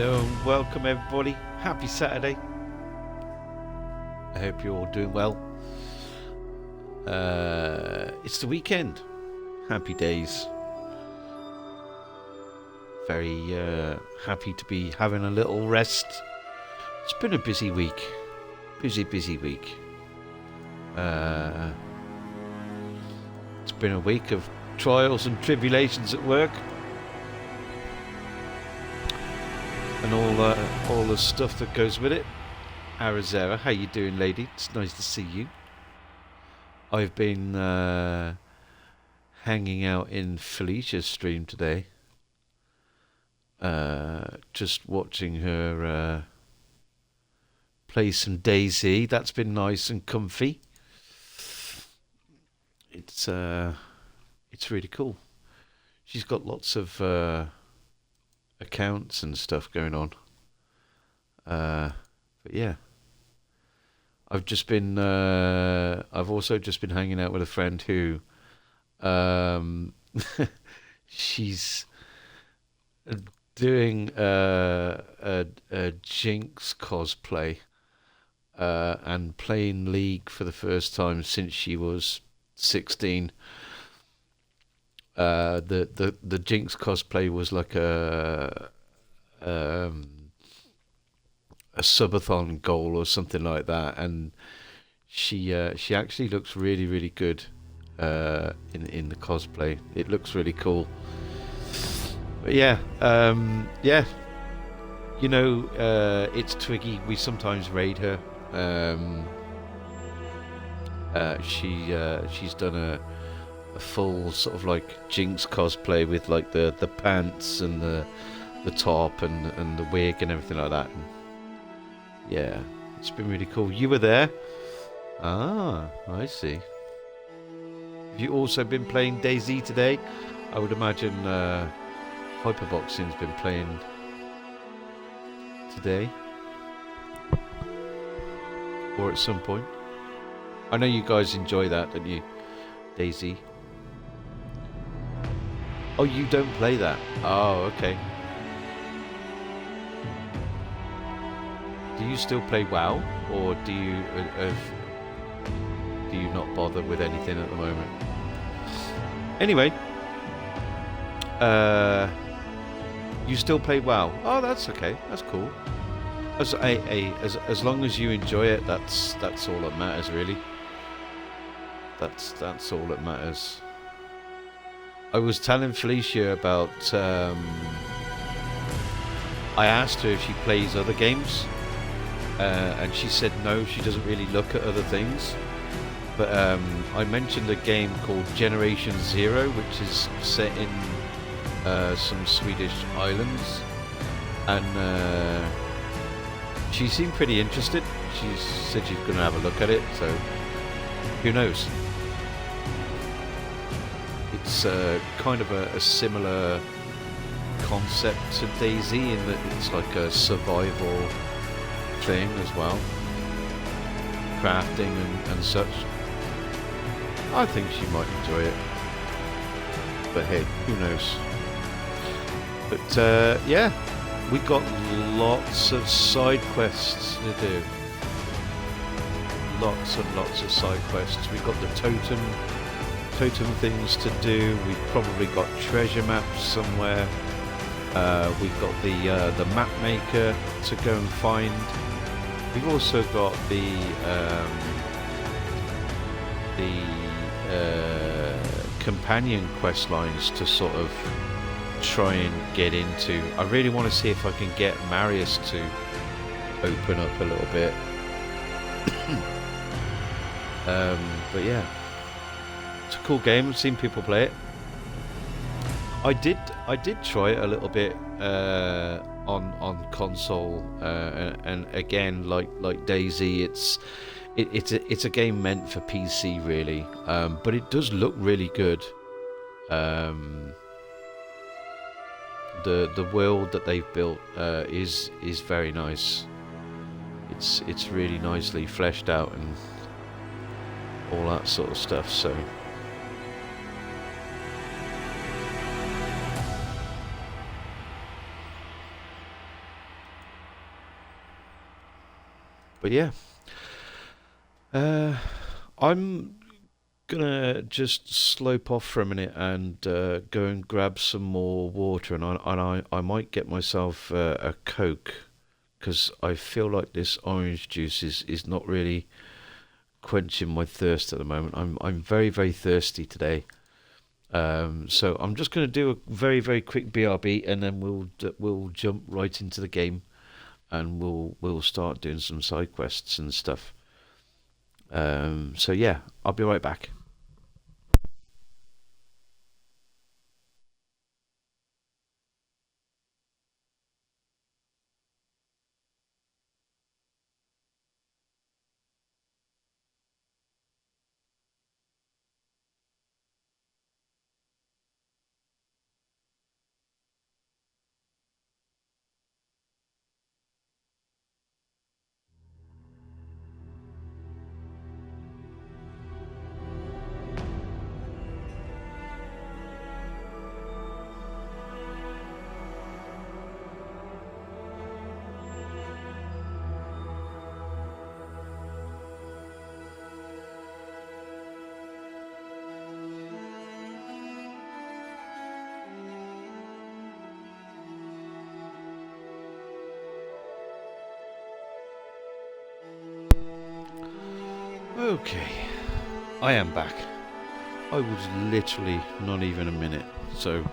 Hello and welcome everybody. Happy Saturday. I hope you're all doing well. It's the weekend. Happy days. Very happy to be having a little rest. It's been a busy week. Busy week. It's been a week of trials and tribulations at work. And all the stuff that goes with it. Arizera, how you doing, lady? It's nice to see you. I've been hanging out in Felicia's stream today. Just watching her play some DayZ. That's been nice and comfy. It's really cool. She's got lots of accounts and stuff going on. But yeah. I've also just been hanging out with a friend who she's doing a Jinx cosplay and playing League for the first time since she was 16. The Jinx cosplay was like a subathon goal or something like that, and she actually looks really good in the cosplay. It looks really cool. But yeah, you know, it's Twiggy. We sometimes raid her. She's done a full sort of like Jinx cosplay with like the pants and the top and the wig and everything like that. And yeah, it's been really cool. You were there? Ah, I see. Have you also been playing DayZ today? I would imagine Hyperboxing's been playing today or at some point. I know you guys enjoy that, don't you? DayZ. Oh, you don't play that? Oh, okay. Do you still play WoW, or do you not bother with anything at the moment? Anyway, you still play WoW? Oh, that's okay. That's cool. As long as you enjoy it, that's all that matters, really. That's all that matters. I was telling Felicia about. I asked her if she plays other games, and she said no, she doesn't really look at other things. But I mentioned a game called Generation Zero, which is set in some Swedish islands, and she seemed pretty interested. She said she's going to have a look at it, so who knows? It's kind of a similar concept to DayZ in that it's like a survival thing as well, crafting and such. I think she might enjoy it, but hey, who knows? But yeah, we got lots of side quests to do. Lots and lots of side quests. We got the totem things to do. We've probably got treasure maps somewhere. We've got the map maker to go and find. We've also got the companion quest lines to sort of try and get into. I really want to see if I can get Marius to open up a little bit. But yeah, it's a cool game. I've seen people play it. I did try it a little bit on console, and again, like DayZ, it's a game meant for PC really, but it does look really good. The world that they've built is very nice. It's really nicely fleshed out and all that sort of stuff. So But yeah, uh, I'm gonna just slope off for a minute and go and grab some more water, and I might get myself a Coke because I feel like this orange juice is not really quenching my thirst at the moment. I'm very very thirsty today. So I'm just going to do a very very quick BRB, and then we'll jump right into the game, and we'll start doing some side quests and stuff. So yeah, I'll be right back. Okay, I am back. I was literally not even a minute. So,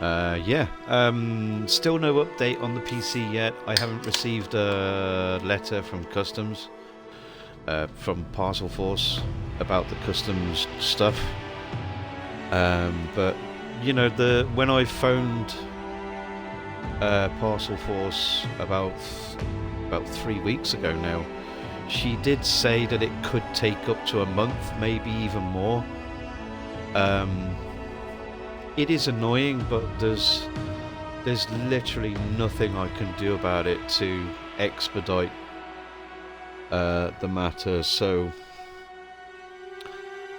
yeah. Still no update on the PC yet. I haven't received a letter from customs, from Parcel Force about the customs stuff. But you know, the when I phoned Parcel Force about 3 weeks ago now, she did say that it could take up to a month, maybe even more. Um, it is annoying, but there's literally nothing I can do about it to expedite the matter. So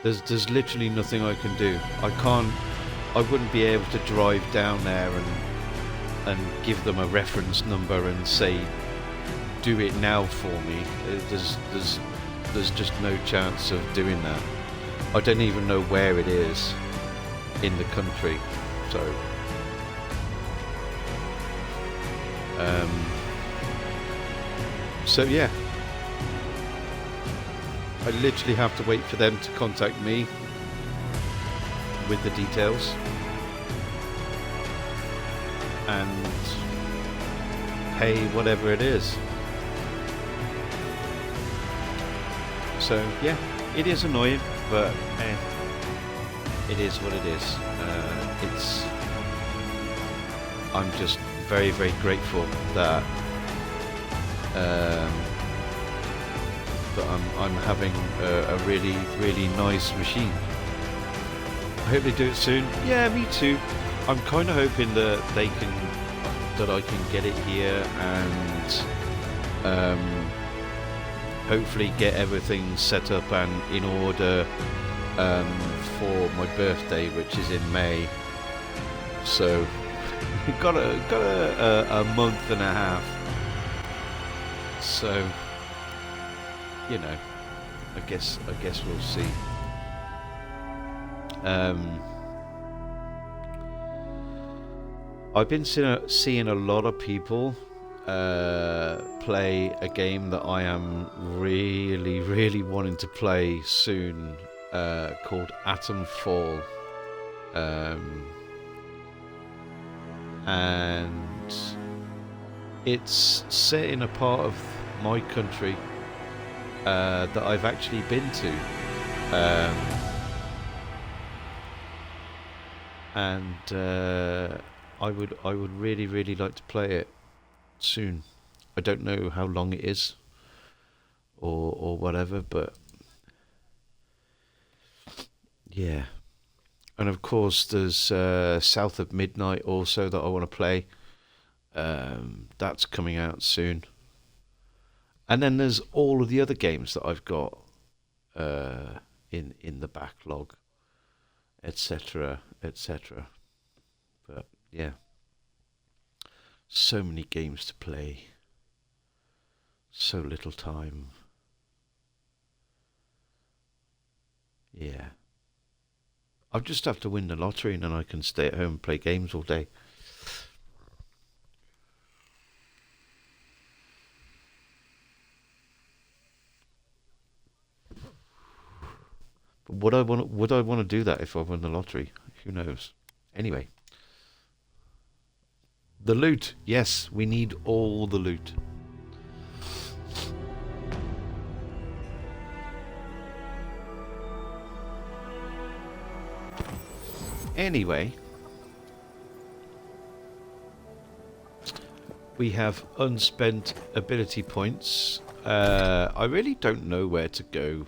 there's literally nothing I can do. I wouldn't be able to drive down there and give them a reference number and say do it now for me. There's just no chance of doing that. I don't even know where it is in the country. So um, so yeah, I literally have to wait for them to contact me with the details and pay whatever it is. So yeah, it is annoying, but it is what it is. I'm just very very grateful that um, I'm having a really really nice machine. I hope they do it soon. Yeah, me too. I'm kind of hoping that I can get it here and hopefully get everything set up and in order for my birthday, which is in May. So we've got a month and a half. So you know, I guess we'll see. Um, I've been seeing a lot of people play a game that I am really, really wanting to play soon, called Atom Fall. And it's set in a part of my country that I've actually been to. Um, and I would really really like to play it soon. I don't know how long it is or whatever, but yeah. And of course, there's South of Midnight also that I want to play. That's coming out soon. And then there's all of the other games that I've got in the backlog, etc., etc. But yeah, so many games to play. So little time. Yeah. I'll just have to win the lottery and then I can stay at home and play games all day. But would I want to do that if I won the lottery? Who knows? Anyway. The loot. Yes, we need all the loot. Anyway, we have unspent ability points. I really don't know where to go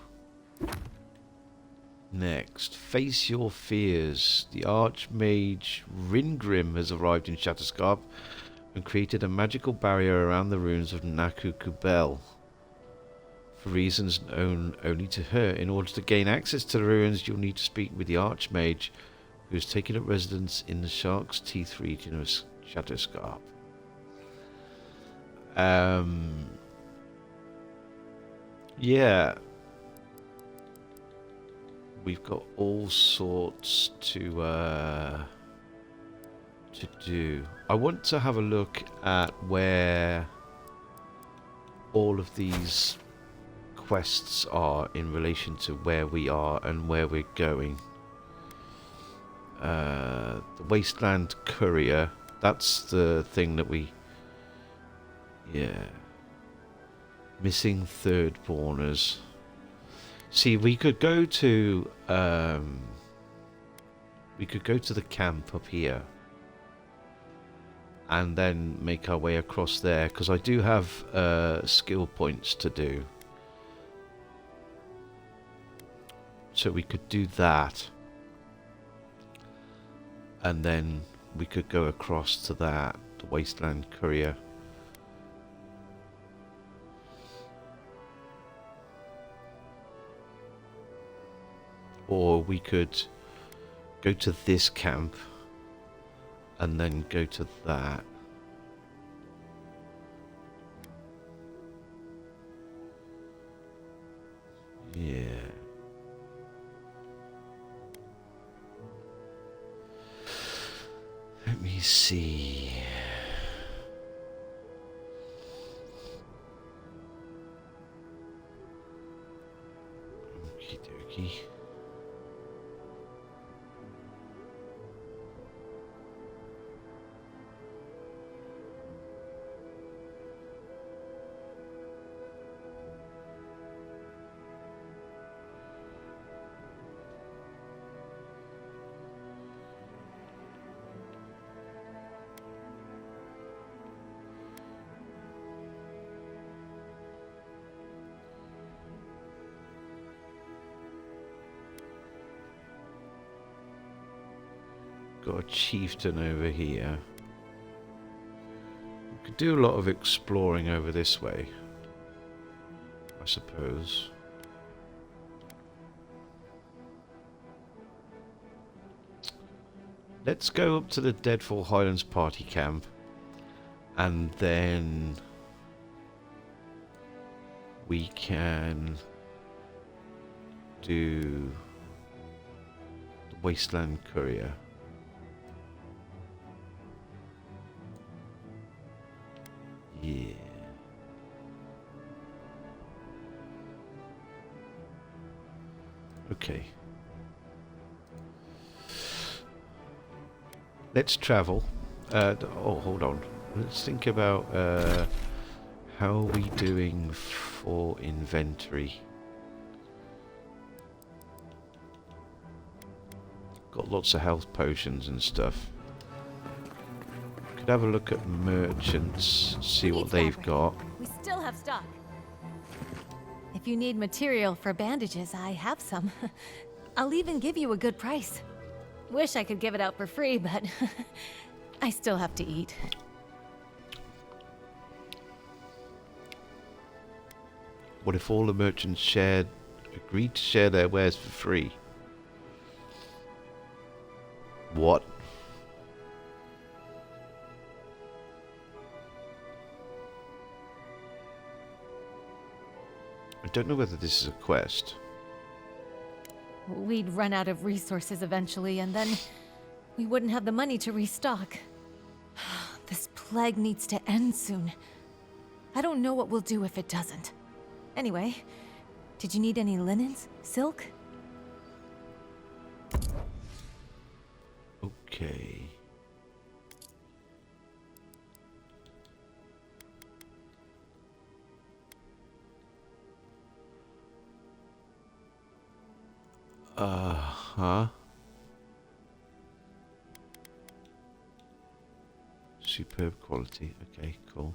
next. Face your fears. The Archmage Ringrim has arrived in Shatterscarp and created a magical barrier around the ruins of Naku Kubel. For reasons known only to her. In order to gain access to the ruins, you'll need to speak with the Archmage, who has taken up residence in the Shark's Teeth region of Shatterscarp. Yeah. We've got all sorts to do. I want to have a look at where all of these quests are in relation to where we are and where we're going. The Wasteland Courier, that's the thing that we... Yeah. Missing Thirdborners. See, we could go to the camp up here and then make our way across there, because I do have skill points to do. So we could do that. And then we could go across to that, the Wasteland Courier. Or we could go to this camp and then go to that. Yeah. Let me see. Okie dokie. Got a chieftain over here. We could do a lot of exploring over this way, I suppose. Let's go up to the Deadfall Highlands party camp, and then we can do the Wasteland Courier. Yeah. Okay. Let's travel. Oh, hold on. Let's think about how are we doing for inventory. Got lots of health potions and stuff. Could have a look at merchants, see what they've got. We still have stock. If you need material for bandages, I have some. I'll even give you a good price. Wish I could give it out for free, but I still have to eat. What if all the merchants agreed to share their wares for free? What? I don't know whether this is a quest. We'd run out of resources eventually, and then we wouldn't have the money to restock. This plague needs to end soon. I don't know what we'll do if it doesn't. Anyway, did you need any linens? Silk? Okay. Uh-huh. Superb quality. Okay, cool.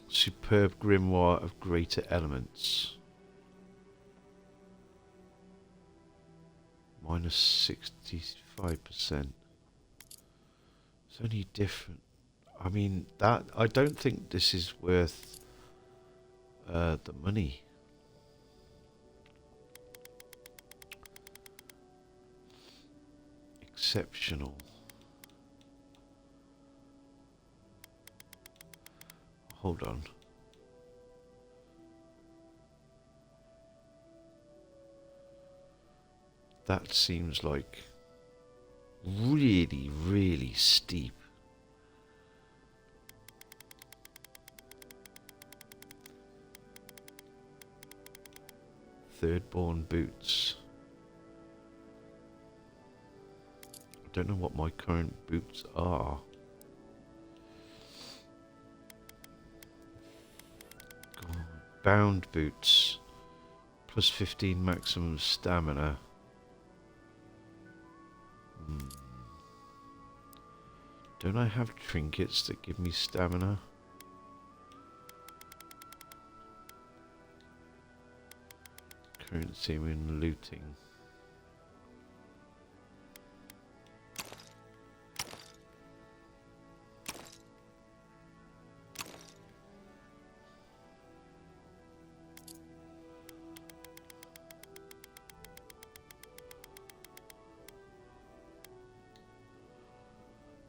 Superb grimoire of greater elements. Minus 65%. It's only different. I mean, that I don't think this is worth the money. Exceptional. Hold on. That seems like really, really steep. Thirdborn boots. I don't know what my current boots are. God. Bound boots. Plus 15 maximum stamina. Don't I have trinkets that give me stamina? Currency when looting.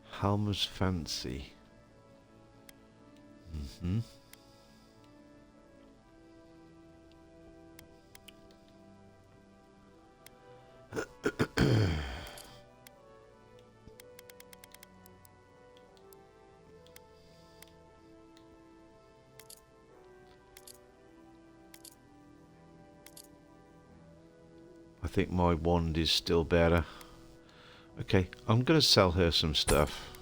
Halmer's Fancy. I think my wand is still better. Okay, I'm gonna sell her some stuff.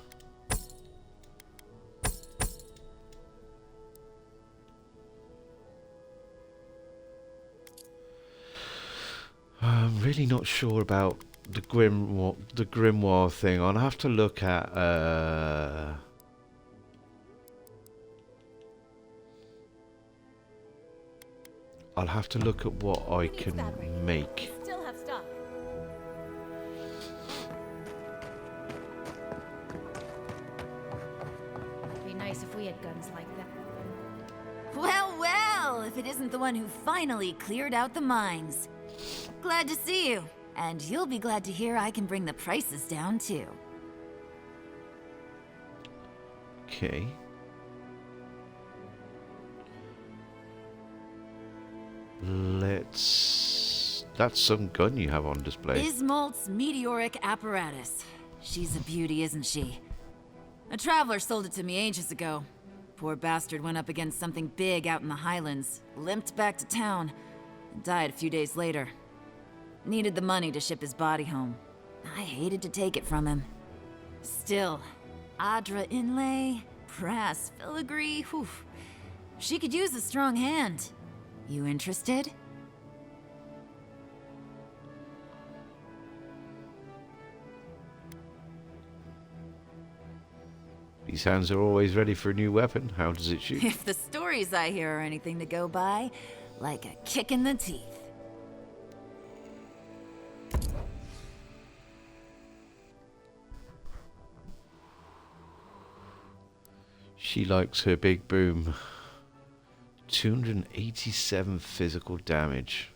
I'm really not sure about the grimoire thing. I'll have to look at I'll have to look at what I can make. Still have stock. Be nice if we had guns like that. Well, well, if it isn't the one who finally cleared out the mines. Glad to see you. And you'll be glad to hear I can bring the prices down, too. Okay. That's some gun you have on display. Ismolt's meteoric apparatus. She's a beauty, isn't she? A traveler sold it to me ages ago. Poor bastard went up against something big out in the highlands, limped back to town, and died a few days later. Needed the money to ship his body home. I hated to take it from him. Still, Adra inlay, brass filigree, whew. She could use a strong hand. You interested? These hands are always ready for a new weapon. How does it shoot? If the stories I hear are anything to go by, like a kick in the teeth. She likes her big boom. 287 physical damage.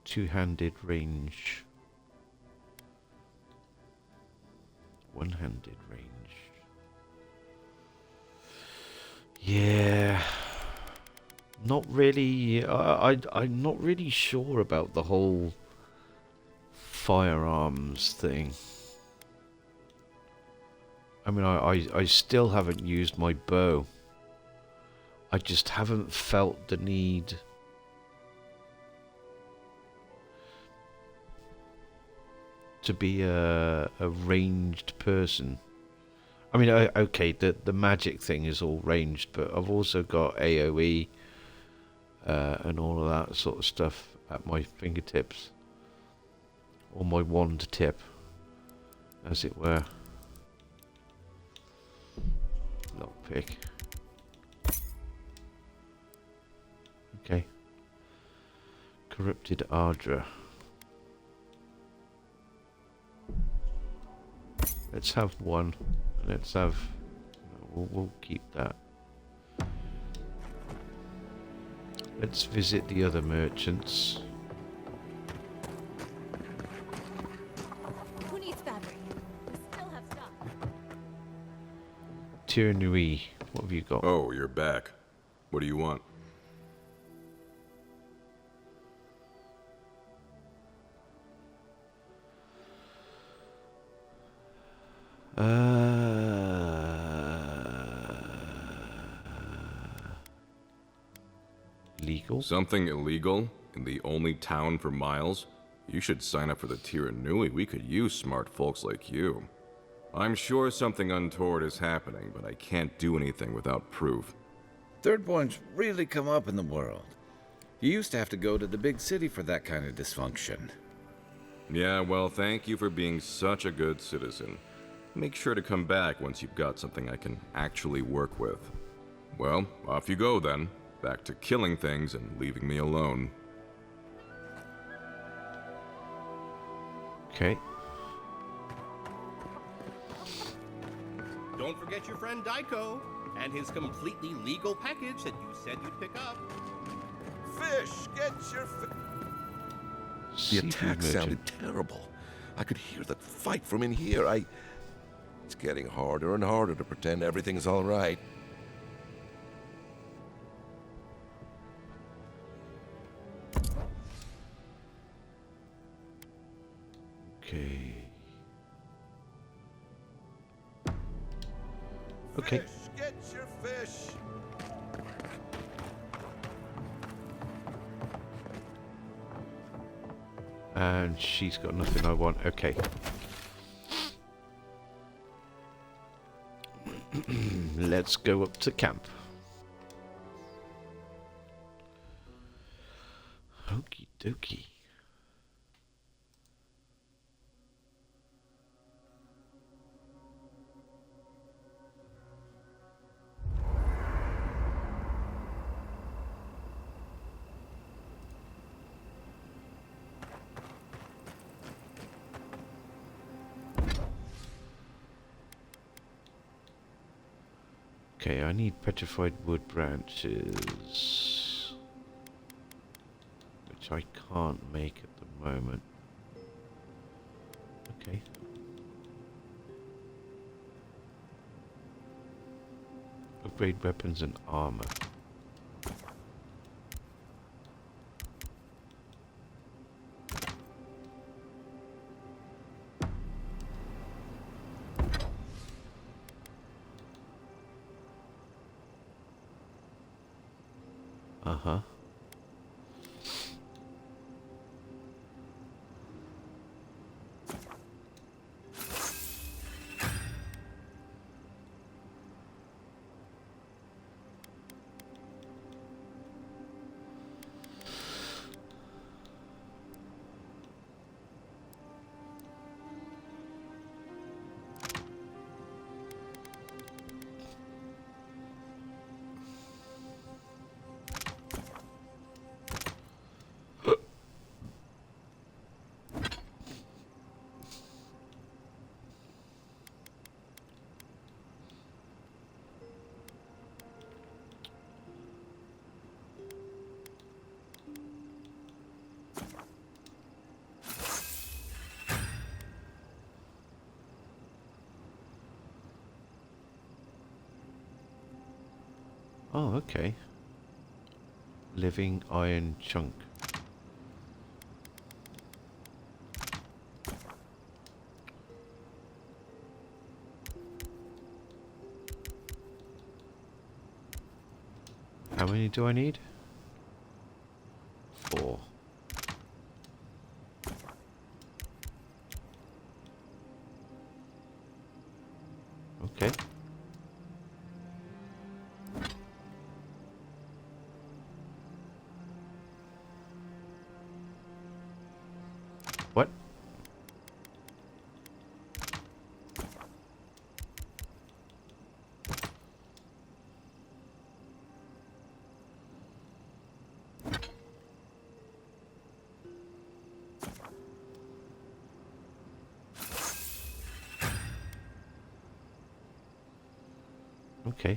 Two-handed range. One-handed range. Yeah. not really. I'm not really sure about the whole firearms thing. I mean, I still haven't used my bow. I just haven't felt the need to be a ranged person. I mean, okay, the magic thing is all ranged, but I've also got AoE and all of that sort of stuff at my fingertips. Or my wand tip, as it were. Lockpick. Okay. Corrupted Ardra. Let's have one. Let's have... We'll keep that. Let's visit the other merchants. Who needs fabric? We still have stock. Tyranui, what have you got? Oh, you're back. What do you want? Legal? Something illegal in the only town for miles? You should sign up for the Tiranui. We could use smart folks like you. I'm sure something untoward is happening, but I can't do anything without proof. Thirdborn's really come up in the world. You used to have to go to the big city for that kind of dysfunction. Yeah, well, thank you for being such a good citizen. Make sure to come back once you've got something I can actually work with. Well, off you go then. Back to killing things and leaving me alone. Okay. Don't forget your friend Daiko and his completely legal package that you said you'd pick up. Fish, get your fish. The Seafood attack merchant. sounded terrible. I could hear the fight from in here. It's getting harder and harder to pretend everything's all right. Okay. Okay. Fish, get your fish. And she's got nothing I want. Okay. Let's go up to camp. Okie dokie. Okay, I need petrified wood branches, which I can't make at the moment. Okay. Upgrade weapons and armor. Uh-huh. Oh, okay. Living iron chunk. How many do I need? 4. Okay. What? Okay.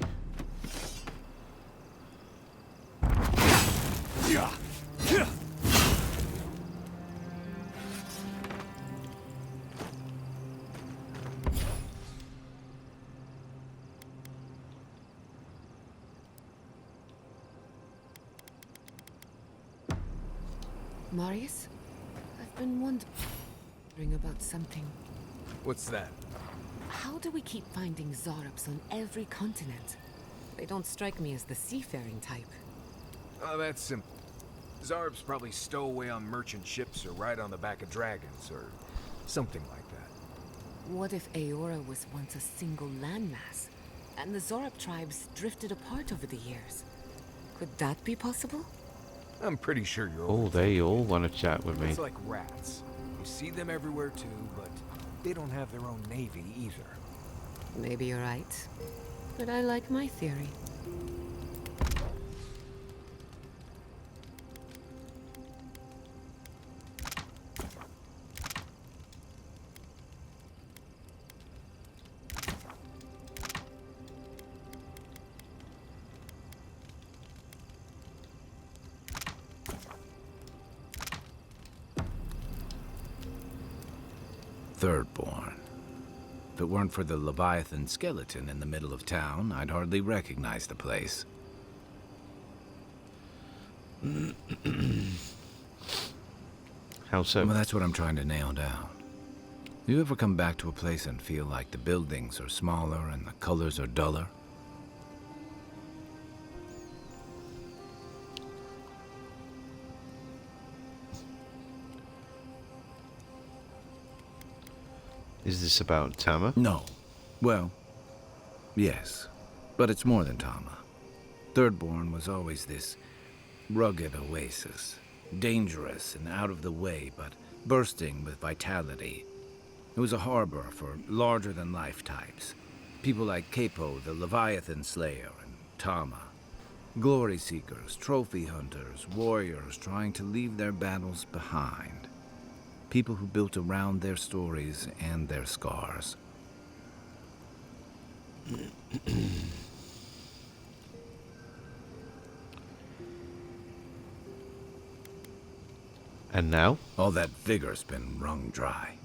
Marius? I've been wondering about something. What's that? How do we keep finding Zorops on every continent? They don't strike me as the seafaring type. Oh, that's simple. Zarbs probably stow away on merchant ships or ride on the back of dragons or something like that. What if Aora was once a single landmass, and the Zorop tribes drifted apart over the years? Could that be possible? I'm pretty sure you're Oh, they all want to chat with me. It's like rats. You see them everywhere too, but they don't have their own navy either. Maybe you're right. But I like my theory. Thirdborn. If it weren't for the Leviathan skeleton in the middle of town, I'd hardly recognize the place. How so? Well, that's what I'm trying to nail down. You ever come back to a place and feel like the buildings are smaller and the colors are duller? Is this about Tama? No. Well, yes. But it's more than Tama. Thirdborn was always this rugged oasis. Dangerous and out of the way, but bursting with vitality. It was a harbor for larger-than-life types. People like Capo, the Leviathan Slayer, and Tama. Glory seekers, trophy hunters, warriors trying to leave their battles behind. People who built around their stories and their scars. And now? All that vigor's been wrung dry.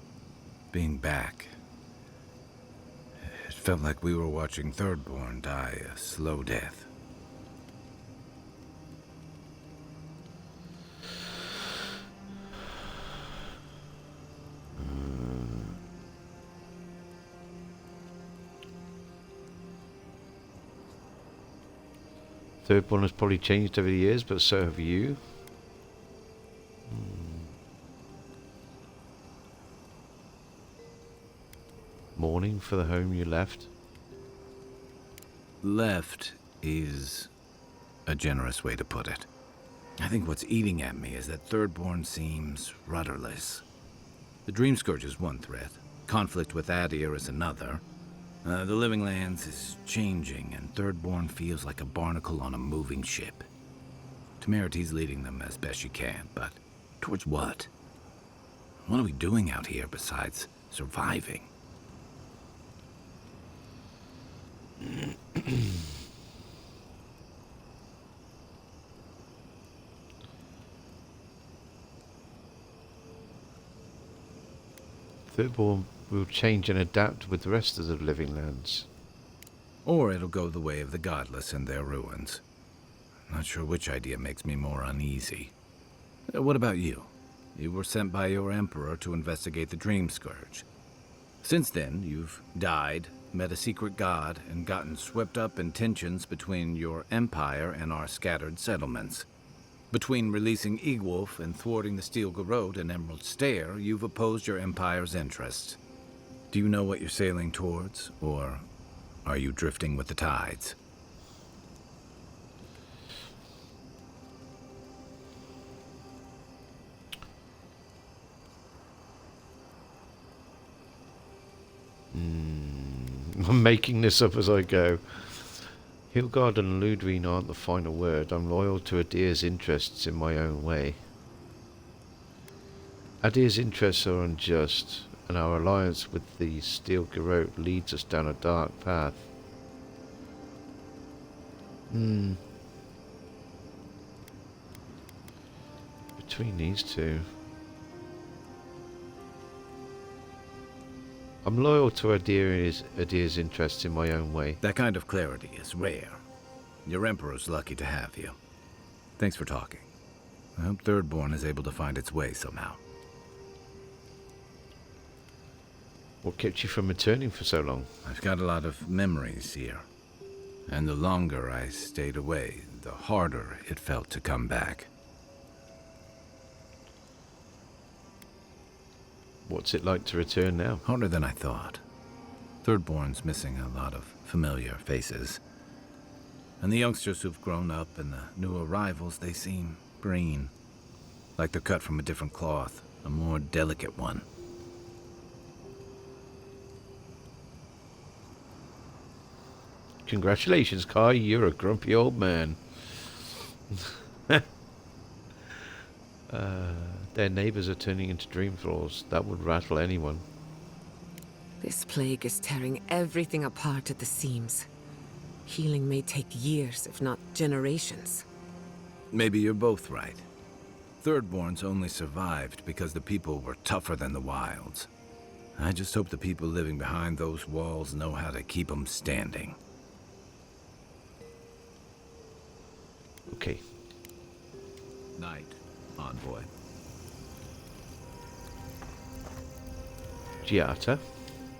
Being back, it felt like we were watching Thirdborn die a slow death. Thirdborn has probably changed over the years, but so have you. Mourning for the home you left. Left is a generous way to put it. I think what's eating at me is that Thirdborn seems rudderless. The Dream Scourge is one threat. Conflict with Adir is another. The Living Lands is changing, and Thirdborn feels like a barnacle on a moving ship. Temerita's leading them as best she can, but towards what? What are we doing out here besides surviving? Thirdborn will change and adapt with the rest of the Living Lands. Or it'll go the way of the godless and their ruins. Not sure which idea makes me more uneasy. What about you? You were sent by your Emperor to investigate the Dream Scourge. Since then, you've died, met a secret god, and gotten swept up in tensions between your empire and our scattered settlements. Between releasing Egwolf and thwarting the Steel Garrote and Emerald Stair, you've opposed your empire's interests. Do you know what you're sailing towards, or are you drifting with the tides? I'm making this up as I go. Hilgard and Ludwig aren't the final word. I'm loyal to Adir's interests in my own way. Adir's interests are unjust, and our alliance with the Steel Garrote leads us down a dark path. Between these two, I'm loyal to Adir's interests in my own way. That kind of clarity is rare. Your Emperor's lucky to have you. Thanks for talking. I hope Thirdborn is able to find its way somehow. What kept you from returning for so long? I've got a lot of memories here. And the longer I stayed away, the harder it felt to come back. What's it like to return now? Harder than I thought. Thirdborn's missing a lot of familiar faces. And the youngsters who've grown up and the new arrivals, they seem green. Like they're cut from a different cloth, a more delicate one. Congratulations, Kai. You're a grumpy old man. Their neighbors are turning into dream thralls. That would rattle anyone. This plague is tearing everything apart at the seams. Healing may take years, if not generations. Maybe you're both right. Thirdborns only survived because the people were tougher than the wilds. I just hope the people living behind those walls know how to keep them standing. Okay. Night, envoy. Giata?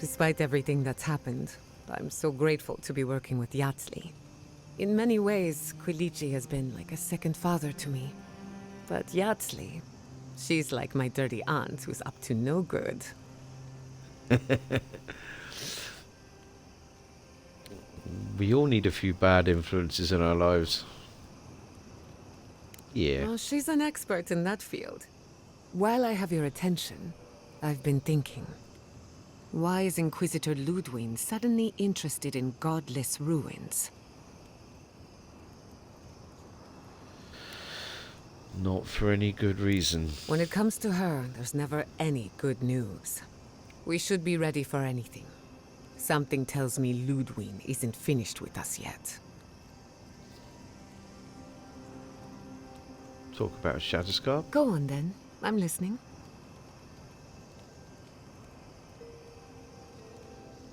Despite everything that's happened, I'm so grateful to be working with Yatsli. In many ways, Quilici has been like a second father to me. But Yatsli, she's like my dirty aunt who's up to no good. We all need a few bad influences in our lives. Yeah. Well, she's an expert in that field. While I have your attention, I've been thinking. Why is Inquisitor Ludwig suddenly interested in godless ruins? Not for any good reason. When it comes to her, there's never any good news. We should be ready for anything. Something tells me Ludwig isn't finished with us yet. Talk about a Shatterscarp? Go on then. I'm listening.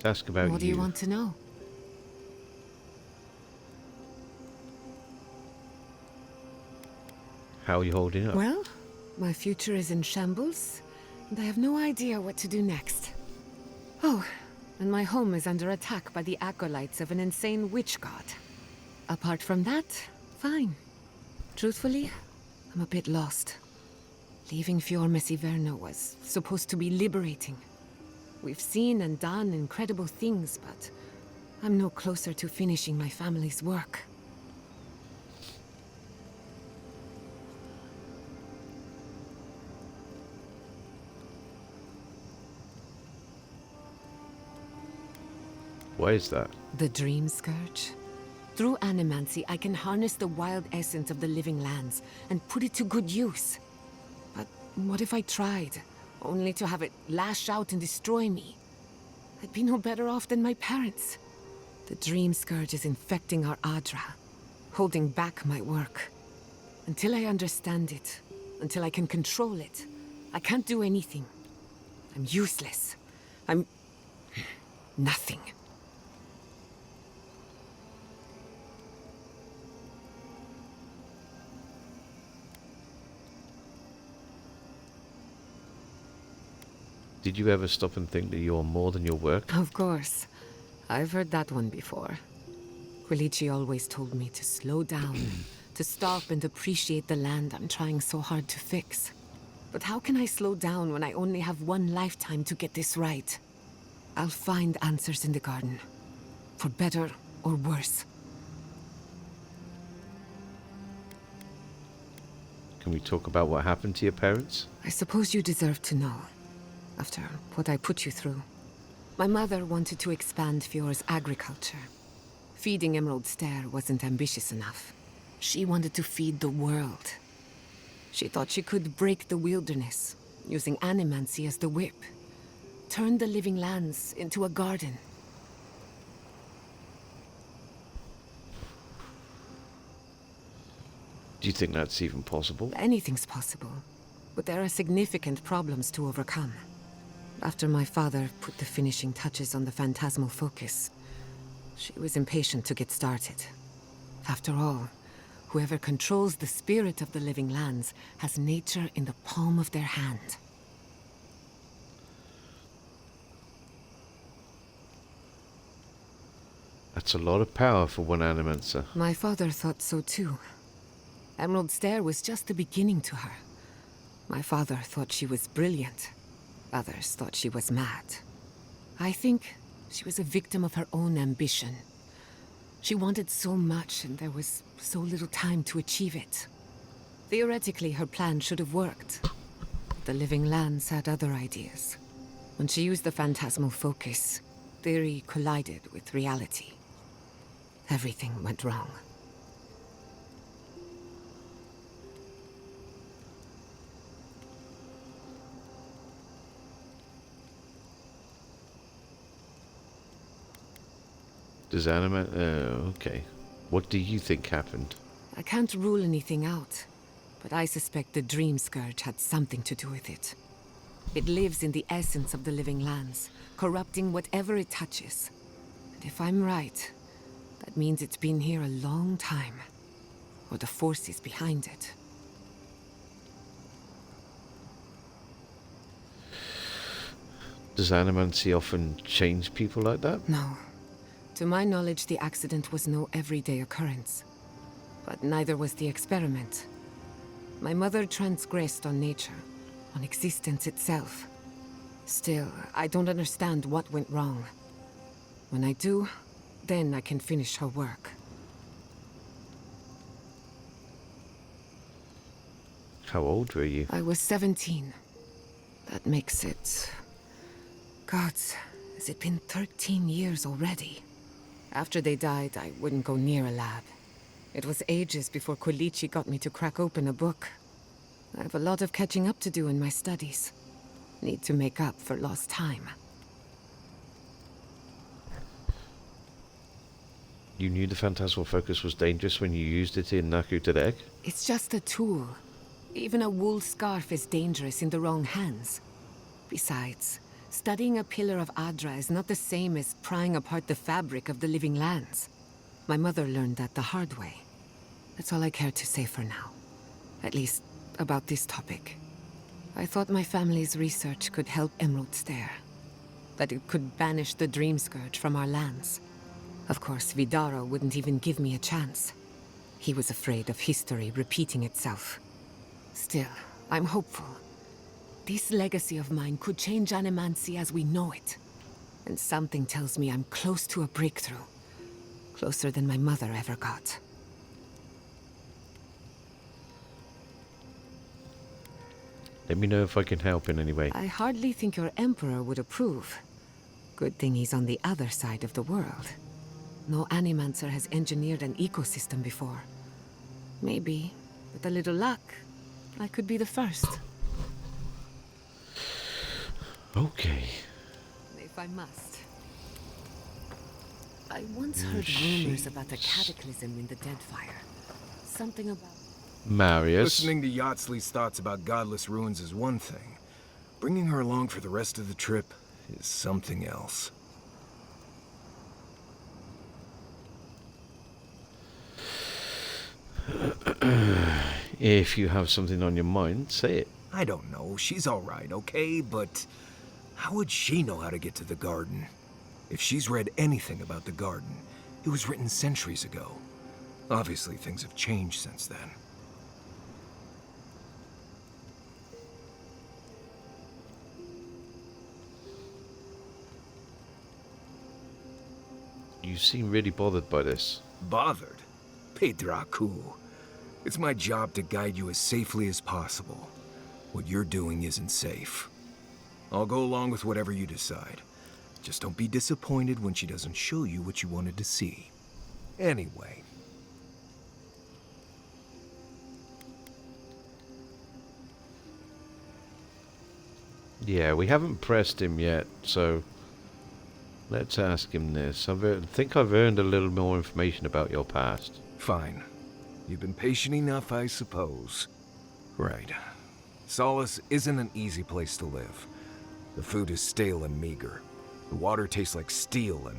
Ask about What do you want to know? How are you holding up? Well, my future is in shambles, and I have no idea what to do next. Oh, and my home is under attack by the acolytes of an insane witch god. Apart from that, fine. Truthfully, I'm a bit lost. Leaving Fior Messiverno was supposed to be liberating. We've seen and done incredible things, but I'm no closer to finishing my family's work. Why is that? The Dream Scourge? Through animancy, I can harness the wild essence of the living lands and put it to good use. But what if I tried, only to have it lash out and destroy me? I'd be no better off than my parents. The Dream Scourge is infecting our Adra, holding back my work. Until I understand it, until I can control it, I can't do anything. I'm useless. I'm nothing. Did you ever stop and think that you are more than your work? Of course. I've heard that one before. Quilici always told me to slow down, to stop and appreciate the land I'm trying so hard to fix. But how can I slow down when I only have one lifetime to get this right? I'll find answers in the garden. For better or worse. Can we talk about what happened to your parents? I suppose you deserve to know. After what I put you through. My mother wanted to expand Fiore's agriculture. Feeding Emerald Stair wasn't ambitious enough. She wanted to feed the world. She thought she could break the wilderness, using animancy as the whip. Turn the living lands into a garden. Do you think that's even possible? Anything's possible, but there are significant problems to overcome. After my father put the finishing touches on the phantasmal focus, she was impatient to get started. After all, whoever controls the spirit of the living lands has nature in the palm of their hand. That's a lot of power for one animancer. My father thought so too. Emerald Stair was just the beginning to her. My father thought she was brilliant. Others thought she was mad. I think she was a victim of her own ambition. She wanted so much, and there was so little time to achieve it. Theoretically, her plan should have worked. The living lands had other ideas. When she used the phantasmal focus, theory collided with reality. Everything went wrong. Does okay. What do you think happened? I can't rule anything out, but I suspect the Dream Scourge had something to do with it. It lives in the essence of the living lands, corrupting whatever it touches. And if I'm right, that means it's been here a long time. Or the forces behind it. Does animancy often change people like that? No. To my knowledge, the accident was no everyday occurrence. But neither was the experiment. My mother transgressed on nature, on existence itself. Still, I don't understand what went wrong. When I do, then I can finish her work. How old were you? I was 17. That makes it... Gods, has it been 13 years already? After they died, I wouldn't go near a lab. It was ages before Quilici got me to crack open a book. I have a lot of catching up to do in my studies. Need to make up for lost time. You knew the phantasmal focus was dangerous when you used it in Nakutadek? It's just a tool. Even a wool scarf is dangerous in the wrong hands. Besides, studying a pillar of Adra is not the same as prying apart the fabric of the living lands. My mother learned that the hard way. That's all I care to say for now. At least, about this topic. I thought my family's research could help Emerald Stair. That it could banish the Dream Scourge from our lands. Of course, Vidaro wouldn't even give me a chance. He was afraid of history repeating itself. Still, I'm hopeful. This legacy of mine could change animancy as we know it. And something tells me I'm close to a breakthrough. Closer than my mother ever got. Let me know if I can help in any way. I hardly think your Emperor would approve. Good thing he's on the other side of the world. No Animancer has engineered an ecosystem before. Maybe, with a little luck, I could be the first. Okay. If I must. I once heard rumors about a cataclysm in the Deadfire. Something about... Marius. Listening to Yatsley's thoughts about godless ruins is one thing. Bringing her along for the rest of the trip is something else. If you have something on your mind, say it. I don't know. She's all right, okay? But How would she know how to get to the garden? If she's read anything about the garden, it was written centuries ago. Obviously, things have changed since then. You seem really bothered by this. Bothered? Pedraku. It's my job to guide you as safely as possible. What you're doing isn't safe. I'll go along with whatever you decide. Just don't be disappointed when she doesn't show you what you wanted to see. Anyway. Yeah, we haven't pressed him yet, so let's ask him this. I think I've earned a little more information about your past. Fine. You've been patient enough, I suppose. Right. Solace isn't an easy place to live. The food is stale and meager. The water tastes like steel and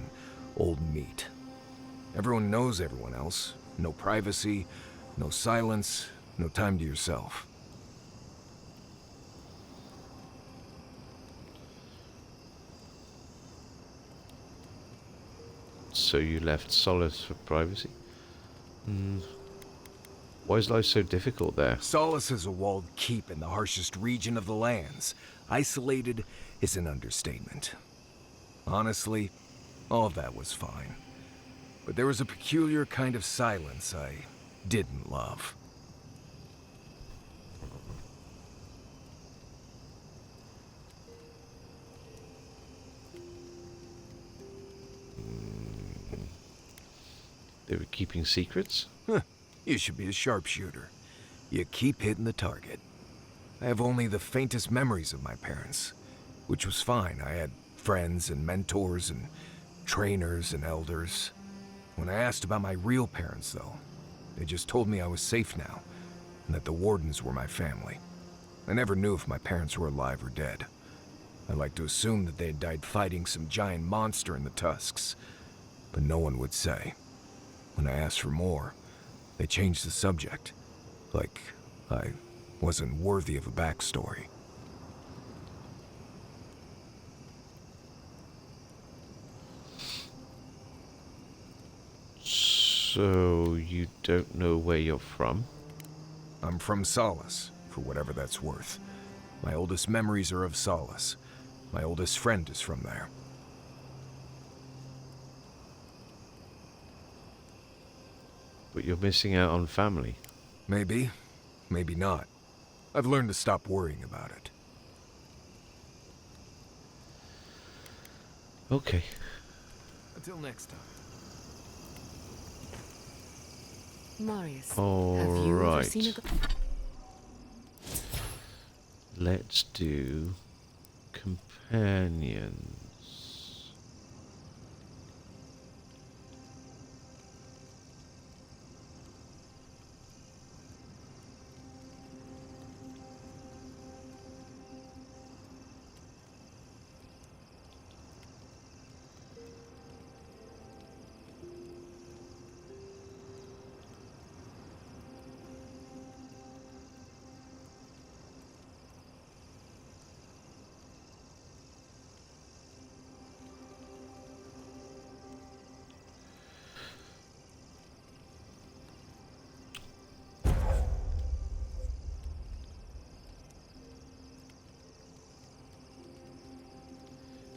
old meat. Everyone knows everyone else. No privacy, no silence, no time to yourself. So you left Solace for privacy? Why is life so difficult there? Solace is a walled keep in the harshest region of the lands. Isolated is an understatement. Honestly, all of that was fine. But there was a peculiar kind of silence I didn't love. They were keeping secrets? You should be a sharpshooter. You keep hitting the target. I have only the faintest memories of my parents, which was fine. I had friends and mentors and trainers and elders. When I asked about my real parents, though, they just told me I was safe now, and that the Wardens were my family. I never knew if my parents were alive or dead. I like to assume that they had died fighting some giant monster in the Tusks, but no one would say. When I asked for more, they changed the subject, like I wasn't worthy of a backstory. So you don't know where you're from? I'm from Solace, for whatever that's worth. My oldest memories are of Solace. My oldest friend is from there. But you're missing out on family. Maybe, maybe not. I've learned to stop worrying about it. Okay. Until next time. Marius, All have you ever right. seen a... Let's do companions.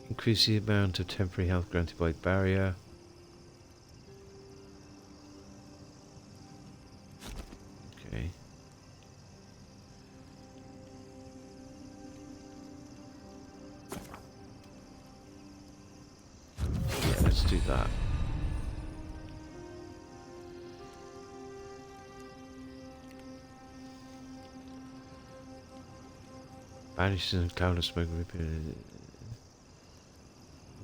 Increase the amount of temporary health granted by barrier. Okay. Yeah, let's do that. Banishes and cloud of smoke.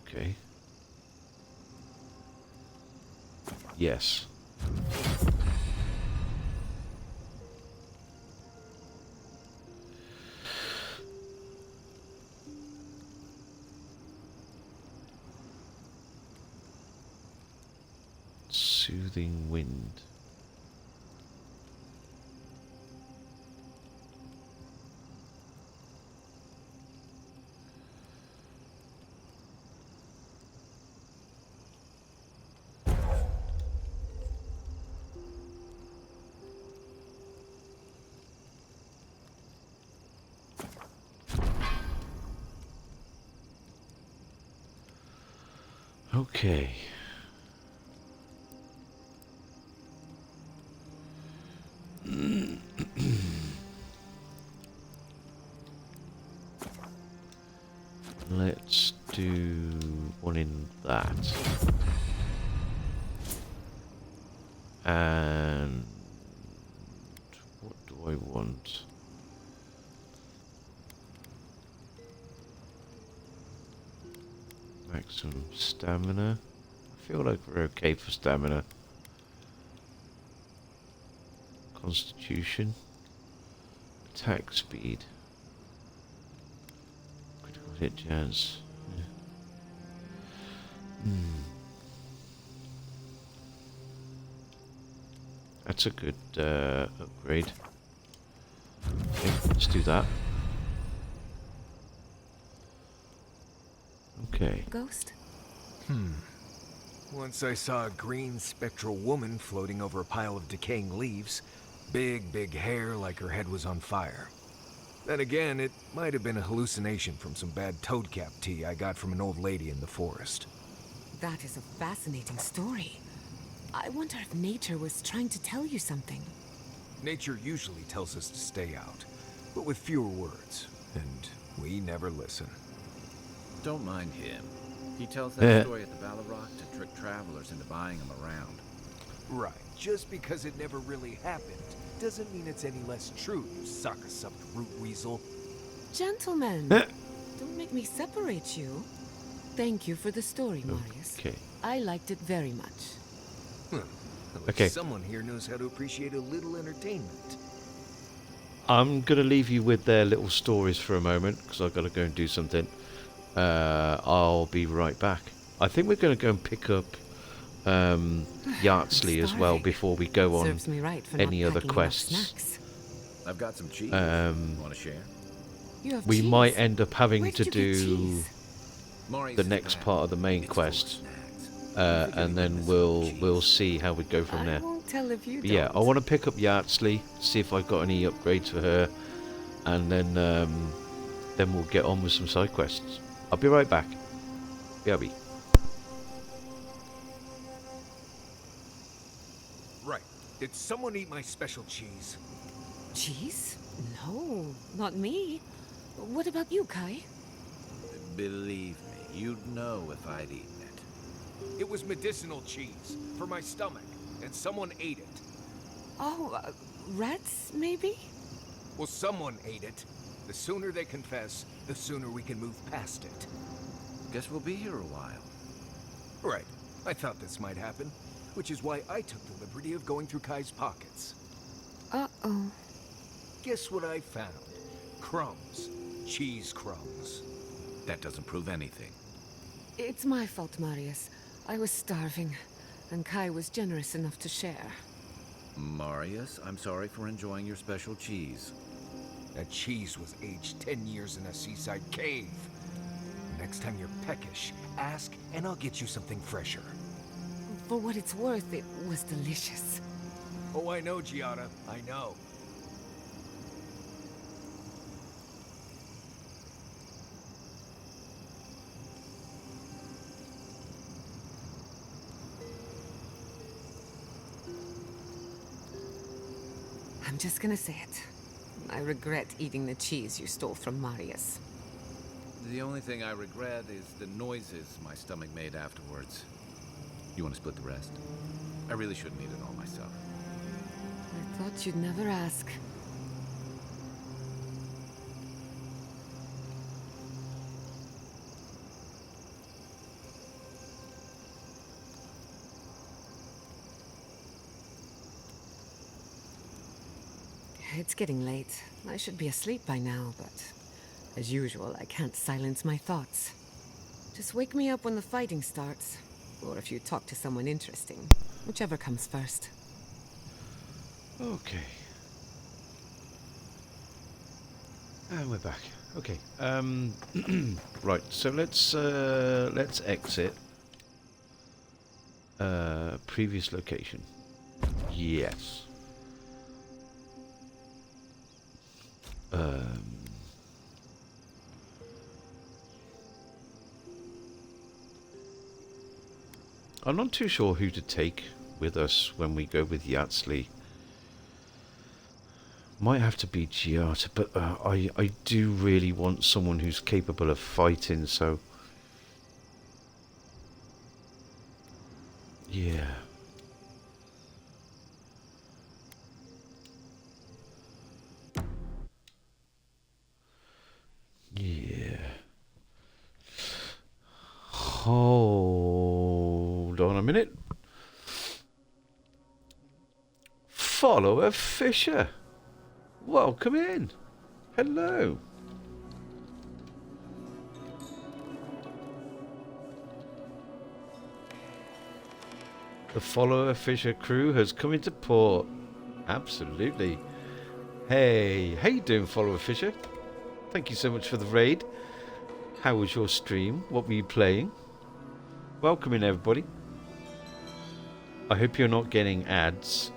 Okay. Yes. Soothing wind. Okay. Let's do one in that. And what do I want? Maximum stamina. I feel like we're okay for stamina. Constitution. Attack speed. Critical hit chance. Yeah. That's a good upgrade. Okay, let's do that. Okay. Ghost? Once I saw a green spectral woman floating over a pile of decaying leaves. Big hair like her head was on fire. Then again, it might have been a hallucination from some bad toadcap tea I got from an old lady in the forest. That is a fascinating story. I wonder if nature was trying to tell you something. Nature usually tells us to stay out, but with fewer words, and we never listen. Don't mind him. He tells that story at the Battle Rock to trick travelers into buying him around. Right. Just because it never really happened doesn't mean it's any less true, you sock-a-sucked root weasel. Gentlemen, don't make me separate you. Thank you for the story, Marius. Okay. I liked it very much. Okay. Someone here knows how to appreciate a little entertainment. I'm going to leave you with their little stories for a moment because I've got to go and do something. I'll be right back. I think we're going to go and pick up Yardsley as well before we go on Serves me right for any not other packing enough quests. snacks. I've got some cheese. Want to share? You have We cheese? might end up having Where to did you get do cheese? Maurice the is next back. part of the main It's full of quest, snacks. and then we'll see how we go from I there. won't tell if you But yeah, don't. I want to pick up Yardsley, see if I've got any upgrades for her, and then we'll get on with some side quests. I'll be right back. BRB. Right. Did someone eat my special cheese? Cheese? No, not me. What about you, Kai? Believe me, you'd know if I'd eaten it. It was medicinal cheese for my stomach, and someone ate it. Oh, rats, maybe? Well, someone ate it. The sooner they confess, the sooner we can move past it. Guess we'll be here a while. Right. I thought this might happen, which is why I took the liberty of going through Kai's pockets. Uh-oh. Guess what I found? Crumbs. Cheese crumbs. That doesn't prove anything. It's my fault, Marius. I was starving, and Kai was generous enough to share. Marius, I'm sorry for enjoying your special cheese. That cheese was aged 10 years in a seaside cave. Next time you're peckish, ask and I'll get you something fresher. For what it's worth, it was delicious. Oh, I know, Giada. I know. I'm just gonna say it. I regret eating the cheese you stole from Marius. The only thing I regret is the noises my stomach made afterwards. You want to split the rest? I really shouldn't eat it all myself. I thought you'd never ask. It's getting late. I should be asleep by now, but as usual, I can't silence my thoughts. Just wake me up when the fighting starts, or if you talk to someone interesting, whichever comes first. Okay. And we're back. Okay. Right. So let's exit. Previous location. Yes. I'm not too sure who to take with us when we go with Yatsley. Might have to be Giata, but I do really want someone who's capable of fighting, so... Yeah. Yeah. Hold on a minute. Follower Fisher. Welcome in. Hello. The Follower Fisher crew has come into port. Absolutely. Hey, how you doing, Follower Fisher? Thank you so much for the raid. How was your stream? What were you playing? Welcome in, everybody. I hope you're not getting ads.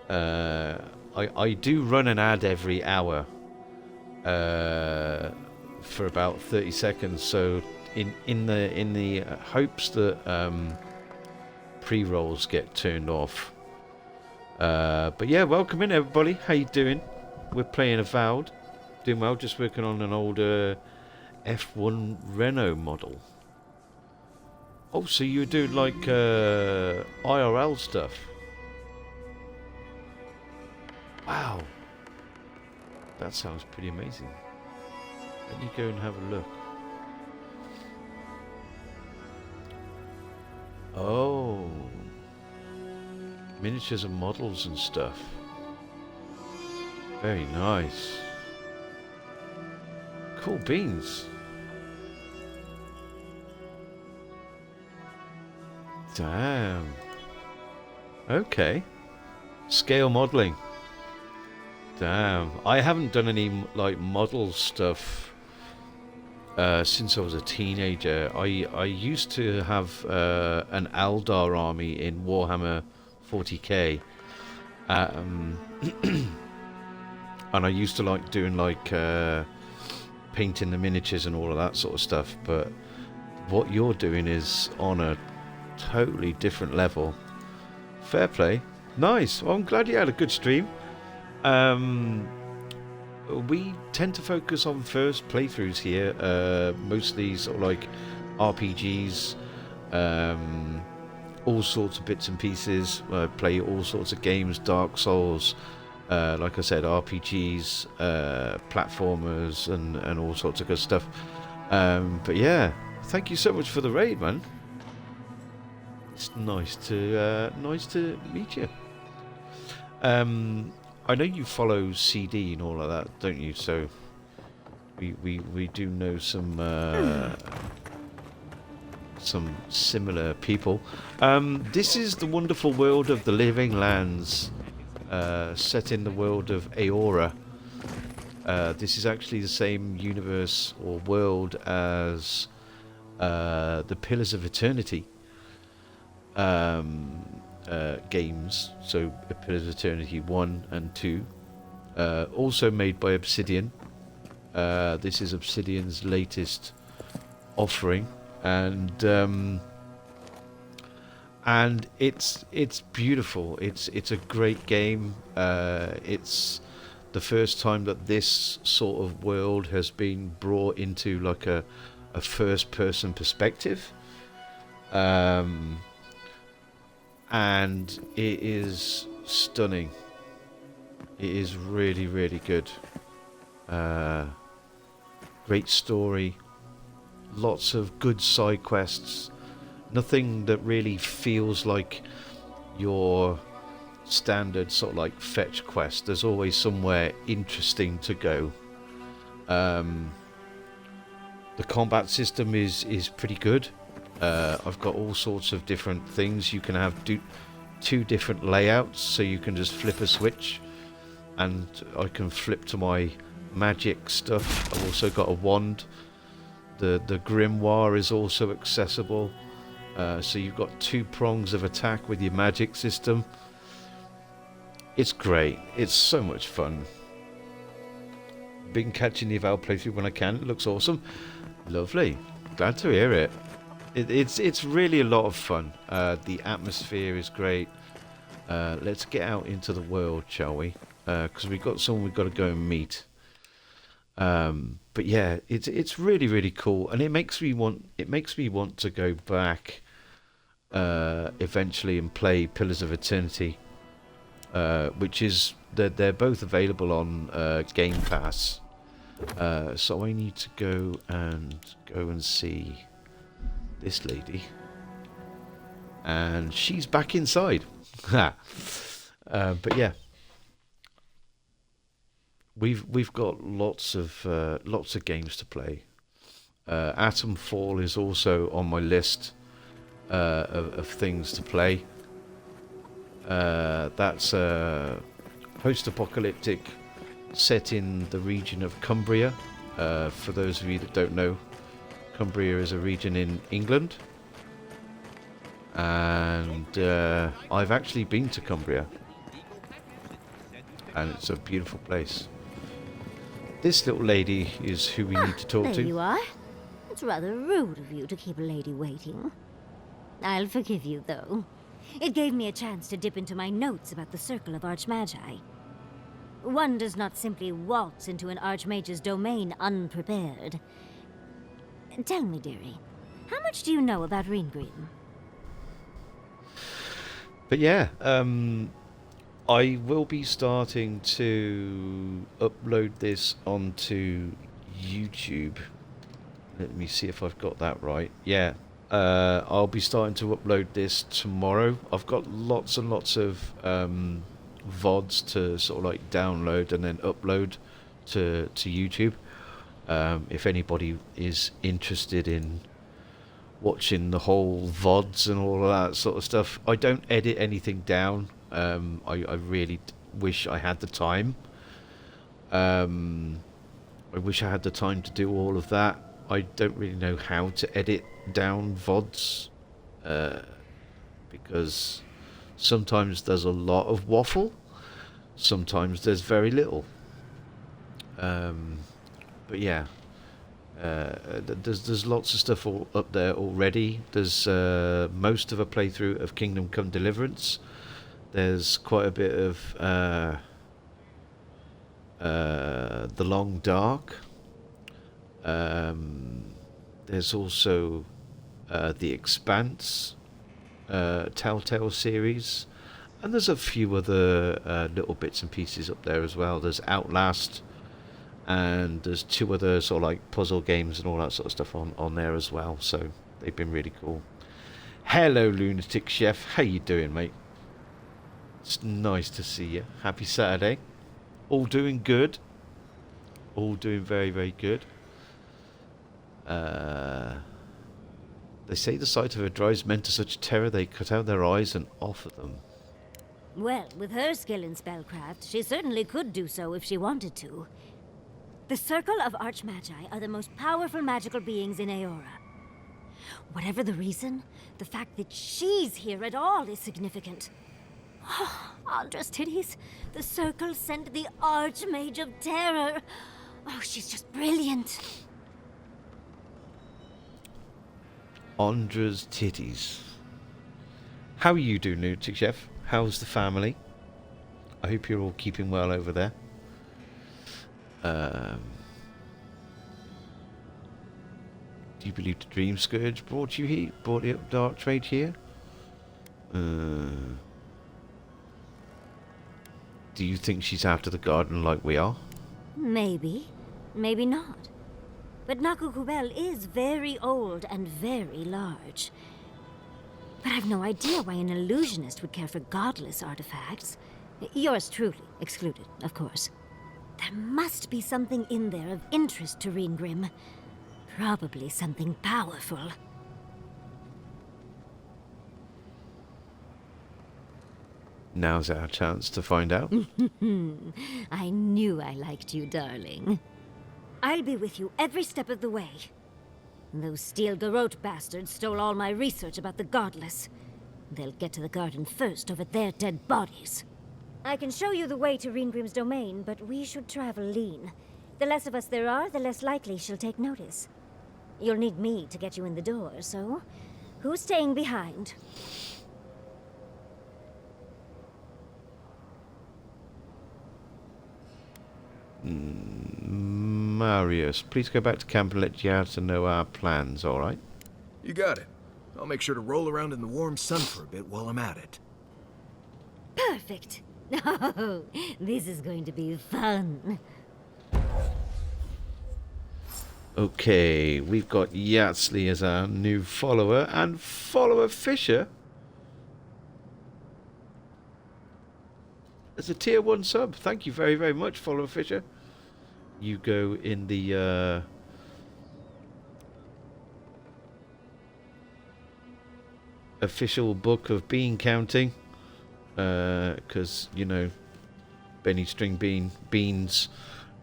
I do run an ad every hour for about 30 seconds. So in the hopes that pre-rolls get turned off. But yeah, welcome in, everybody. How you doing? We're playing Avowed. Doing well. Just working on an older F1 Renault model. Oh, so you were doing like IRL stuff? Wow, that sounds pretty amazing. Let me go and have a look. Oh, miniatures and models and stuff. Very nice. Cool beans. Damn. Okay. Scale modeling. Damn. I haven't done any like model stuff since I was a teenager. I used to have an Eldar army in Warhammer 40k. And I used to like doing like painting the miniatures and all of that sort of stuff, but what you're doing is on a totally different level. Fair play. Nice. Well, I'm glad you had a good stream. We tend to focus on first playthroughs here, mostly sort of like RPGs, all sorts of bits and pieces. Play all sorts of games, Dark Souls, like I said, RPGs, platformers, and all sorts of good stuff. But yeah, thank you so much for the raid, man. It's nice to meet you. I know you follow CD and all of that, don't you? So we do know some similar people. This is the wonderful world of the Living Lands, set in the world of Aora. This is actually the same universe or world as the Pillars of Eternity games. So Pillars of Eternity 1 and 2, also made by Obsidian. This is Obsidian's latest offering, and it's beautiful. It's a great game. It's the first time that this sort of world has been brought into like a first person perspective, and it is stunning. It is really, really good. Great story, lots of good side quests, nothing that really feels like your standard sort of like fetch quest. There's always somewhere interesting to go. The combat system is pretty good. I've got all sorts of different things. You can have two different layouts, so you can just flip a switch, and I can flip to my magic stuff. I've also got a wand. The grimoire is also accessible, so you've got two prongs of attack with your magic system. It's great. It's so much fun. Been catching the Avowed playthrough when I can. It looks awesome. Lovely. Glad to hear it. It's really a lot of fun. The atmosphere is great. Let's get out into the world, shall we? Because we've got someone we've got to go and meet. But yeah, it's really really cool, and it makes me want to go back eventually and play Pillars of Eternity, which is they're both available on Game Pass. So I need to go and see this lady, and she's back inside. But yeah, we've got lots of games to play. Atomfall is also on my list of things to play. That's post-apocalyptic, set in the region of Cumbria. For those of you that don't know, Cumbria is a region in England, and I've actually been to Cumbria, and it's a beautiful place. This little lady is who we need to talk there to. You are. It's rather rude of you to keep a lady waiting. I'll forgive you, though. It gave me a chance to dip into my notes about the Circle of Archmagi. One does not simply waltz into an Archmage's domain unprepared. Tell me, dearie, how much do you know about Reengrim? But yeah, I will be starting to upload this onto YouTube. Let me see if I've got that right. Yeah, I'll be starting to upload this tomorrow. I've got lots and lots of VODs to sort of like download and then upload to YouTube. If anybody is interested in watching the whole VODs and all of that sort of stuff, I don't edit anything down. I really wish I had the time. I wish I had the time to do all of that. I don't really know how to edit down VODs, because sometimes there's a lot of waffle, sometimes there's very little. But yeah, there's lots of stuff up there already. There's most of a playthrough of Kingdom Come Deliverance. There's quite a bit of The Long Dark. There's also The Expanse Telltale series, and there's a few other little bits and pieces up there as well. There's Outlast, and there's 2 other sort of like puzzle games and all that sort of stuff on there as well. So they've been really cool. Hello, Lunatic Chef. How you doing, mate? It's nice to see you. Happy Saturday. All doing good. All doing very, very good. They say the sight of her drives men to such terror they cut out their eyes and offer them. Well, with her skill in spellcraft, she certainly could do so if she wanted to. The Circle of Archmagi are the most powerful magical beings in Aeora. Whatever the reason, the fact that she's here at all is significant. Oh, Andra's titties. The Circle sent the Archmage of Terror. Oh, she's just brilliant. Andra's titties. How are you doing, Lunatic Chef? How's the family? I hope you're all keeping well over there. Do you believe the Dream Scourge brought you here? Brought the Dark Trade here? Do you think she's after the garden like we are? Maybe. Maybe not. But Nakukubel is very old and very large. But I've no idea why an illusionist would care for godless artifacts. Yours truly excluded, of course. There must be something in there of interest to Reengrim. Probably something powerful. Now's our chance to find out. I knew I liked you, darling. I'll be with you every step of the way. Those Steel Garrote bastards stole all my research about the Godless. They'll get to the garden first over their dead bodies. I can show you the way to Reengrim's domain, but we should travel lean. The less of us there are, the less likely she'll take notice. You'll need me to get you in the door, so who's staying behind? Marius, please go back to camp and let Yata know our plans, alright? You got it. I'll make sure to roll around in the warm sun for a bit while I'm at it. Perfect. Oh, this is going to be fun. Okay, we've got Yatsley as our new follower, and follower Fisher as a tier 1 sub. Thank you very, very much, follower Fisher. You go in the official book of bean counting, because, you know, Benny String beans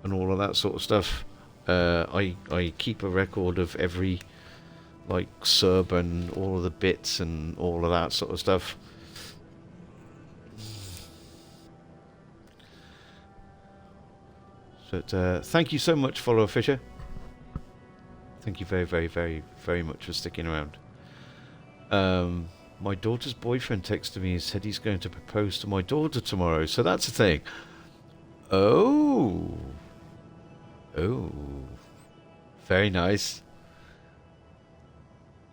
and all of that sort of stuff. I keep a record of every, like, sub and all of the bits and all of that sort of stuff. But thank you so much, follower Fisher. Thank you very, very, very, very much for sticking around. My daughter's boyfriend texted me and said he's going to propose to my daughter tomorrow, so that's a thing. Oh, very nice.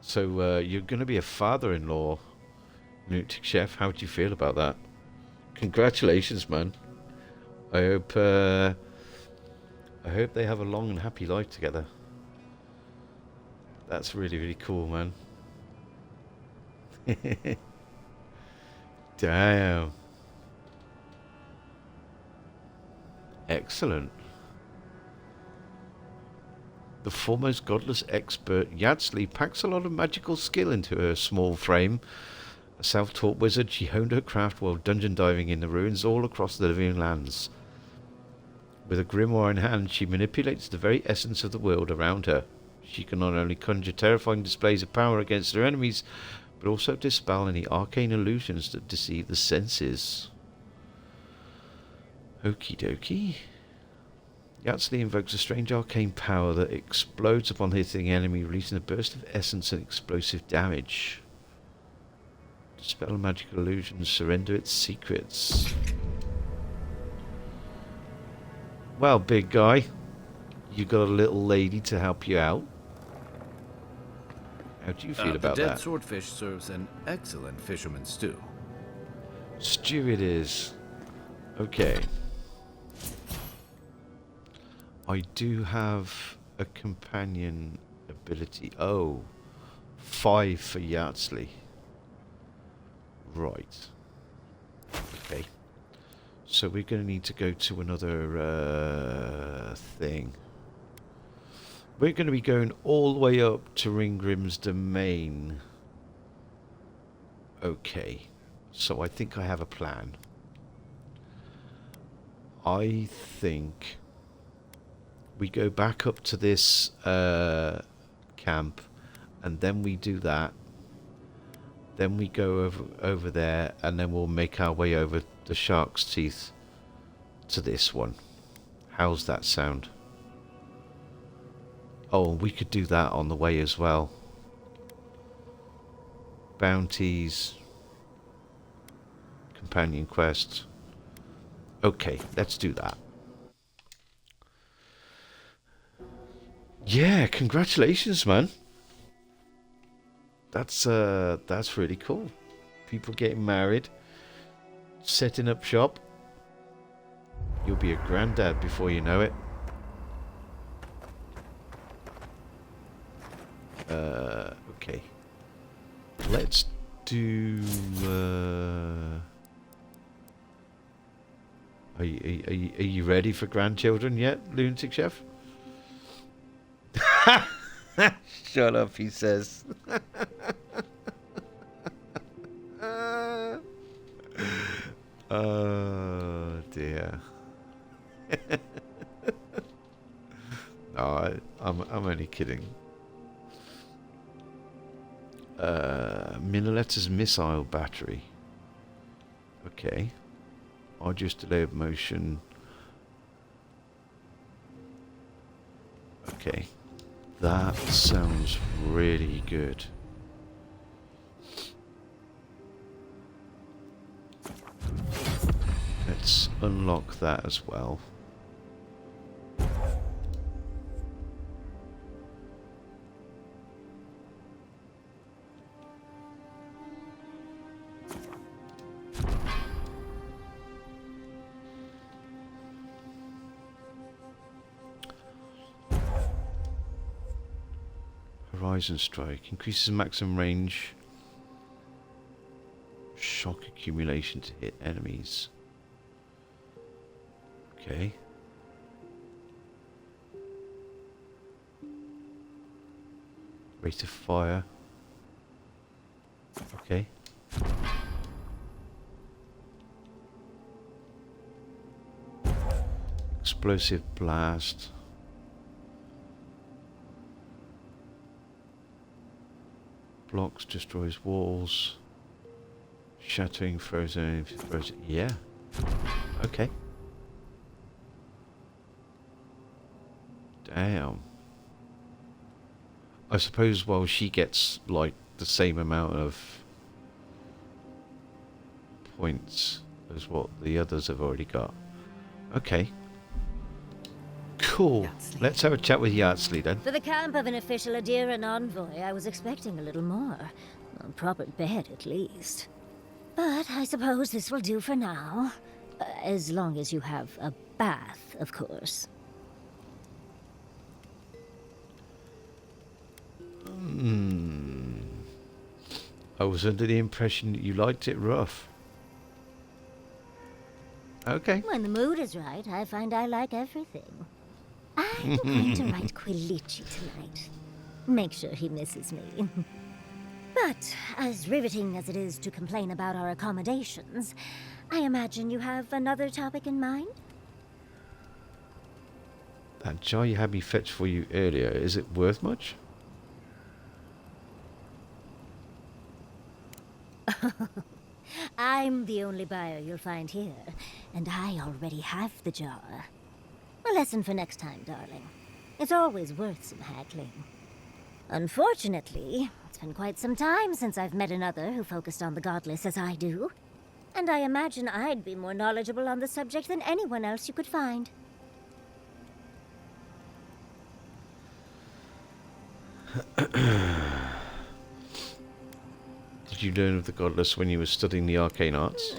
So you're going to be a father-in-law, Lunatic Chef. How do you feel about that? Congratulations, man. I hope they have a long and happy life together. That's really, really cool, man. Damn. Excellent. The foremost godless expert, Yatsley, packs a lot of magical skill into her small frame. A self-taught wizard, she honed her craft while dungeon diving in the ruins all across the living lands. With a grimoire in hand, she manipulates the very essence of the world around her. She can not only conjure terrifying displays of power against her enemies, but also dispel any arcane illusions that deceive the senses. Okie dokie. Yatsley invokes a strange arcane power that explodes upon hitting the enemy, releasing a burst of essence and explosive damage. Dispel magical illusions, surrender its secrets. Well, big guy, you got a little lady to help you out. How do you feel about the dead that? swordfish serves an excellent fisherman's stew. Stew it is. Okay. I do have a companion ability. Oh, 5 for Yatsley. Right. Okay. So we're going to need to go to another thing. We're going to be going all the way up to Ringgrim's domain. Okay. So I think I have a plan. I think we go back up to this camp, and then we do that. Then we go over there, and then we'll make our way over the Shark's Teeth to this one. How's that sound? Oh, we could do that on the way as well. Bounties. Companion quests. Okay, let's do that. Yeah, congratulations, man. That's really cool. People getting married, setting up shop. You'll be a granddad before you know it. Okay. Let's do. Are you ready for grandchildren yet, Lunatic Chef? Shut up, he says. Oh dear. No, I'm only kidding. Miniletta's missile battery. Okay. Arduous delay of motion. Okay. That sounds really good. Let's unlock that as well. Horizon Strike increases maximum range. Shock accumulation to hit enemies. Okay. Rate of fire. Okay. Explosive blast. Blocks, destroys walls. Shattering, frozen. Yeah. Okay. Damn. I suppose, well, she gets, like, the same amount of points as what the others have already got. Okay. Cool. Yardsley. Let's have a chat with Yardsley then. For the camp of an official Adiran envoy, I was expecting a little more. A proper bed, at least. But I suppose this will do for now. As long as you have a bath, of course. I was under the impression that you liked it rough. Okay. When the mood is right, I find I like everything. I'm going to write Quilici tonight. Make sure he misses me. But, as riveting as it is to complain about our accommodations, I imagine you have another topic in mind? That jar you had me fetch for you earlier, is it worth much? I'm the only buyer you'll find here, and I already have the jar. A lesson for next time, darling. It's always worth some haggling. Unfortunately, it's been quite some time since I've met another who focused on the godless as I do. And I imagine I'd be more knowledgeable on the subject than anyone else you could find. Did you learn of the godless when you were studying the arcane arts?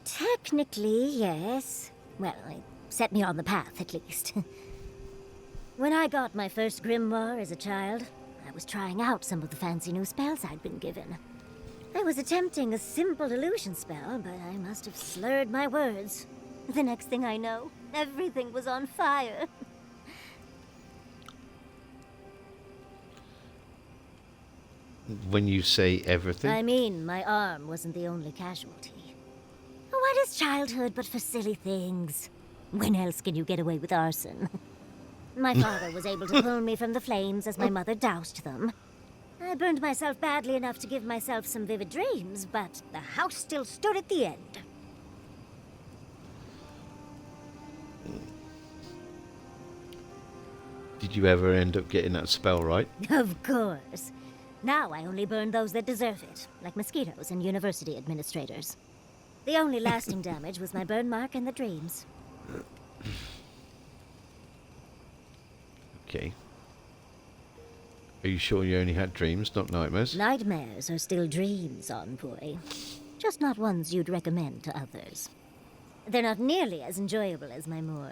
Technically, yes. Well, it set me on the path, at least. When I got my first grimoire as a child, I was trying out some of the fancy new spells I'd been given. I was attempting a simple illusion spell, but I must have slurred my words. The next thing I know, everything was on fire. When you say everything? I mean, my arm wasn't the only casualty. What is childhood but for silly things? When else can you get away with arson? My father was able to pull me from the flames as my mother doused them. I burned myself badly enough to give myself some vivid dreams, but the house still stood at the end. Did you ever end up getting that spell right? Of course. Now I only burn those that deserve it, like mosquitoes and university administrators. The only lasting damage was my burn mark and the dreams. Okay. Are you sure you only had dreams, not nightmares? Nightmares are still dreams, envoy. Just not ones you'd recommend to others. They're not nearly as enjoyable as my more,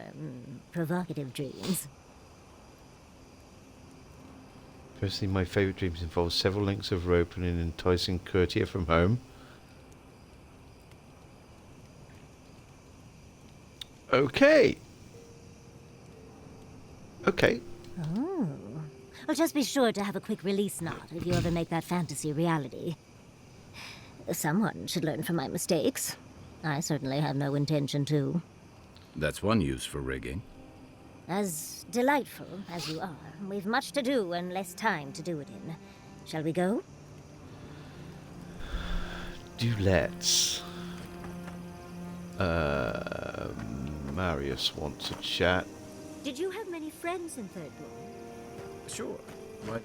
provocative dreams. Personally, my favourite dreams involve several lengths of rope and an enticing courtier from home. Okay. Okay. Oh. Well, just be sure to have a quick release knot if you ever make that fantasy reality. Someone should learn from my mistakes. I certainly have no intention to. That's one use for rigging. As delightful as you are, we've much to do and less time to do it in. Shall we go? Do let's. Marius wants to chat. Did you have many friends in Third Bloom? Sure. Why?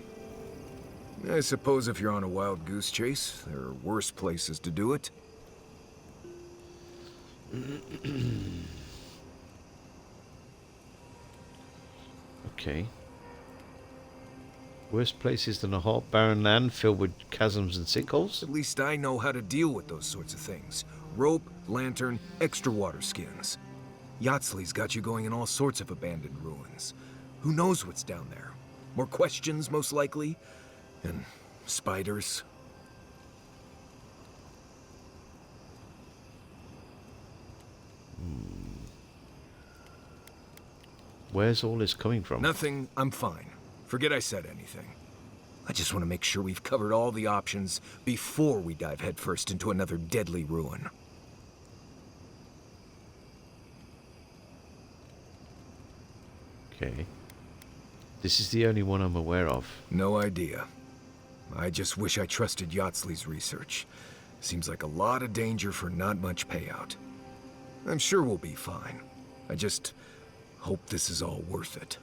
I suppose if you're on a wild goose chase, there are worse places to do it. Okay. Worse places than a hot, barren land filled with chasms and sinkholes? At least I know how to deal with those sorts of things. Rope, lantern, extra water skins. Yatsley's got you going in all sorts of abandoned ruins. Who knows what's down there? More questions, most likely. And spiders. Where's all this coming from? Nothing, I'm fine. Forget I said anything. I just want to make sure we've covered all the options before we dive headfirst into another deadly ruin. Okay. This is the only one I'm aware of. No idea. I just wish I trusted Yatsley's research. Seems like a lot of danger for not much payout. I'm sure we'll be fine. I just hope this is all worth it.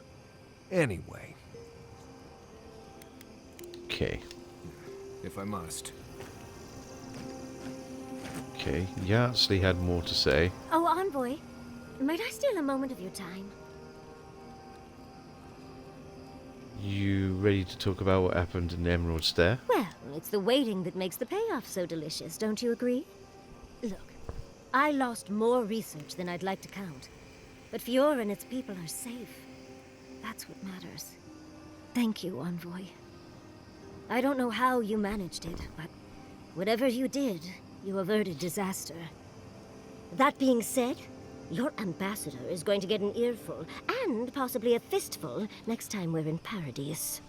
Anyway. Okay. If I must. Okay. Yatsley had more to say. Oh, Envoy, might I steal a moment of your time? You ready to talk about what happened in the Emerald Stair? Well, it's the waiting that makes the payoff so delicious, don't you agree? Look, I lost more research than I'd like to count. But Fiora and its people are safe. That's what matters. Thank you, Envoy. I don't know how you managed it, but whatever you did, you averted disaster. That being said, your ambassador is going to get an earful, and possibly a fistful, next time we're in Paradise.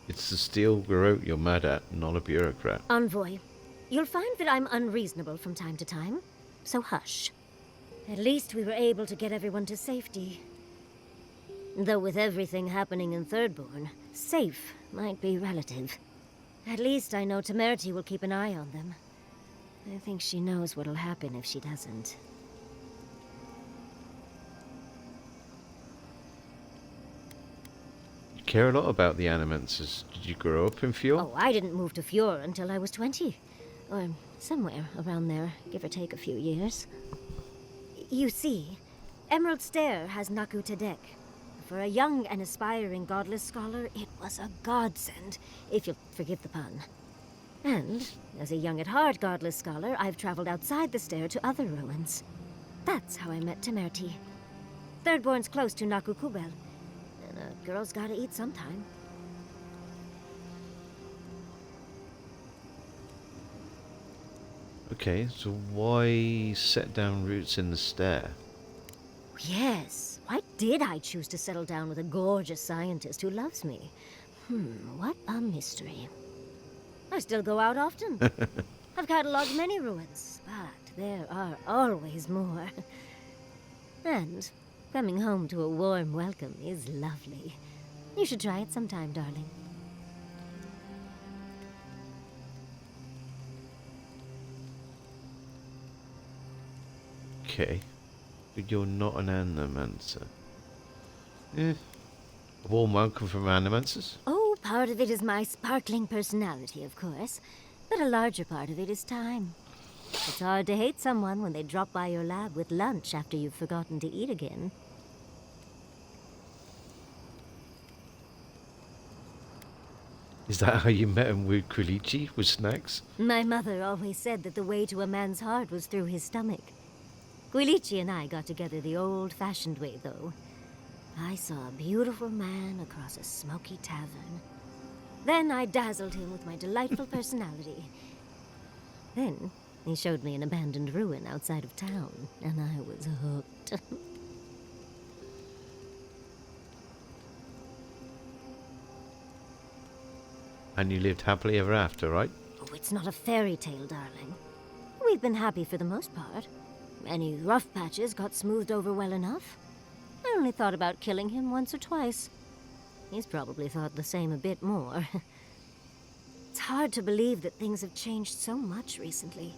It's the steel garrote you're mad at, not a bureaucrat. Envoy, you'll find that I'm unreasonable from time to time, so hush. At least we were able to get everyone to safety. Though with everything happening in Thirdborn, safe might be relative. At least I know Temerity will keep an eye on them. I think she knows what'll happen if she doesn't. You care a lot about the Animances. Did you grow up in Fjord? Oh, I didn't move to Fiora until I was 20. Or somewhere around there, give or take a few years. You see, Emerald Stair has Naku Tedek. For a young and aspiring godless scholar, it was a godsend, if you'll forgive the pun. And, as a young at heart godless scholar, I've traveled outside the stair to other ruins. That's how I met Temerity. Thirdborn's close to Naku Kubel, and a girl's gotta eat sometime. Okay, so why set down roots in the stair? Yes, why did I choose to settle down with a gorgeous scientist who loves me? What a mystery. I still go out often. I've cataloged many ruins, but there are always more. And coming home to a warm welcome is lovely. You should try it sometime, darling. Okay. But you're not an Animancer. A warm welcome from Animancers? Oh, part of it is my sparkling personality, of course. But a larger part of it is time. It's hard to hate someone when they drop by your lab with lunch after you've forgotten to eat again. Is that how you met him with Quilichi, with snacks? My mother always said that the way to a man's heart was through his stomach. Quilichi and I got together the old-fashioned way, though. I saw a beautiful man across a smoky tavern. Then I dazzled him with my delightful personality. Then he showed me an abandoned ruin outside of town, and I was hooked. And you lived happily ever after, right? Oh, it's not a fairy tale, darling. We've been happy for the most part. Any rough patches got smoothed over well enough. I only thought about killing him once or twice. He's probably thought the same a bit more. It's hard to believe that things have changed so much recently.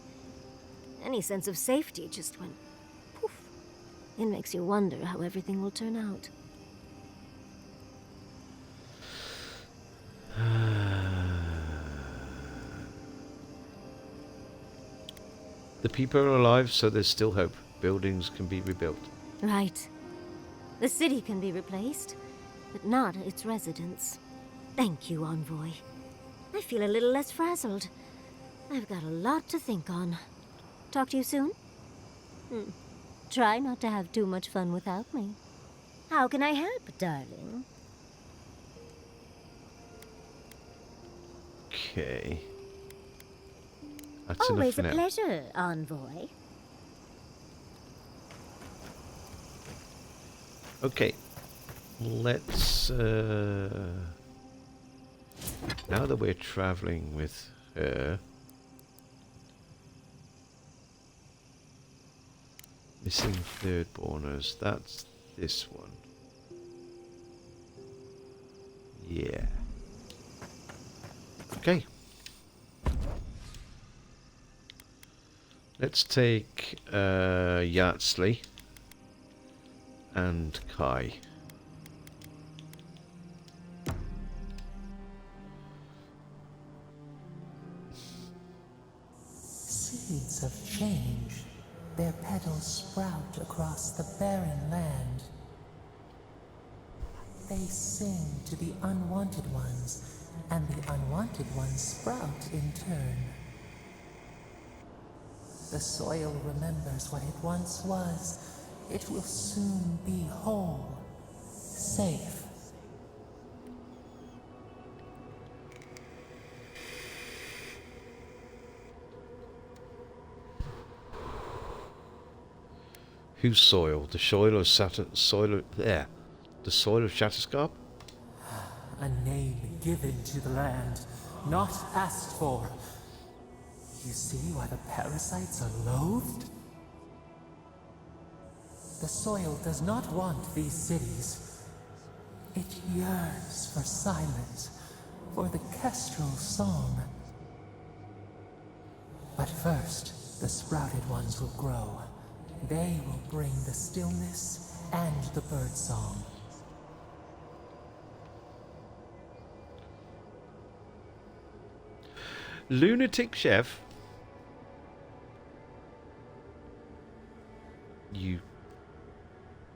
Any sense of safety just went poof. It makes you wonder how everything will turn out. The people are alive, so there's still hope. Buildings can be rebuilt. Right. The city can be replaced, but not its residents. Thank you, Envoy. I feel a little less frazzled. I've got a lot to think on. Talk to you soon? Try not to have too much fun without me. How can I help, darling? Okay. That's Always a enough for now. pleasure, Envoy. Okay. Let's now that we're traveling with her, missing thirdborners, that's this one. Yeah. Okay. Let's take Yardsley and Kai. Seeds of change, their petals sprout across the barren land. They sing to the unwanted ones, and the unwanted ones sprout in turn. The soil remembers what it once was. It will soon be whole, safe. Whose soil? The soil of the soil of Shatterscarp? A name given to the land, not asked for. You see why the parasites are loathed? The soil does not want these cities. It yearns for silence, for the kestrel song. But first, the sprouted ones will grow. They will bring the stillness and the birdsong. Lunatic Chef? You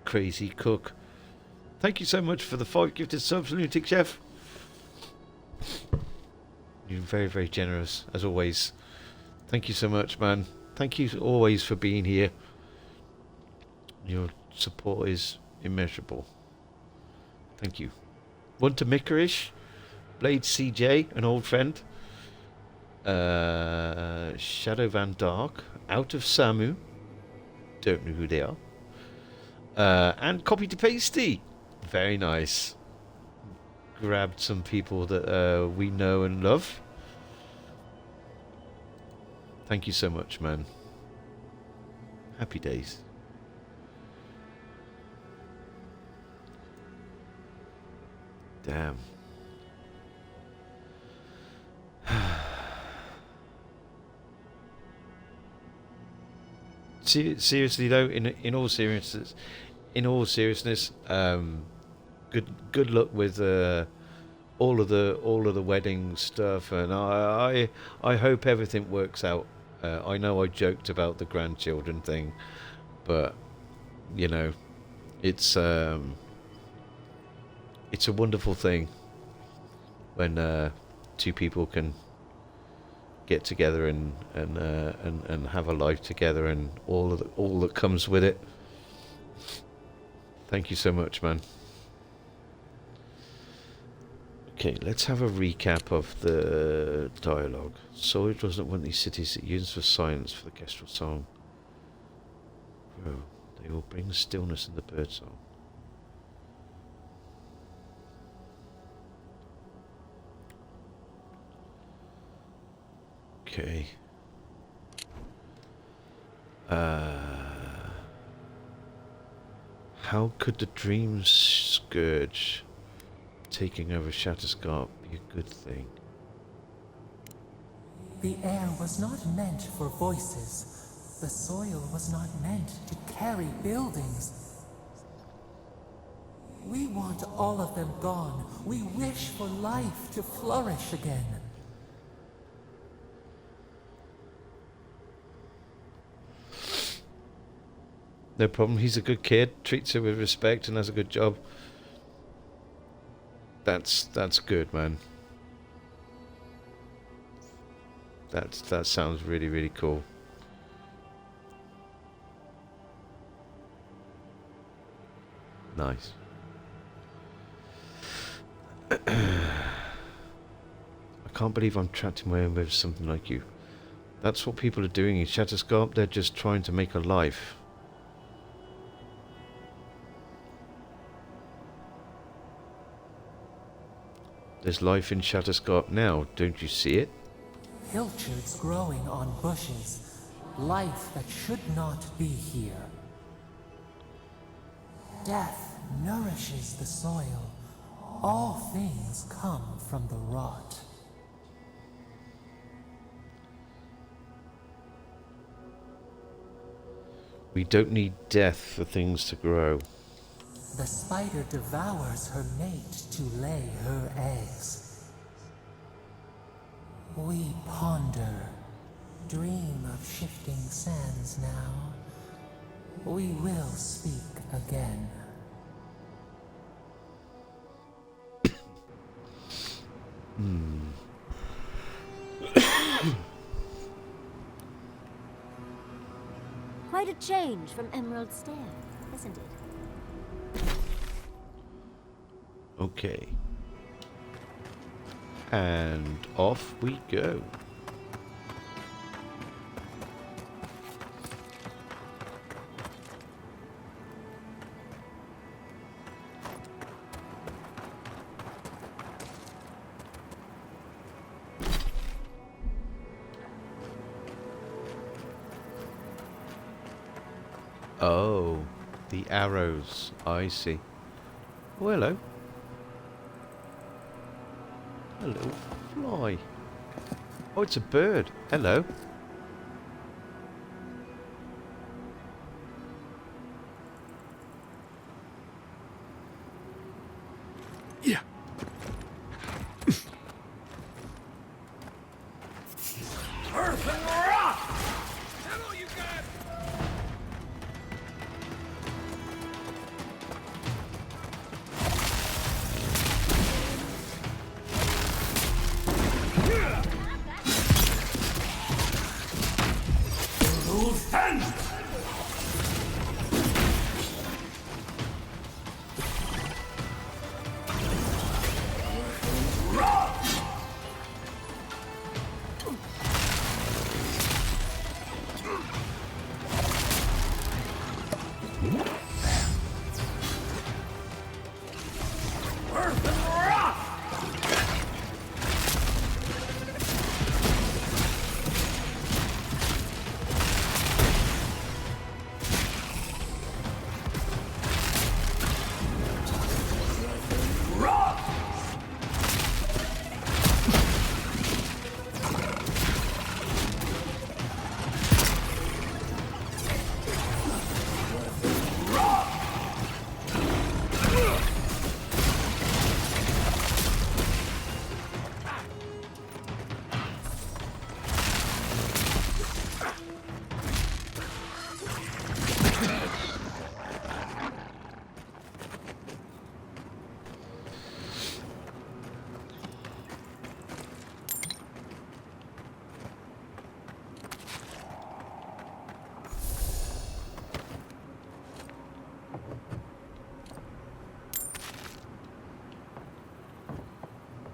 crazy cook. Thank you so much for the 5 gifted subs, Lunatic Chef. You're very, very generous, as always. Thank you so much, man. Thank you always for being here. Your support is immeasurable. Thank you. One to Mikarish, Blade CJ, an old friend. Shadow Van Dark, Out of Samu. Don't know who they are. And Copy to Pasty. Very nice. Grabbed some people that we know and love. Thank you so much, man. Happy days. Damn. Seriously though, in all seriousness, good luck with all of the wedding stuff, and I hope everything works out. I know I joked about the grandchildren thing, but you know, it's a wonderful thing when two people can get together and have a life together and all that comes with it. Thank you so much, man. Okay, let's have a recap of the dialogue. Soil doesn't want these cities. It yearns for silence, for the kestrel song. Bro, they will bring the stillness and the bird song. Okay. How could the dream scourge taking over Shatterscarp be a good thing? The air was not meant for voices. The soil was not meant to carry buildings. We want all of them gone. We wish for life to flourish again. No problem. He's a good kid, treats her with respect, and does a good job. That's good, man. That sounds really, really cool. Nice. I can't believe I'm trapped in my own with something like you. That's what people are doing in Shatterscarp. They're just trying to make a life. There's life in Shatterscarp now. Don't you see it? Pilchards growing on bushes. Life that should not be here. Death nourishes the soil. All things come from the rot. We don't need death for things to grow. The spider devours her mate to lay her eggs. We ponder, dream of shifting sands now. We will speak again. Quite a change from Emerald Stair, isn't it? Okay. And off we go. Oh, the arrows. I see. Oh, hello. A little fly. Oh, it's a bird. Hello. Yeah. Earth and rock! Hello, you got!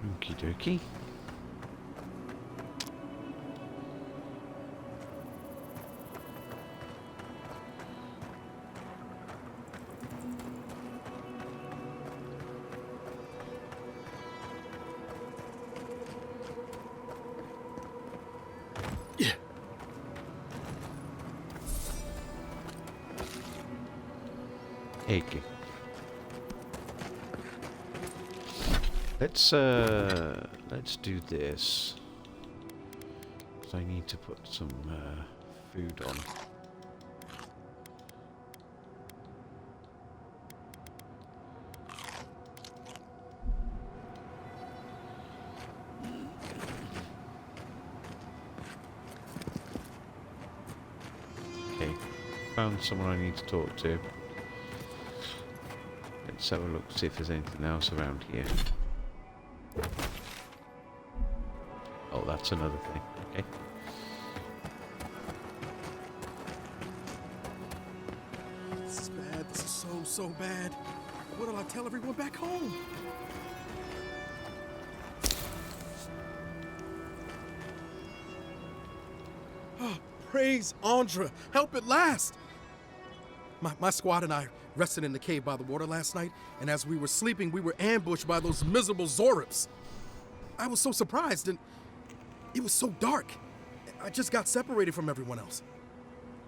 Okie dokie. Okay. Let's do this. 'Cause I need to put some food on. Okay, found someone I need to talk to. Let's have a look, see if there's anything else around here. Oh, that's another thing. Okay. This is bad. This is so bad. What'll I tell everyone back home? Oh, praise Andra. Help at last. My squad and I rested in the cave by the water last night, and as we were sleeping, we were ambushed by those miserable Zorips. I was so surprised, and it was so dark. I just got separated from everyone else.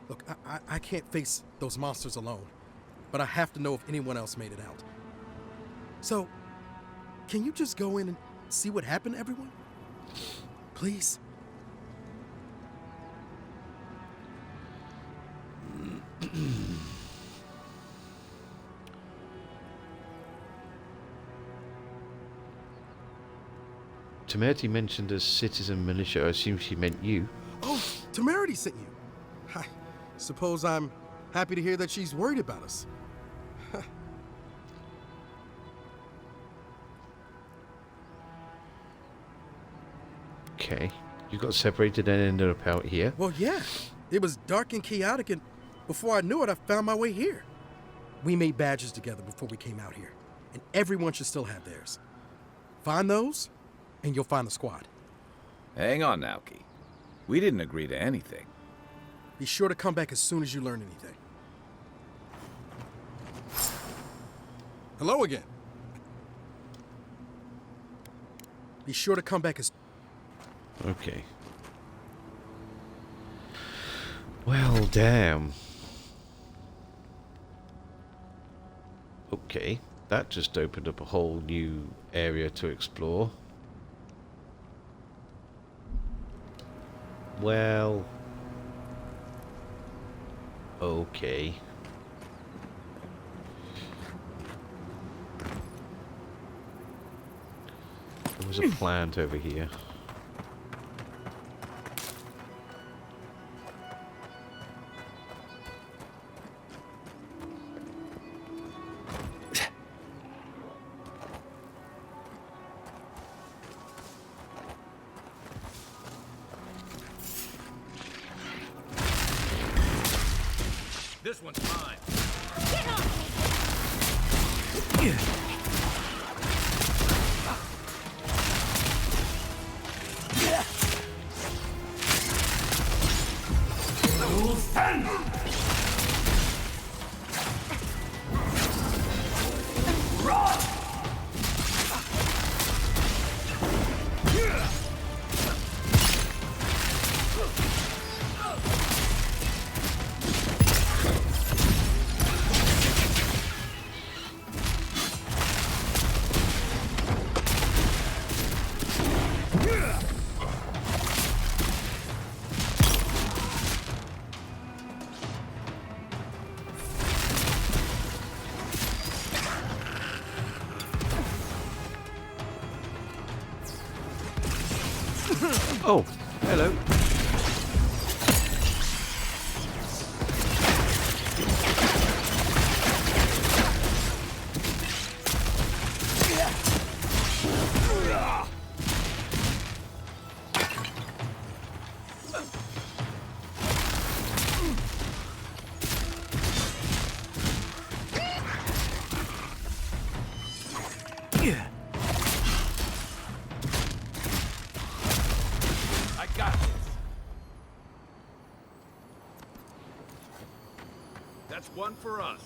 Look, I can't face those monsters alone, but I have to know if anyone else made it out. So, can you just go in and see what happened to everyone? Please? Temerity mentioned a citizen militia. I assume she meant you. Oh, Temerity sent you. I suppose I'm happy to hear that she's worried about us. Okay. You got separated and ended up out here. Well, yeah. It was dark and chaotic, and before I knew it, I found my way here. We made badges together before we came out here, and everyone should still have theirs. Find those, and you'll find the squad. Hang on, Naoki. We didn't agree to anything. Be sure to come back as soon as you learn anything. Hello again. Be sure to come back as... Okay. Well, damn. Okay, that just opened up a whole new area to explore. Well... Okay. There was a plant over here. This one's mine. Oh, hello. That's one for us.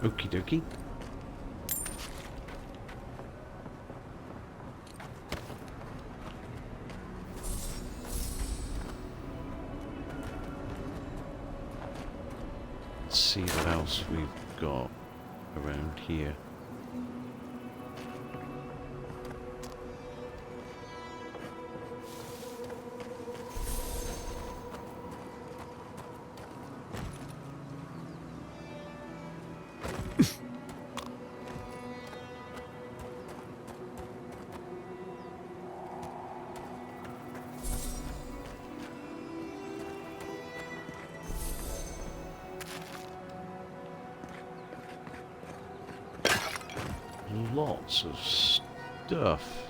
Okie dokie. Let's see what else we've got around here. Lots of stuff.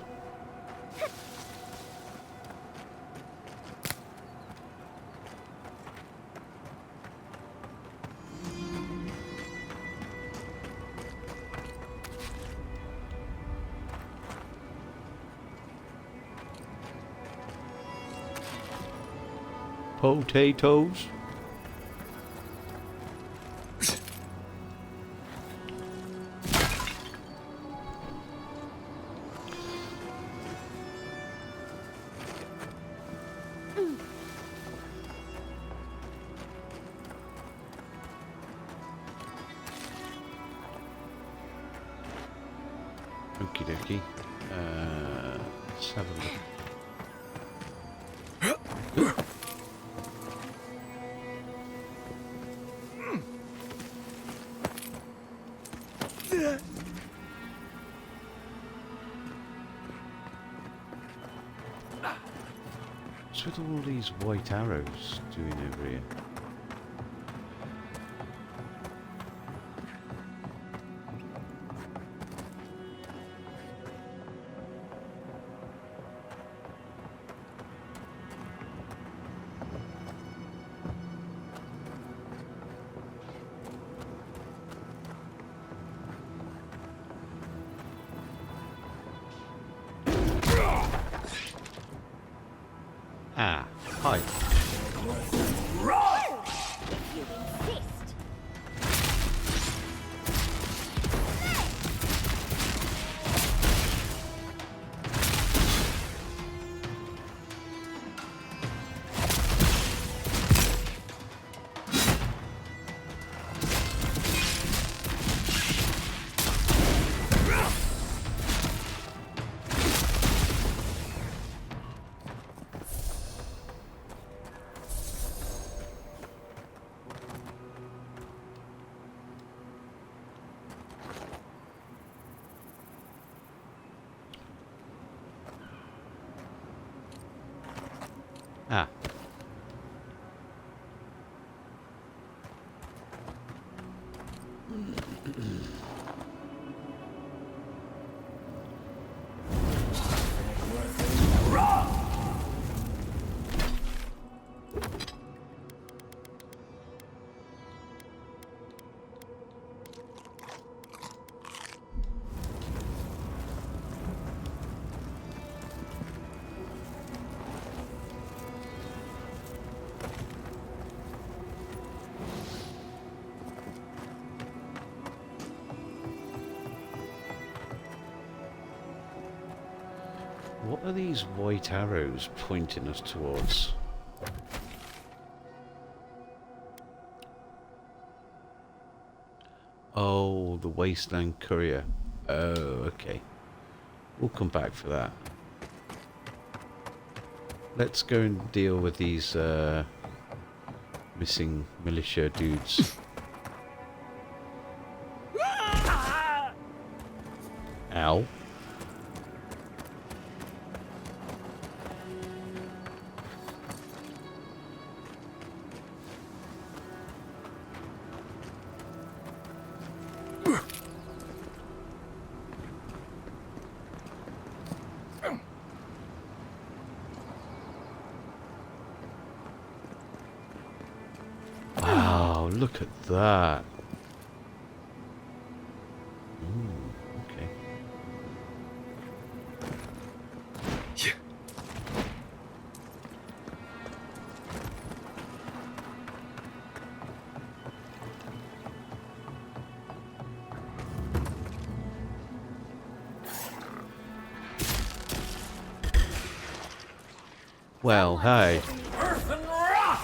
Potatoes. Okie dokie. Let's have a look. What's with all these white arrows doing over here? Ah, hi. If you insist. Ah. What are these white arrows pointing us towards? Oh, the Wasteland Courier. Oh, okay. We'll come back for that. Let's go and deal with these missing militia dudes. Ow. Wow, look at that. Ooh, okay. Well, hey. Earth and rock!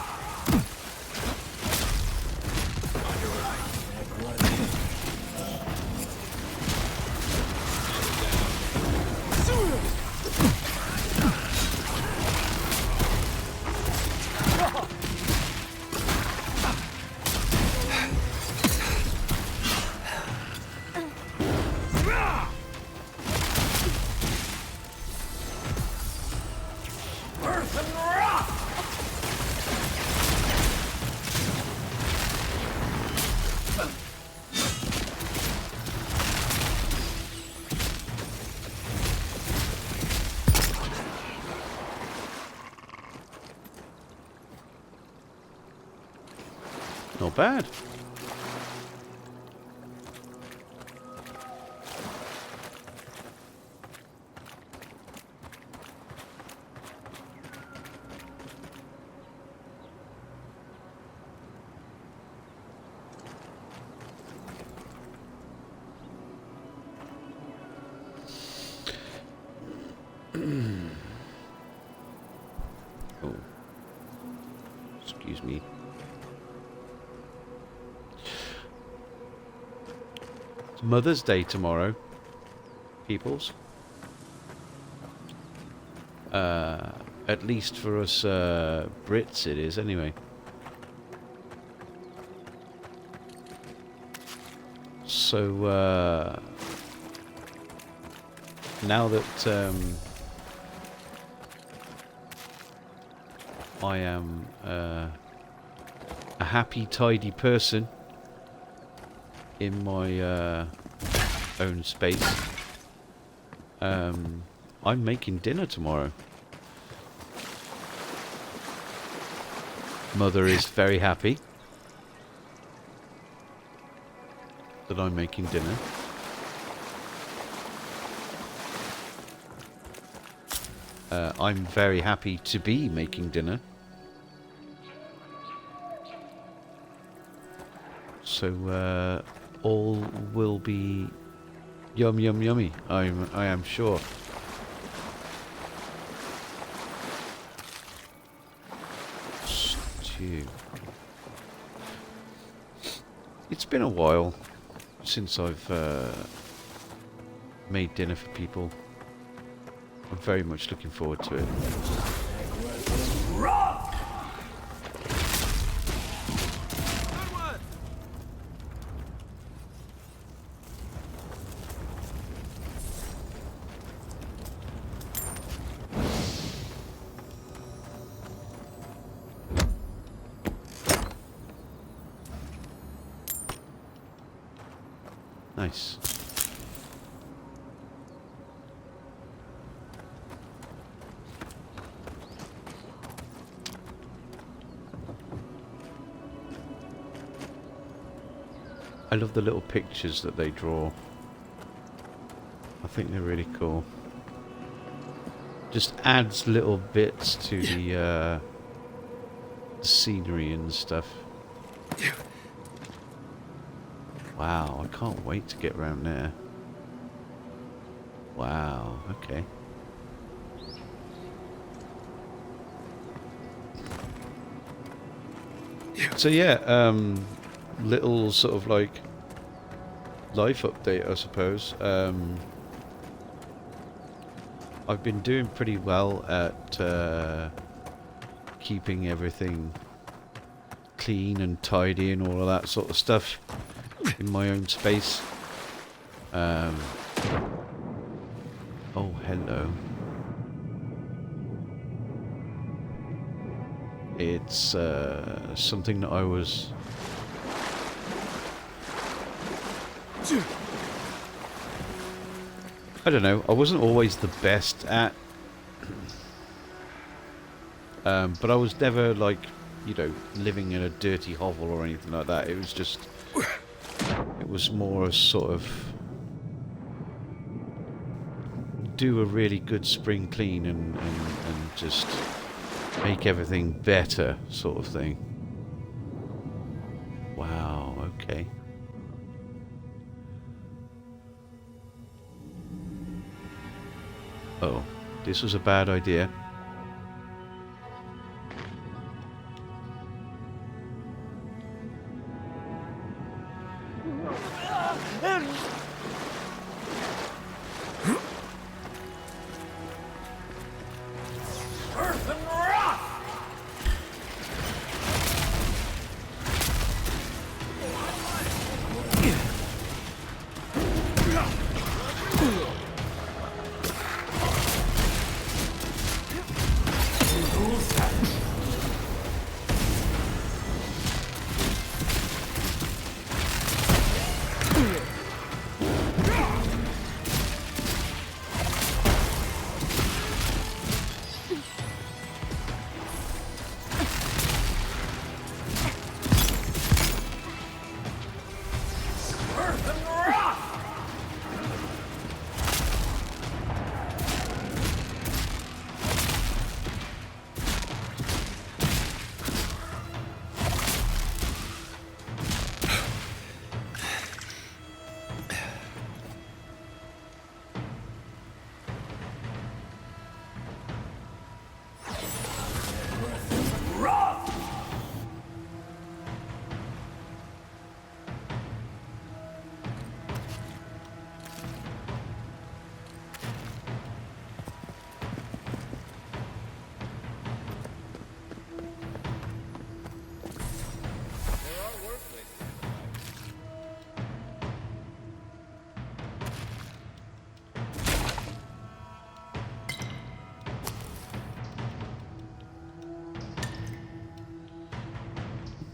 Not bad. Oh. Excuse me. It's Mother's Day tomorrow, peoples. At least for us Brits it is, anyway. So, now that I am a happy, tidy person in my own space, I'm making dinner tomorrow. Mother is very happy that I'm making dinner. I'm very happy to be making dinner. So all will be yum yum yummy. I am sure. Stew. It's been a while since I've made dinner for people. I'm very much looking forward to it. Nice. I love the little pictures that they draw. I think they're really cool. Just adds little bits to the scenery and stuff. Wow, I can't wait to get around there. Wow, okay. So yeah, little sort of like life update, I suppose. I've been doing pretty well at keeping everything clean and tidy and all of that sort of stuff in my own space. Oh, hello. It's something that I was I don't know, I wasn't always the best at but I was never like, you know, living in a dirty hovel or anything like that. It was just, it was more a sort of do a really good spring clean and just make everything better sort of thing. Wow, okay. Oh, this was a bad idea.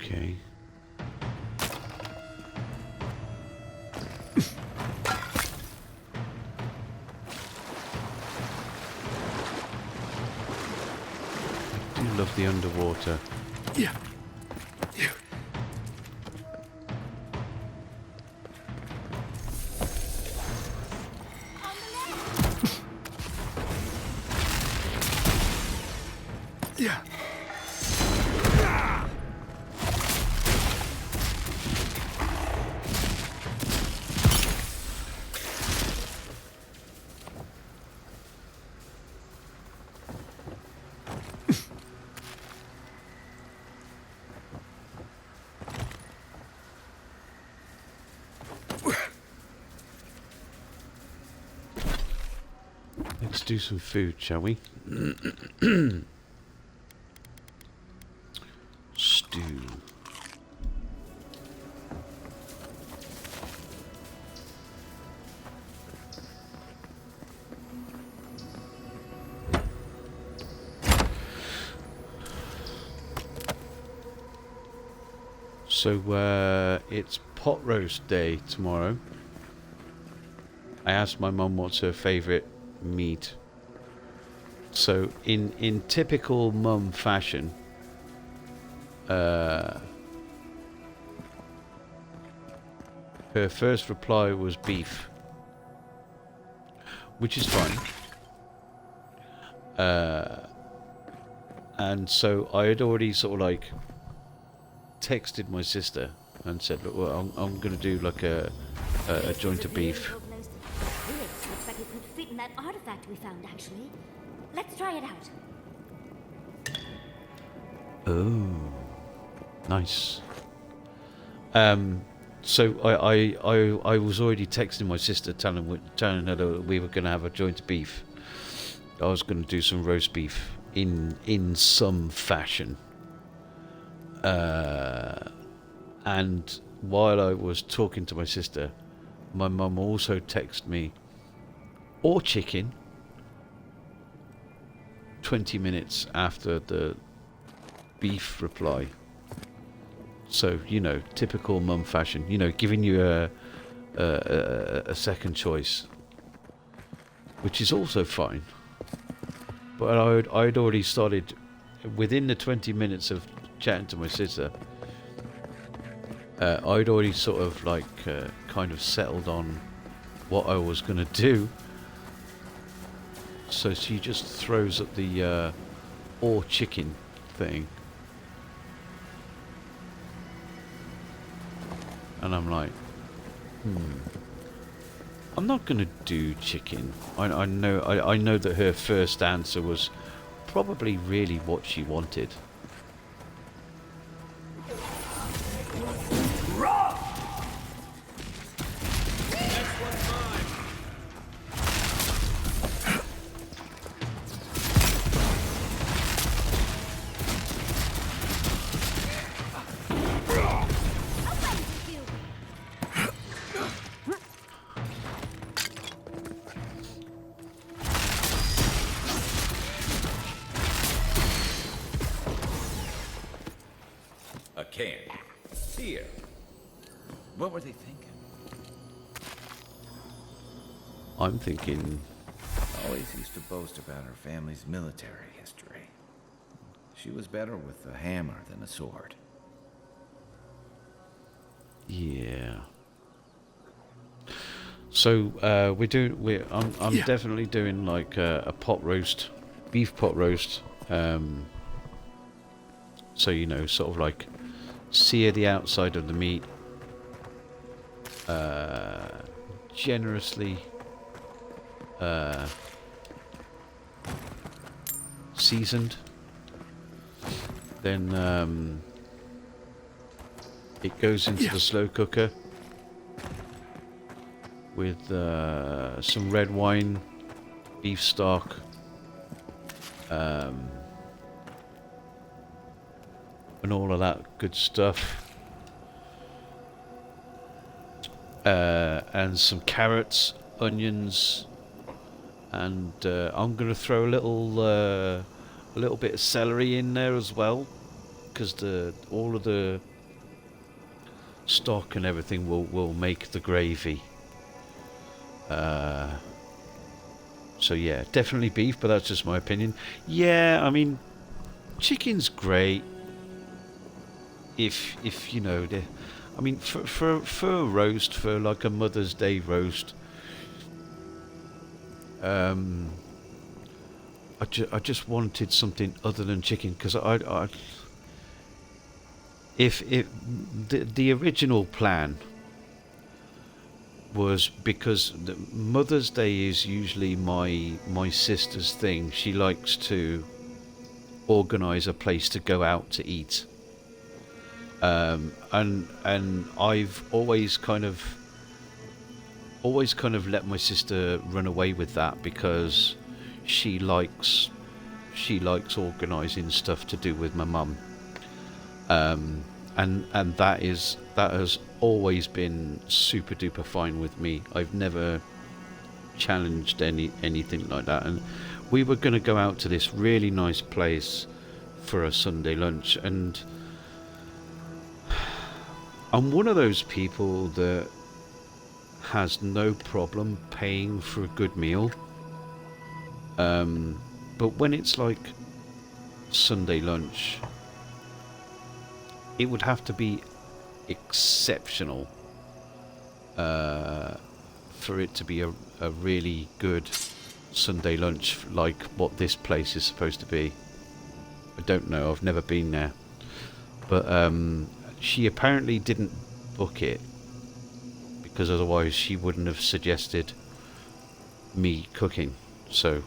Okay. I do love the underwater. Yeah. Yeah. Let's do some food, shall we? Stew. So, it's pot roast day tomorrow. I asked my mum what's her favourite meat. So, in typical mum fashion, her first reply was beef, which is fine. And so I had already sort of like texted my sister and said, look, well, I'm going to do like a joint of beef. This looks like it could fit in that artifact we found, actually. Let's try it out. Oh, nice. So I was already texting my sister, telling her that we were going to have a joint of beef. I was going to do some roast beef in some fashion. And while I was talking to my sister, my mum also texted me, or chicken, 20 minutes after the beef reply. So, you know, typical mum fashion, you know, giving you a second choice, which is also fine. But I'd already started, within the 20 minutes of chatting to my sister, I'd already sort of like kind of settled on what I was going to do. So she just throws up the or chicken thing. And I'm like, I'm not going to do chicken. I know that her first answer was probably really what she wanted. A can. Here. What were they thinking? I'm thinking, Always used to boast about her family's military history. She was better with a hammer than a sword. yeah. So I'm definitely doing like a pot roast, beef pot roast. So, you know, sort of like sear the outside of the meat, generously seasoned. Then it goes into the slow cooker with some red wine, beef stock, and all of that good stuff, and some carrots, onions, and I'm gonna throw a little bit of celery in there as well, because all of the stock and everything will make the gravy. So yeah, definitely beef, but that's just my opinion. Yeah, I mean, chicken's great if you know I mean, for a roast, for like a Mother's Day roast, I just wanted something other than chicken, because if the original plan was, because Mother's Day is usually my sister's thing. She likes to organise a place to go out to eat, and I've always kind of let my sister run away with that, because she likes organising stuff to do with my mum, and that has always been super duper fine with me. I've never challenged anything like that. And we were going to go out to this really nice place for a Sunday lunch, and I'm one of those people that has no problem paying for a good meal, but when it's like Sunday lunch, it would have to be exceptional for it to be a really good Sunday lunch, like what this place is supposed to be. I don't know, I've never been there, but she apparently didn't book it, because otherwise she wouldn't have suggested me cooking. So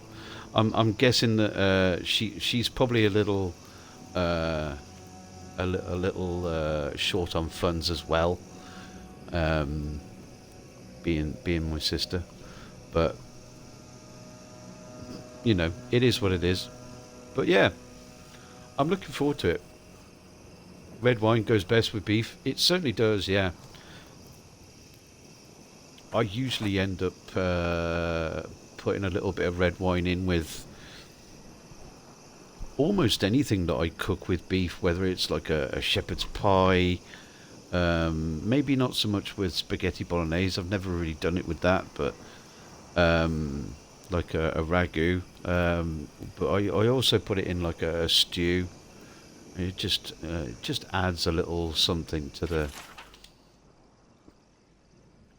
I'm guessing that she's probably a little short on funds as well, being my sister. But you know, it is what it is. But yeah, I'm looking forward to it. Red wine goes best with beef. It certainly does, yeah. I usually end up putting a little bit of red wine in with almost anything that I cook with beef, whether it's like a shepherd's pie, maybe not so much with spaghetti bolognese. I've never really done it with that, but like a ragu. But I also put it in like a stew. It just adds a little something to the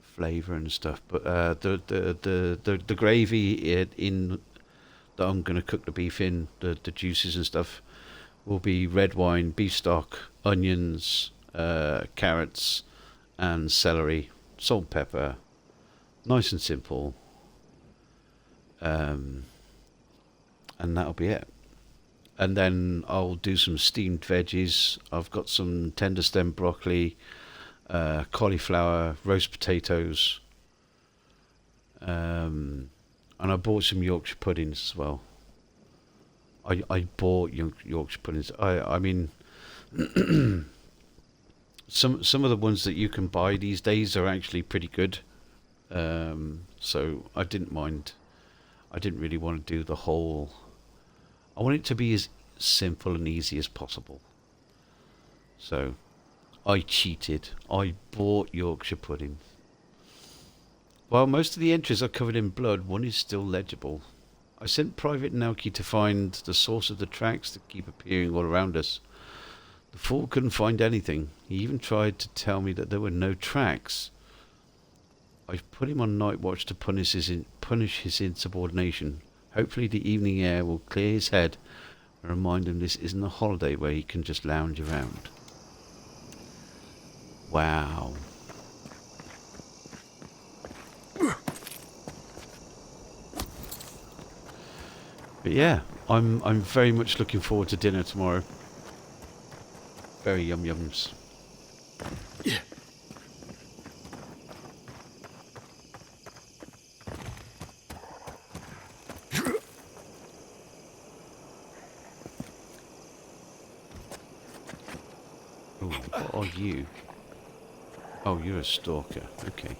flavour and stuff. But the gravy in that I'm going to cook the beef in, the juices and stuff, will be red wine, beef stock, onions, carrots, and celery, salt, pepper. Nice and simple. And that'll be it. And then I'll do some steamed veggies. I've got some tender stem broccoli, cauliflower, roast potatoes, and I bought some Yorkshire puddings as well. I bought Yorkshire puddings. I mean, some of the ones that you can buy these days are actually pretty good. So I didn't mind. I didn't really want to do the whole. I want it to be as simple and easy as possible. So I cheated. I bought Yorkshire pudding. While most of the entries are covered in blood, one is still legible. I sent Private Naoki to find the source of the tracks that keep appearing all around us. The fool couldn't find anything. He even tried to tell me that there were no tracks. I've put him on night watch to punish his insubordination. Hopefully the evening air will clear his head and remind him this isn't a holiday where he can just lounge around. Wow. But yeah, I'm very much looking forward to dinner tomorrow. Very yums. Yeah. Ooh, what are you? Oh, you're a stalker. Okay.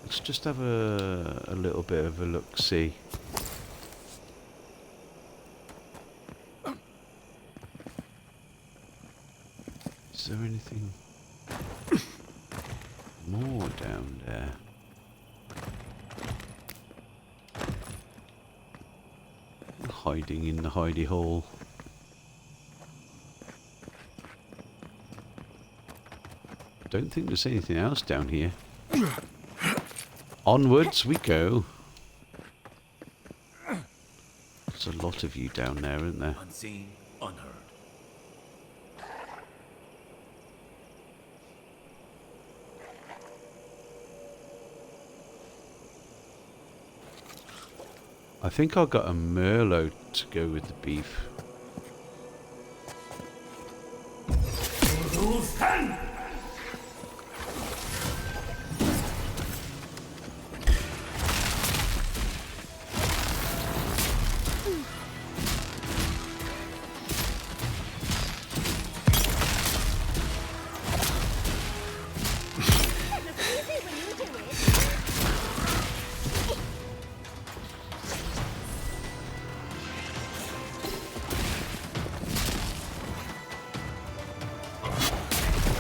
Let's just have a little bit of a look-see. Is there anything? More down there. Hiding in the hidey hole. Don't think there's anything else down here. Onwards we go. There's a lot of you down there, isn't there? Unseen, unheard. I think I got a Merlot to go with the beef.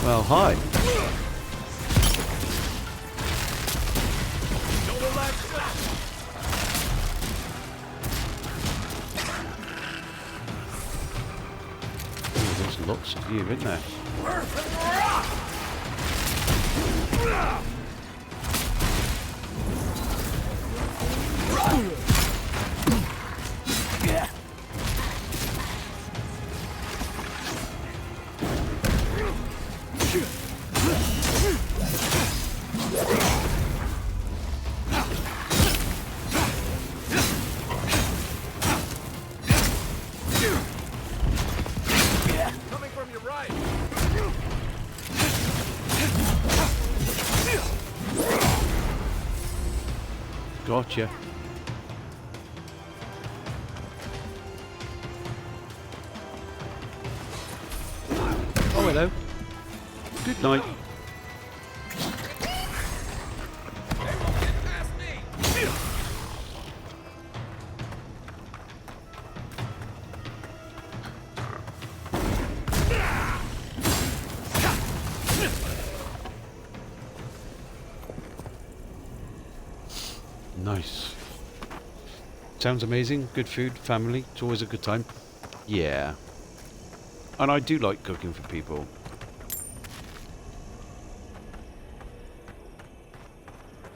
Well, hi. Oh, there's lots of you, isn't there? Coming from your right. Gotcha. Oh, hello. Good night. Nice. Sounds amazing. Good food, family. It's always a good time. Yeah. And I do like cooking for people.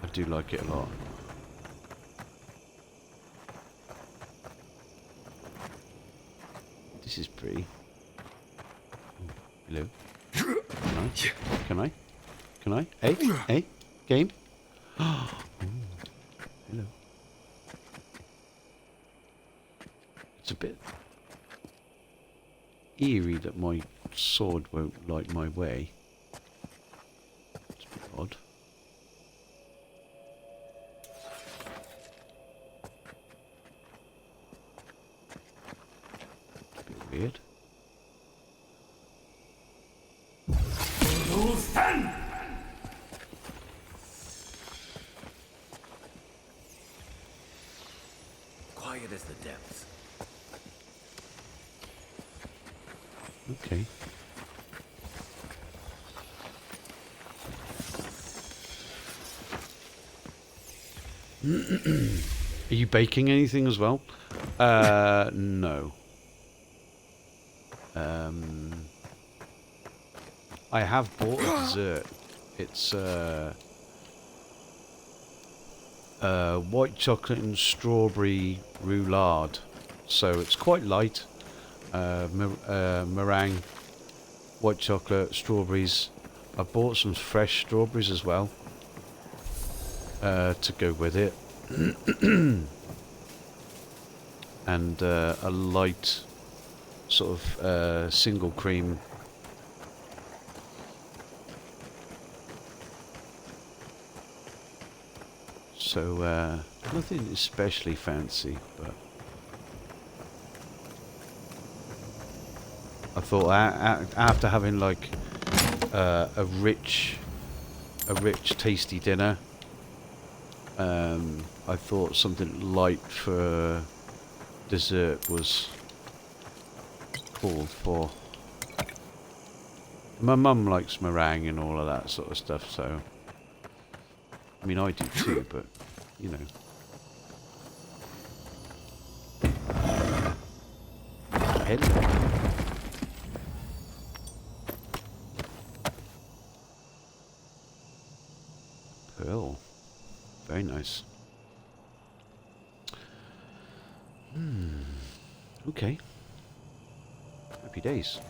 I do like it a lot. This is pretty. Hello. Can I? Can I? Can I? Hey? Hey? Game? Hello. It's a bit eerie that my sword won't light my way. It's a bit odd. It's a bit weird. Quiet as the depths. Okay. Are you baking anything as well? No. I have bought a dessert. It's white chocolate and strawberry roulade. So it's quite light. Meringue, white chocolate, strawberries. I bought some fresh strawberries as well to go with it. And a light sort of single cream. So nothing especially fancy, but I thought after having like a rich, tasty dinner, I thought something light for dessert was called for. My mum likes meringue and all of that sort of stuff, so... I mean, I do too, but, you know. Hello. Pearl. Very nice. Okay. Happy days.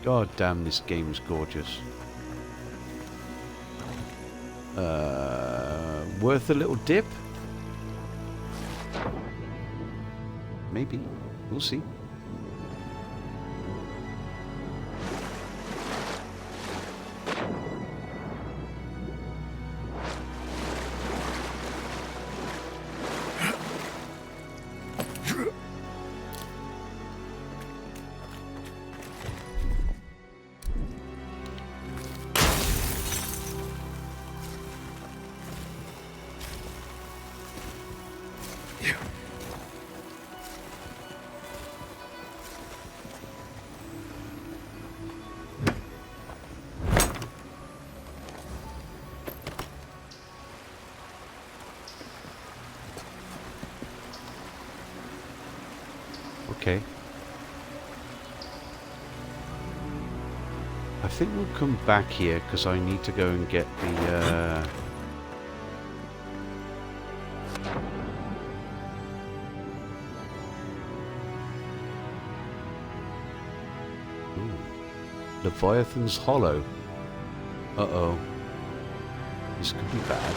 God damn, this game's gorgeous. Worth a little dip? Maybe. We'll see. Okay. I think we'll come back here because I need to go and get the Leviathan's Hollow. Uh-oh. This could be bad.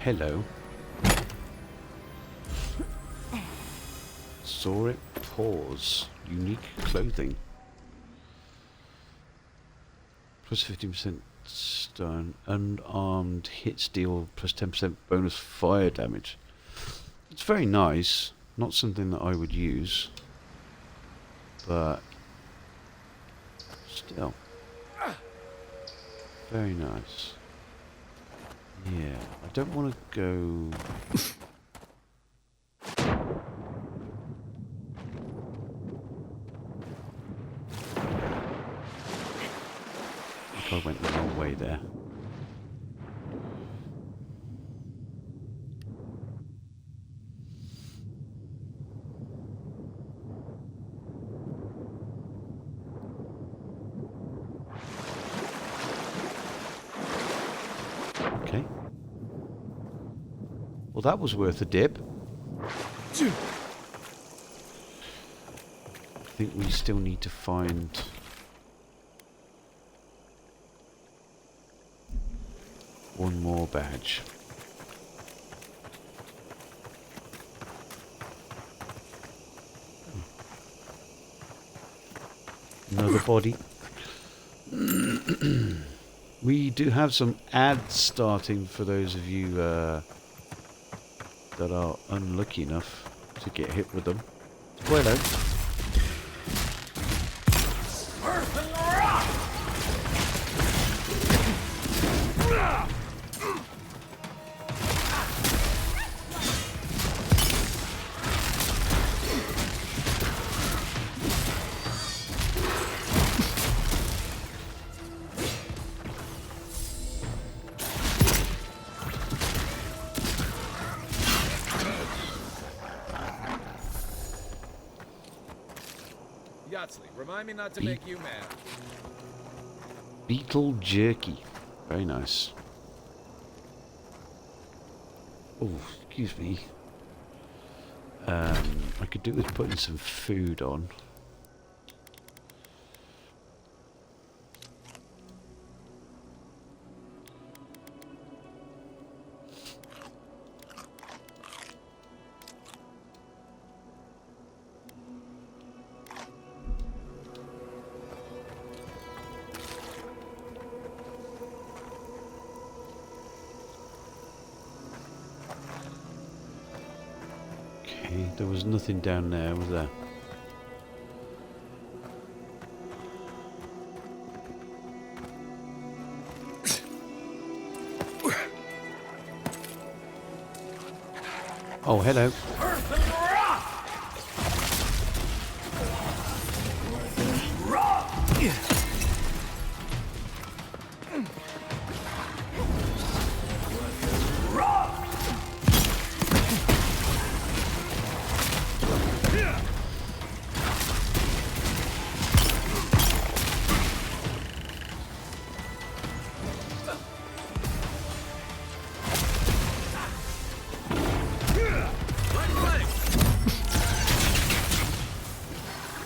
Hello. Sauric paws. Unique clothing. Plus 15% stun. Unarmed hits deal plus 10% bonus fire damage. It's very nice. Not something that I would use. But still. Very nice. Yeah, I don't want to go... I think I went the wrong way there. Okay. Well, that was worth a dip. I think we still need to find... one more badge. Another body. We do have some ads starting for those of you that are unlucky enough to get hit with them. Spoiler. Remind me not to make you mad. Beetle jerky. Very nice. Oh, excuse me. I could do with putting some food on. Okay, there was nothing down there, was there? Oh, hello.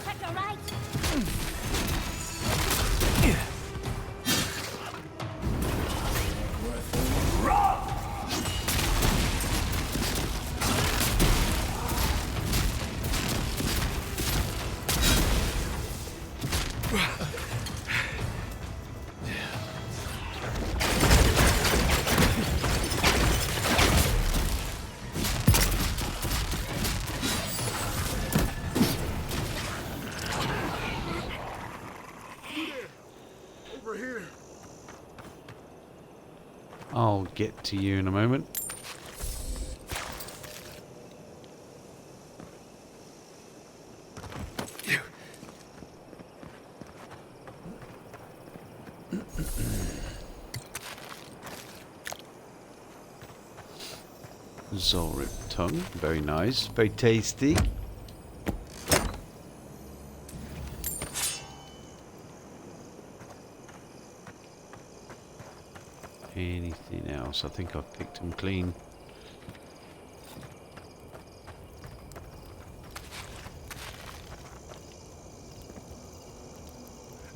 Check your right. Over here. I'll get to you in a moment. Zorip tongue, very nice, very tasty. Anything else? I think I've picked them clean.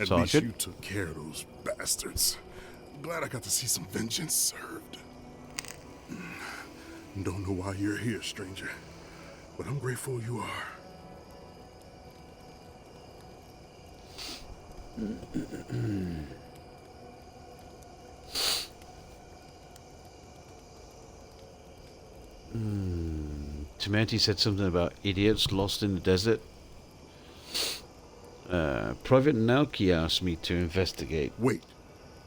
At least you took care of those bastards. Glad I got to see some vengeance served. Don't know why you're here, stranger, but I'm grateful you are. Timanti said something about idiots lost in the desert. Private Naoki asked me to investigate. Wait,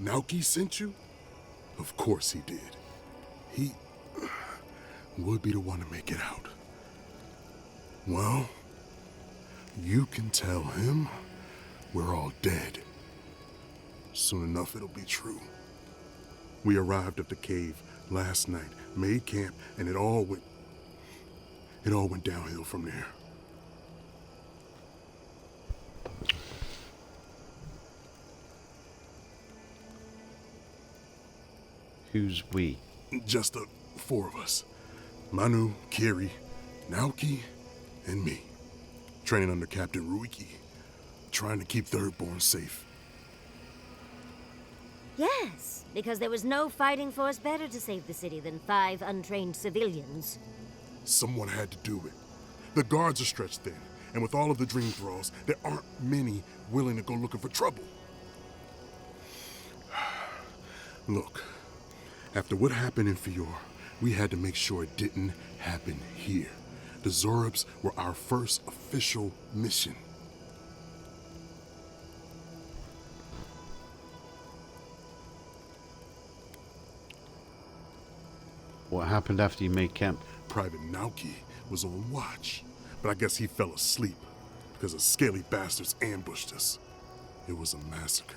Naoki sent you? Of course he did. He would be the one to make it out. Well, you can tell him we're all dead. Soon enough it'll be true. We arrived at the cave last night, made camp, and it all went downhill from there. Who's we? Just the four of us. Manu, Kiri, Naoki, and me. Training under Captain Ruiki. Trying to keep Thirdborn safe. Yes, because there was no fighting force better to save the city than 5 untrained civilians. Someone had to do it. The guards are stretched thin, and with all of the dream thralls, there aren't many willing to go looking for trouble. Look, after what happened in Fior, we had to make sure it didn't happen here. The Zorips were our first official mission. What happened after you made camp? Private Naoki was on watch, but I guess he fell asleep because the scaly bastards ambushed us. It was a massacre.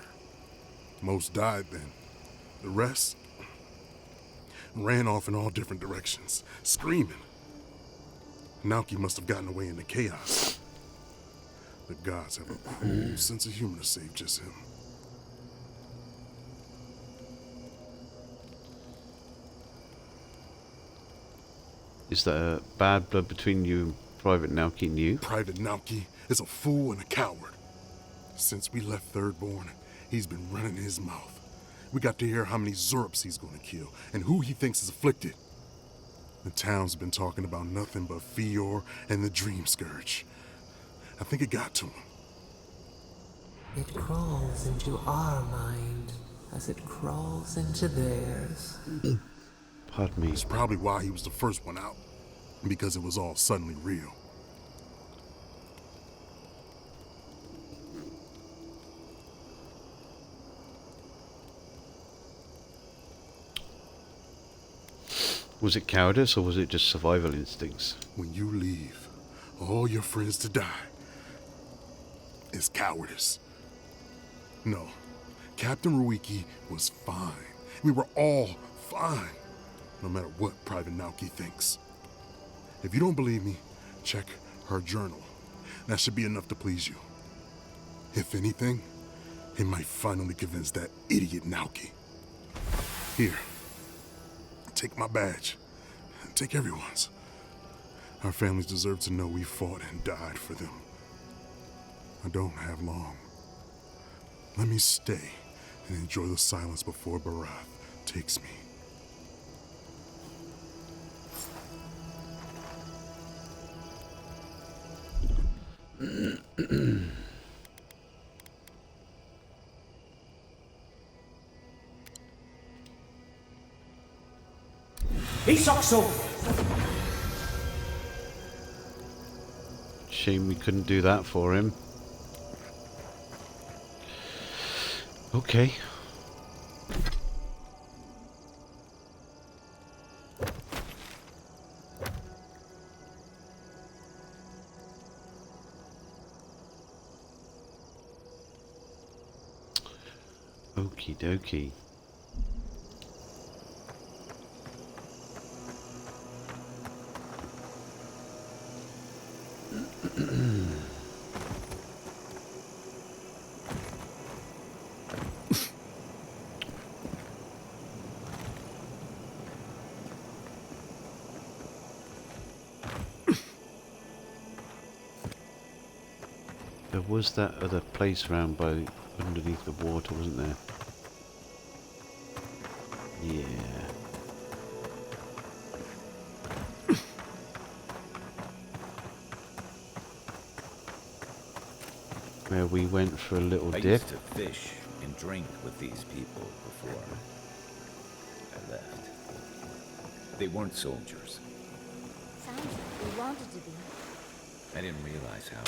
Most died then. The rest ran off in all different directions, screaming. Naoki must have gotten away in the chaos. The gods have a cruel sense of humor to save just him. Is there bad blood between you and Private Naoki and you? Private Naoki is a fool and a coward. Since we left Thirdborn, he's been running his mouth. We got to hear how many Zorips he's going to kill and who he thinks is afflicted. The town's been talking about nothing but Fior and the Dream Scourge. I think it got to him. It crawls into our mind as it crawls into theirs. Pardon me. It's probably why he was the first one out. because it was all suddenly real. Was it cowardice or was it just survival instincts? When you leave all your friends to die, it's cowardice. No, Captain Ruiki was fine. We were all fine, no matter what Private Naoki thinks. If you don't believe me, check her journal. That should be enough to please you. If anything, it might finally convince that idiot Naoki. Here, take my badge. Take everyone's. Our families deserve to know we fought and died for them. I don't have long. Let me stay and enjoy the silence before Barath takes me. Isokso! Shame we couldn't do that for him. Okay. Okie dokie. There was that other place round by underneath the water, wasn't there? Yeah. Where we went for a little I dip. used to fish and drink with these people before I left. They weren't soldiers. Sounds like we wanted to be. I didn't realize how.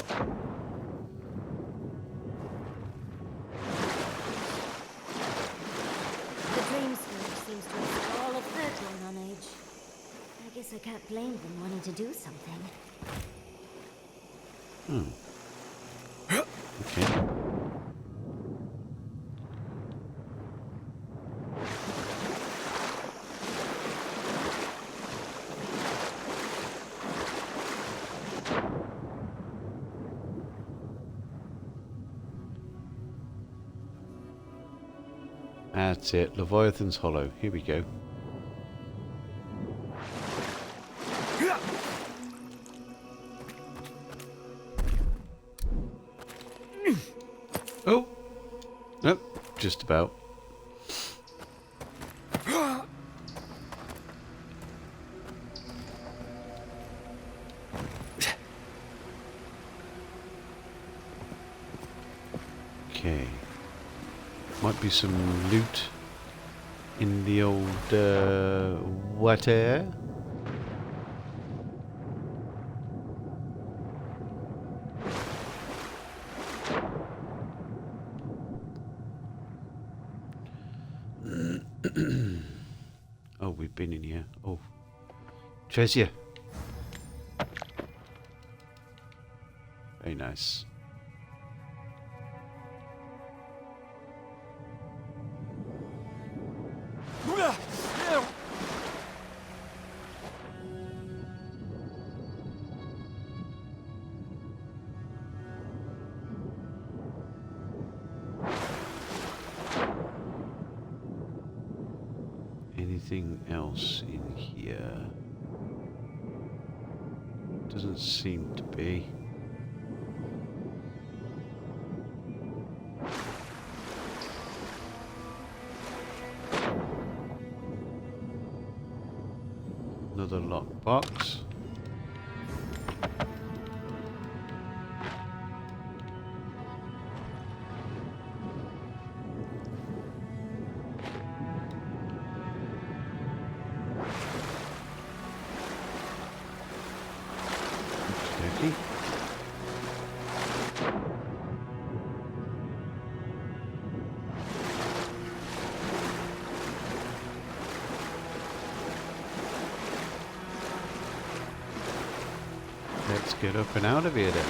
The dream scourge seems to have spent all of their time on age. I guess I can't blame them wanting to do something. Okay. That's it. Leviathan's Hollow. Here we go. Oh! Nope. Just about. Okay. Might be some loot in the old water. Oh, we've been in here. Oh, treasure. Very nice. Anything else in here? Doesn't seem to be. Another lockbox. dokie. Let's get up and out of here then.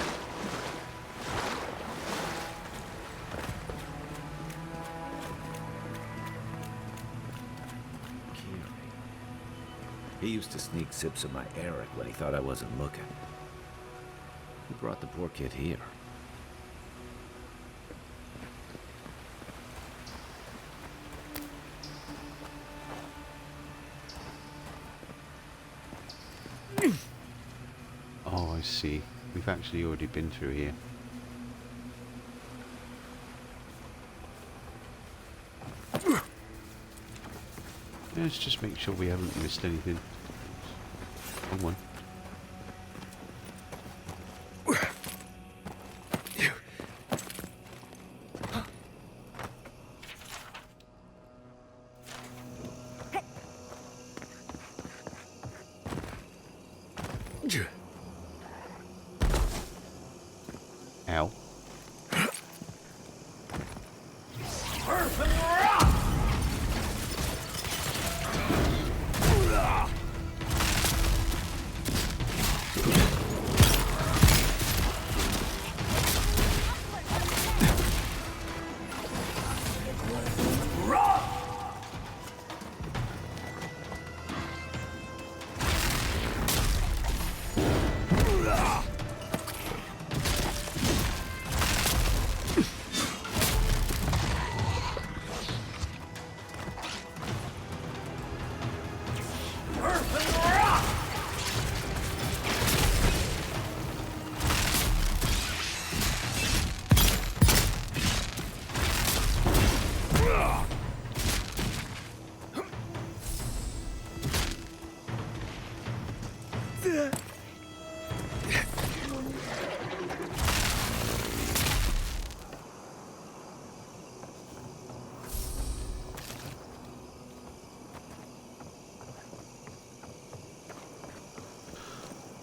He used to sneak sips of my Eric when he thought I wasn't looking. He brought the poor kid here. Oh, I see. We've actually already been through here. Let's just make sure we haven't missed anything. Wrong one. Ow.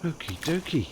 Okie dokie.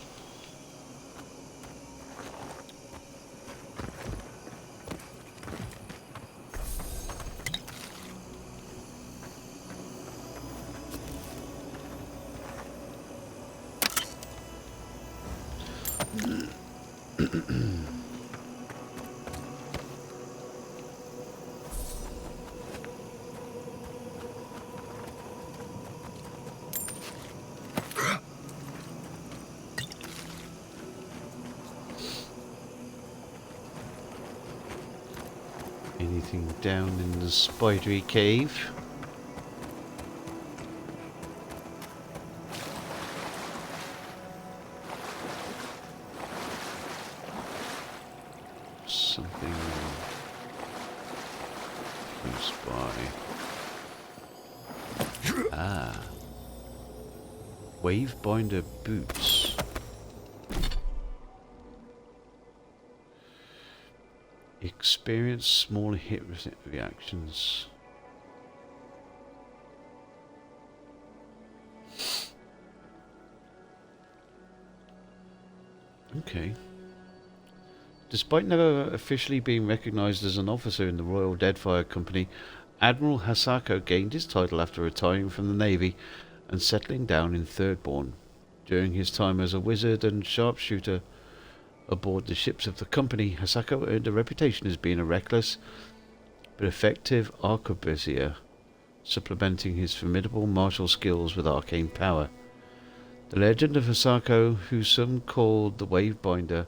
Anything down in the spidery cave? Something close by. Ah. Wavebinder boots. Experience small hit reactions. Okay. Despite never officially being recognized as an officer in the Royal Deadfire Company, Admiral Hasako gained his title after retiring from the Navy and settling down in Thirdborn. During his time as a wizard and sharpshooter aboard the ships of the company, Hasako earned a reputation as being a reckless but effective arquebusier, supplementing his formidable martial skills with arcane power. The legend of Hasako, who some called the Wavebinder,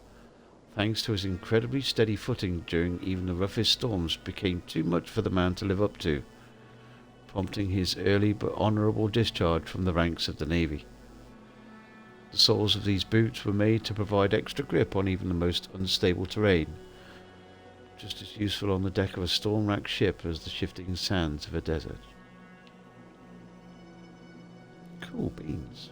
thanks to his incredibly steady footing during even the roughest storms, became too much for the man to live up to, prompting his early but honourable discharge from the ranks of the Navy. The soles of these boots were made to provide extra grip on even the most unstable terrain, just as useful on the deck of a storm-racked ship as the shifting sands of a desert. Cool beans.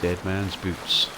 Dead man's boots.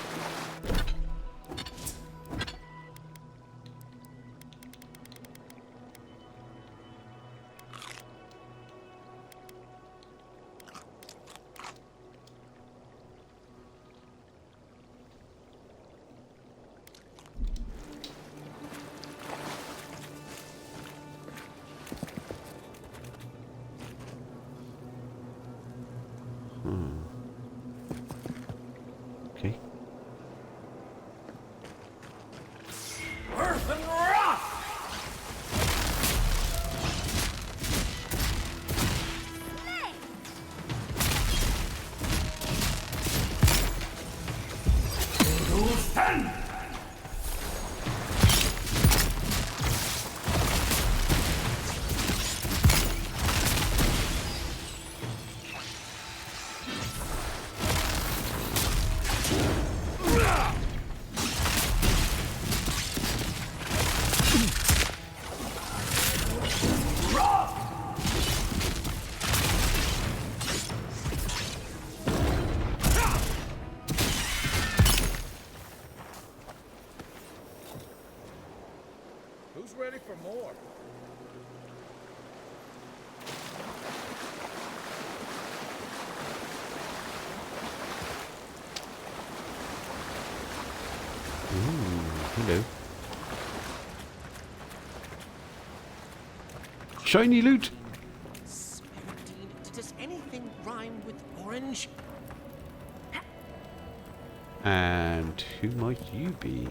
ready for more. Hello. Shiny loot. Does anything rhyme with orange? And who might you be?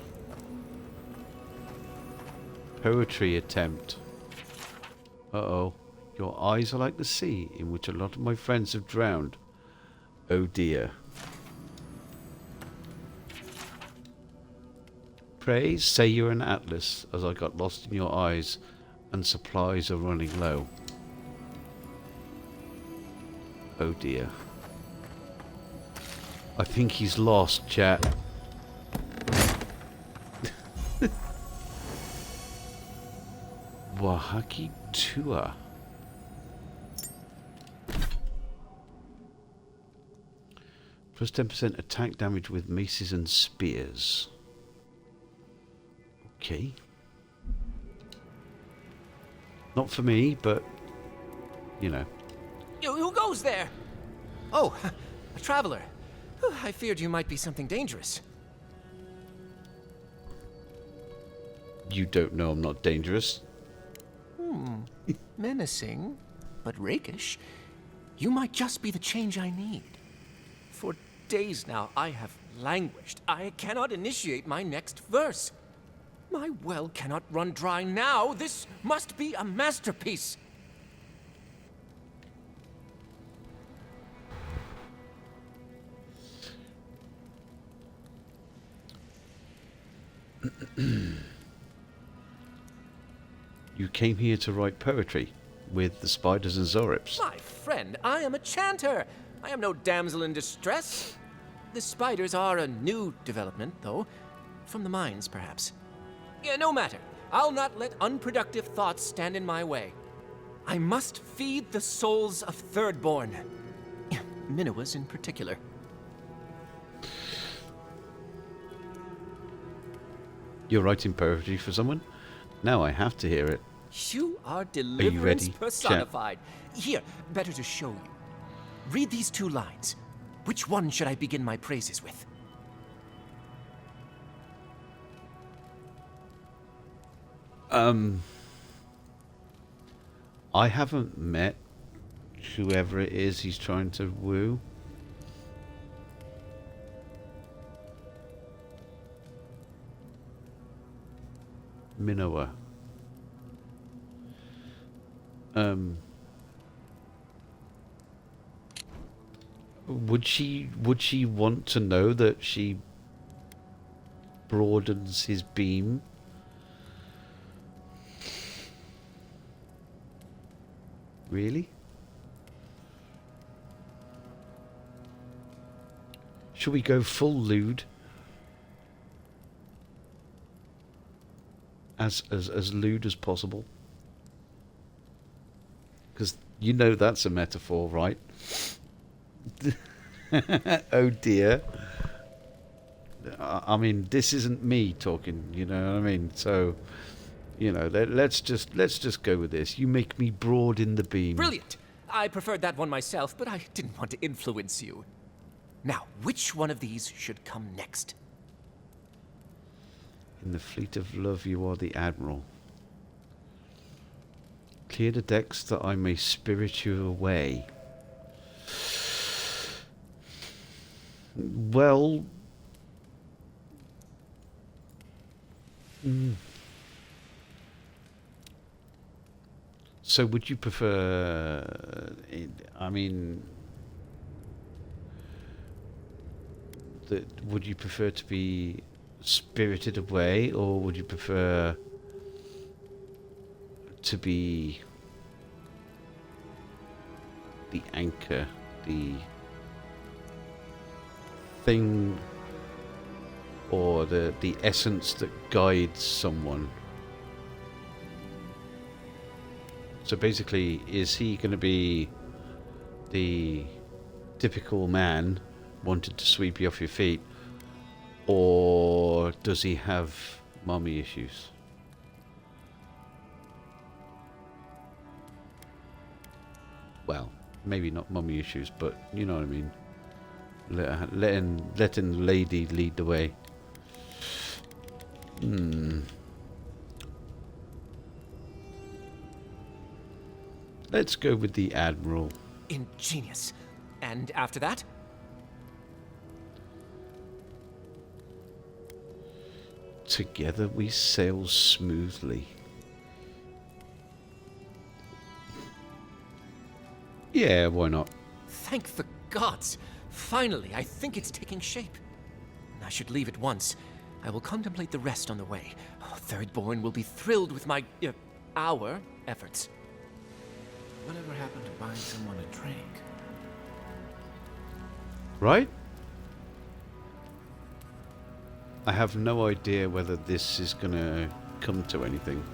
Poetry attempt. Uh-oh. Your eyes are like the sea in which a lot of my friends have drowned. Oh dear. Pray say you're an atlas, as I got lost in your eyes and supplies are running low. Oh dear. I think he's lost, chat. Wahaki Tua. Plus 10% attack damage with maces and spears. Okay. Not for me, but you know. Who goes there? Oh, a traveler. I feared you might be something dangerous. You don't know I'm not dangerous. Menacing, but rakish. You might just be the change I need. For days now, I have languished. I cannot initiate my next verse. My well cannot run dry now. This must be a masterpiece. You came here to write poetry with the spiders and Zorips. My friend, I am a chanter. I am no damsel in distress. The spiders are a new development, though. From the mines, perhaps. Yeah, no matter. I'll not let unproductive thoughts stand in my way. I must feed the souls of Thirdborn. Minoas in particular. You're writing poetry for someone? Now I have to hear it. You are deliverance ready, personified. Here, better to show you. Read these 2 lines. Which one should I begin my praises with? I haven't met whoever it is he's trying to woo. Minoa. Would she want to know that she broadens his beam? Really? Should we go full lewd? As lewd as possible? Because you know that's a metaphor, right? Oh dear. I mean, this isn't me talking, you know what I mean? So, you know, let's just go with this. You make me broad in the beam. Brilliant! I preferred that one myself, but I didn't want to influence you. Now, which one of these should come next? In the fleet of love you are the admiral. Clear the decks that I may spirit you away. Well... So would you prefer... I mean... Would you prefer to be spirited away, or would you prefer to be the anchor, the thing, or the essence that guides someone? So basically, is he going to be the typical man wanted to sweep you off your feet, or does he have mommy issues? well, maybe not mummy issues, but you know what I mean. Letting the lady lead the way. Let's go with the Admiral. Ingenious. And after that? Together we sail smoothly. Yeah, why not? Thank the gods! Finally, I think it's taking shape. I should leave at once. I will contemplate the rest on the way. Oh, Thirdborn will be thrilled with our efforts. Whatever happened to buying someone a drink? Right? I have no idea whether this is gonna come to anything.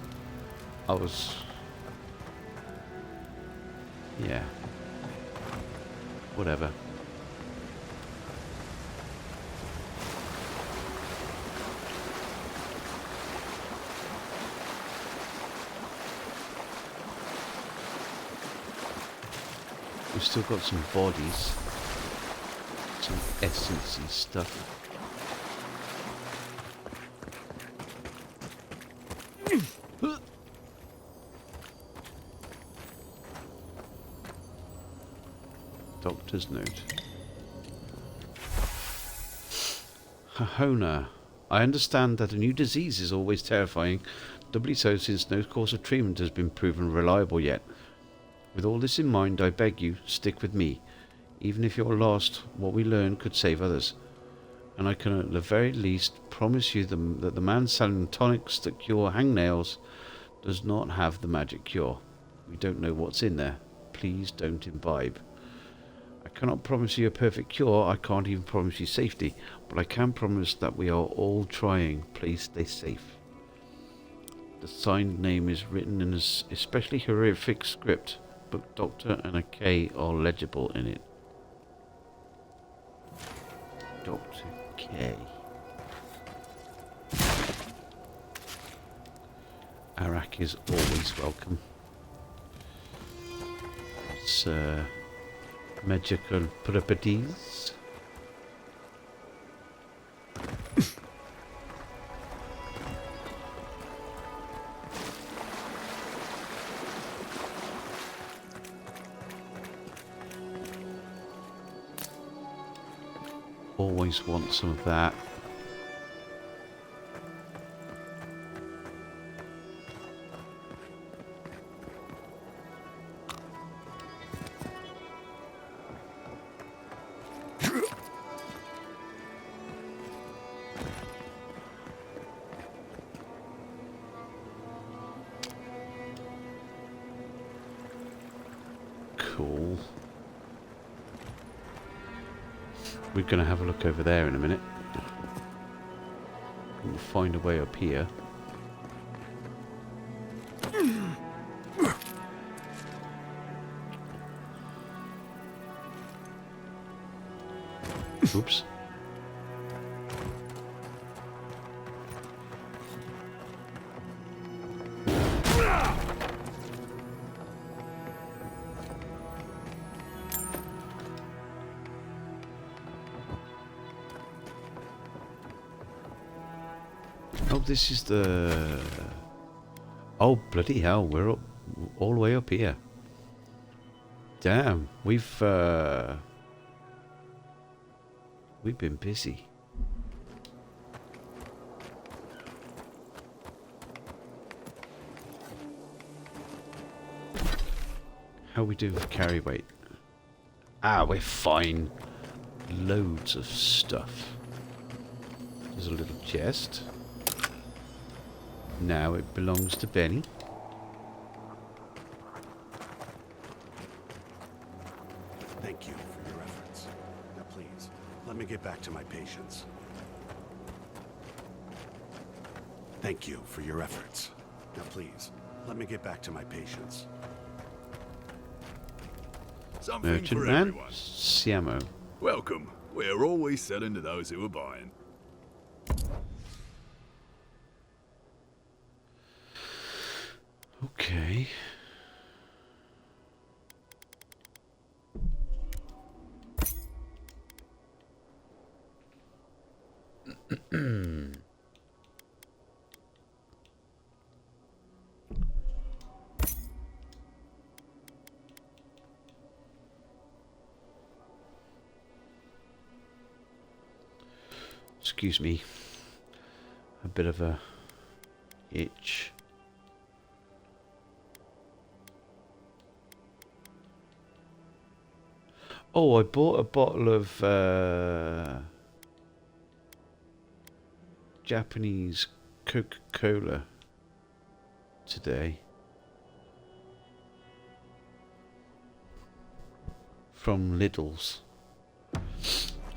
Yeah. Whatever. We've still got some bodies. Some essence and stuff. Doctor's note. Hahona. I understand that a new disease is always terrifying, doubly so since no course of treatment has been proven reliable yet. With all this in mind, I beg you, stick with me. Even if you're lost, what we learn could save others. And I can at the very least promise you that the man selling tonics that cure hangnails does not have the magic cure. We don't know what's in there. Please don't imbibe. I cannot promise you a perfect cure, I can't even promise you safety, but I can promise that we are all trying. Please stay safe. The signed name is written in an especially horrific script, but Doctor and a K are legible in it. Dr. K. Arak is always welcome. It's magical properties. Always want some of that. Cool. We're going to have a look over there in a minute. We'll find a way up here. Oops. Oh, this is the... Oh, bloody hell, we're up, all the way up here. Damn, we've been busy. How we do with carry weight? Ah, we're fine. Loads of stuff. There's a little chest. Now it belongs to Benny. Thank you for your efforts. Now please, let me get back to my patients. Thank you for your efforts. Now please, let me get back to my patients. Something Merchant for man, everyone. Siamo. Welcome. We're always selling to those who are buying. Okay. excuse me. A bit of a itch. Oh, I bought a bottle of Japanese Coca-Cola today from Lidl's.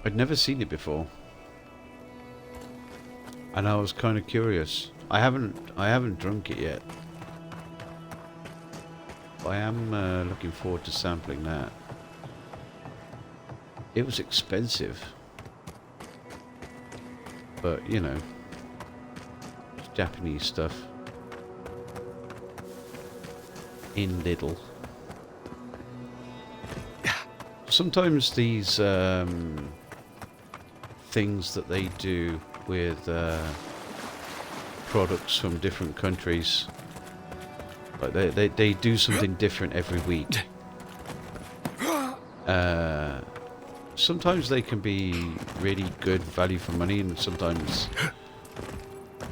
I'd never seen it before, and I was kind of curious. I haven't drunk it yet. I am looking forward to sampling that. It was expensive, but you know, it's Japanese stuff in Lidl. Sometimes these things that they do with products from different countries, like they do something different every week. Sometimes they can be really good value for money, and sometimes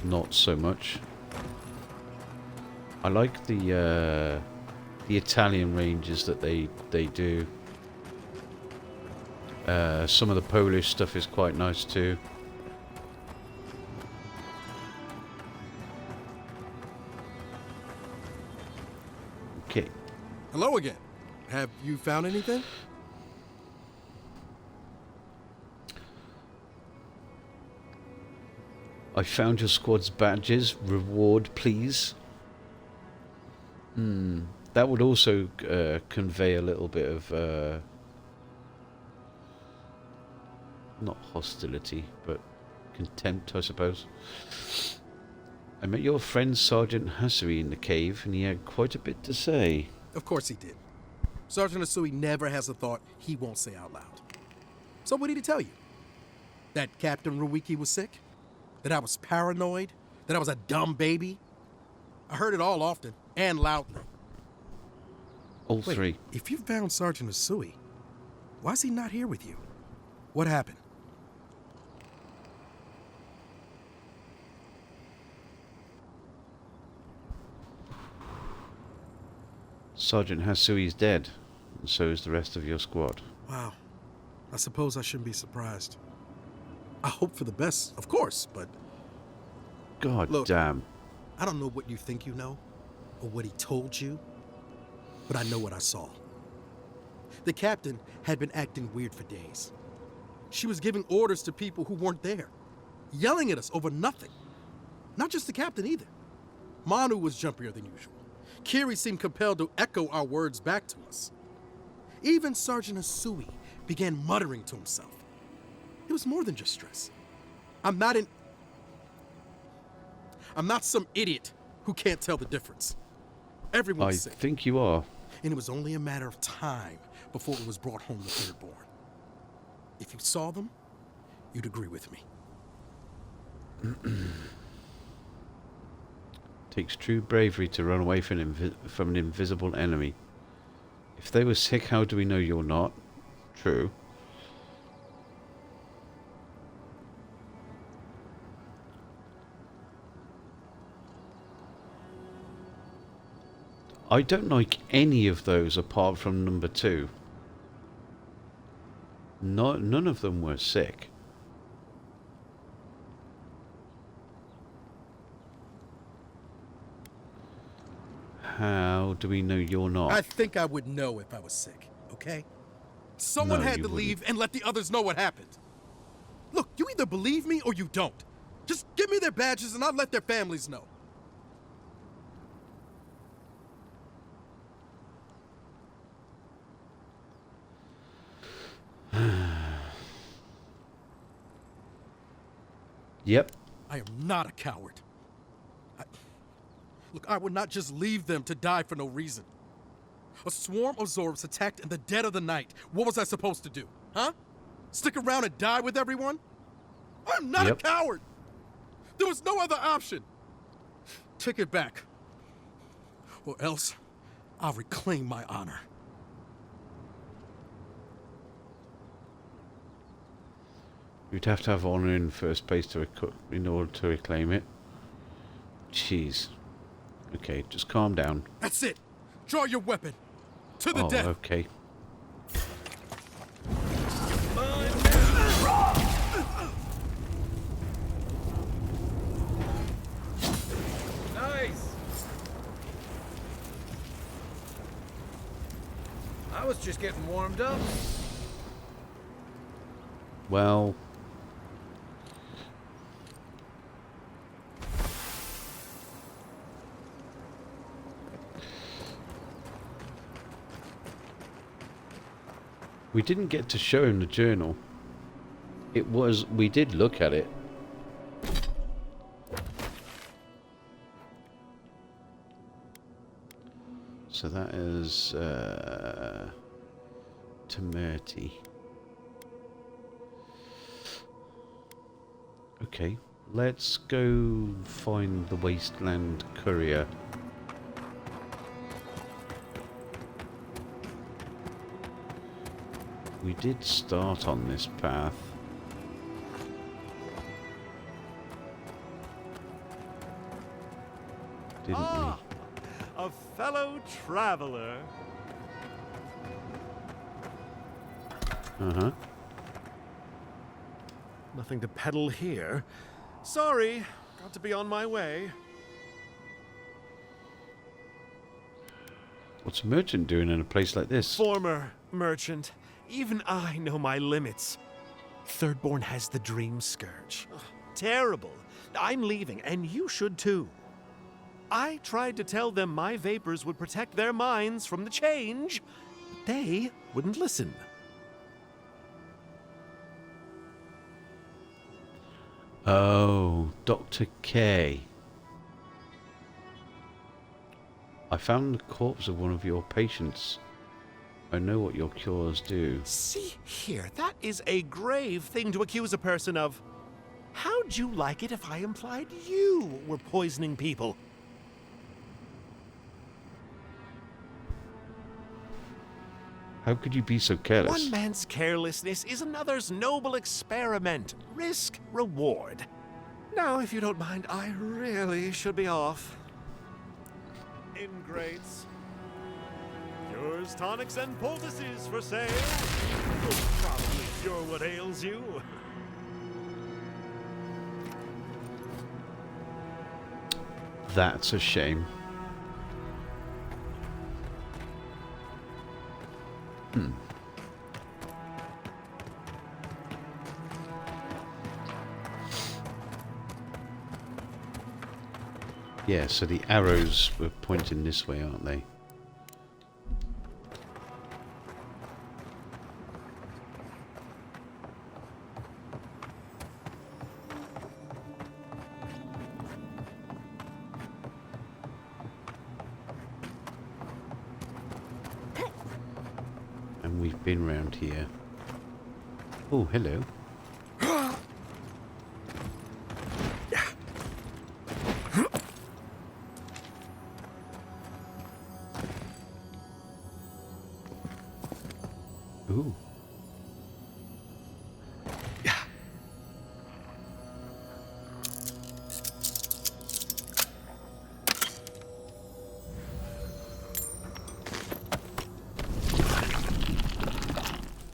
not so much. I like the Italian ranges that they do. Some of the Polish stuff is quite nice too. Okay. Hello again. Have you found anything? I found your squad's badges. Reward, please. That would also convey a little bit of not hostility, but contempt, I suppose. I met your friend Sergeant Hasui in the cave, and he had quite a bit to say. Of course he did. Sergeant Asui never has a thought he won't say out loud. So what did he tell you? That Captain Ruiki was sick? That I was paranoid? That I was a dumb baby? I heard it all often, and loudly. All three. If you found Sergeant Asui, why is he not here with you? What happened? Sergeant Hasui is dead, and so is the rest of your squad. Wow. I suppose I shouldn't be surprised. I hope for the best, of course, but... God look, damn. I don't know what you think you know, or what he told you, but I know what I saw. The captain had been acting weird for days. She was giving orders to people who weren't there, yelling at us over nothing. Not just the captain either. Manu was jumpier than usual. Kiri seemed compelled to echo our words back to us. Even Sergeant Asui began muttering to himself. It was more than just stress. I'm not some idiot who can't tell the difference. Everyone's sick. I think you are. And it was only a matter of time before it was brought home to Thirdborn. If you saw them, you'd agree with me. Takes true bravery to run away from an invisible enemy. If they were sick, how do we know you're not? True. I don't like any of those apart from number 2. None of them were sick. How do we know you're not? I think I would know if I was sick, okay? Someone had to leave and let the others know what happened. Look, you either believe me or you don't. Just give me their badges and I'll let their families know. Yep. I am not a coward. Look, I would not just leave them to die for no reason. A swarm of Zorps attacked in the dead of the night. What was I supposed to do? Huh? Stick around and die with everyone? I'm not a coward! There was no other option. Take it back. Or else, I'll reclaim my honor. You'd have to have honor in first place in order to reclaim it. Jeez. Okay, just calm down. That's it. Draw your weapon. To the Oh, death. okay. Nice! I was just getting warmed up. Well... we didn't get to show him the journal. We did look at it. So that is Temerity. Okay, let's go find the Wasteland Courier. We did start on this path. Didn't A fellow traveler. we? Uh-huh. Nothing to peddle here. Sorry, got to be on my way. What's a merchant doing in a place like this? Former merchant. Even I know my limits. Thirdborn has the Dream Scourge. Ugh, terrible. I'm leaving, and you should too. I tried to tell them my vapors would protect their minds from the change, but they wouldn't listen. Oh, Dr. K. I found the corpse of one of your patients. I know what your cures do. See here, that is a grave thing to accuse a person of. How'd you like it if I implied you were poisoning people? How could you be so careless? One man's carelessness is another's noble experiment. Risk, reward. Now, if you don't mind, I really should be off. Ingrates. Cures, tonics, and poultices for sale. Oh, probably cure what ails you. That's a shame. Yeah, so the arrows were pointing this way, aren't they? And we've been round here. Oh, hello. Ooh.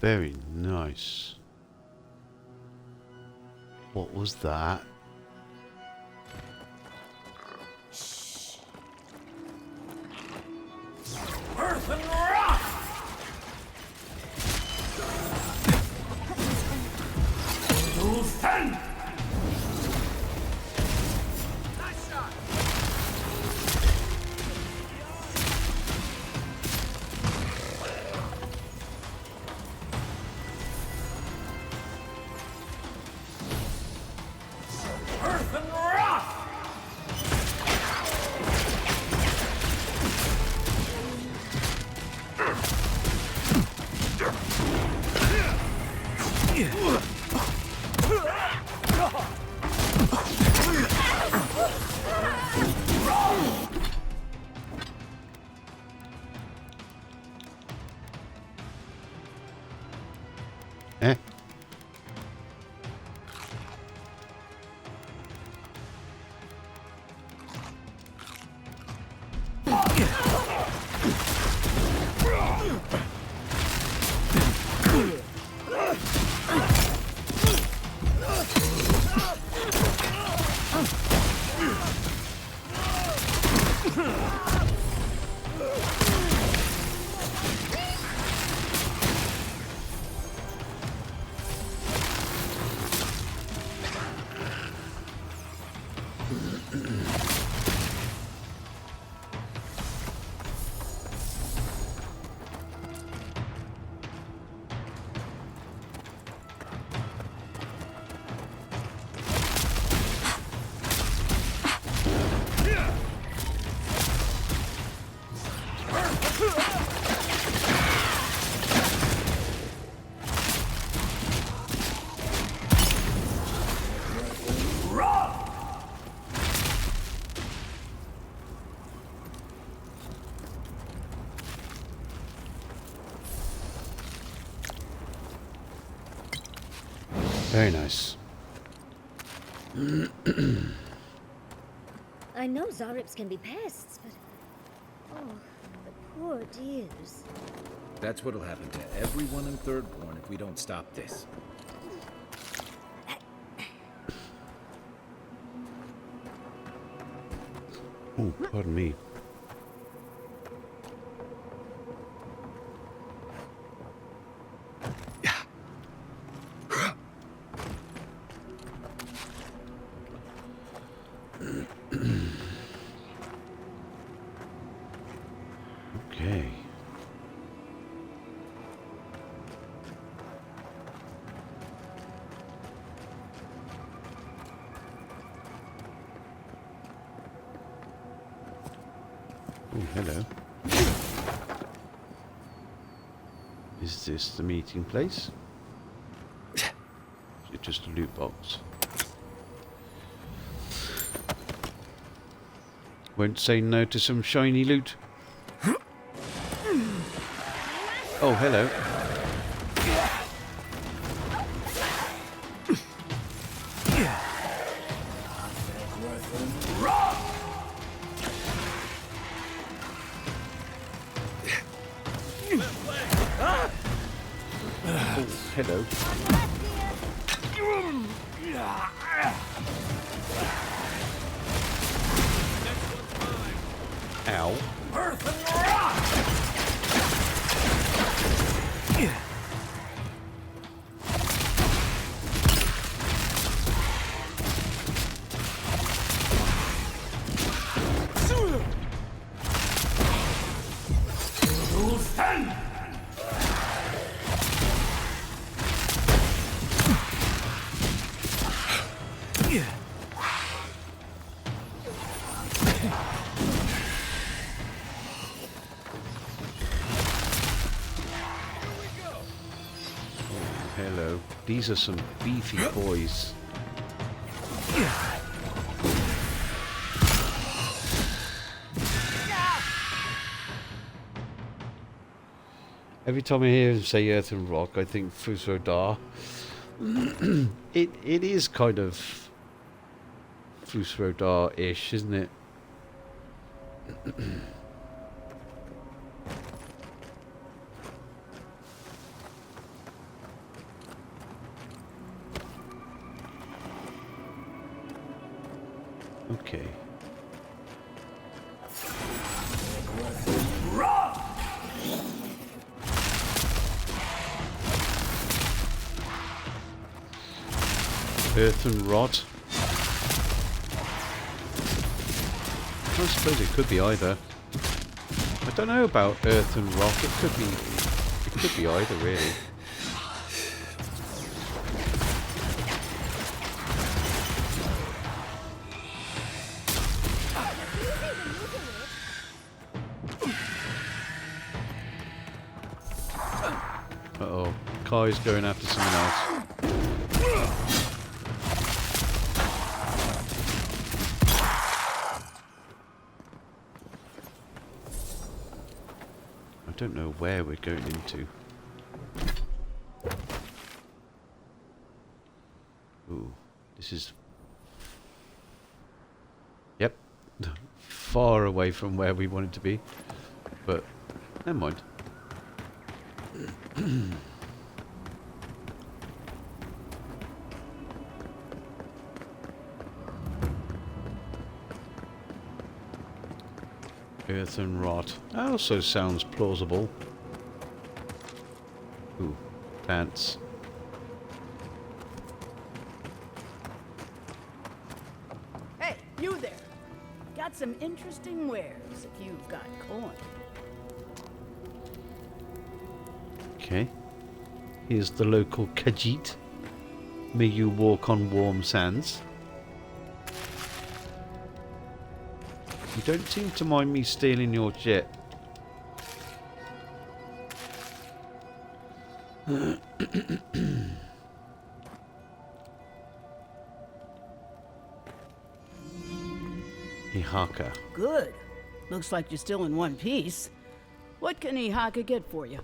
Very nice. What was that? Earth and rock! Rules 10! Nice shot! Very nice. I know Zarips can be pests, but... Oh, the poor dears. That's what'll happen to everyone in Thirdborn if we don't stop this. Oh, pardon me. Okay. Oh, hello. Is this the meeting place? Is it just a loot box? Won't say no to some shiny loot. Oh, hello. Oh, hello. Ow. Hello. These are some beefy boys. Every time I hear him say Earth and Rock, I think Fusrodar. it is kind of Fusrodar-ish, isn't it? Okay. Earth and rot. I suppose it could be either. I don't know about earth and rock. It could be either, really. Uh-oh. Kai's going after someone else. I don't know where we're going into. Ooh, this is... Yep. Far away from where we wanted to be. But, never mind. Earth and rot. That also sounds plausible. Ooh, plants. Hey, you there! Got some interesting wares if you've got coin. Okay. Here's the local Khajiit. May you walk on warm sands. You don't seem to mind me stealing your jet. Ihaka. Good. Looks like you're still in one piece. What can Ihaka get for you?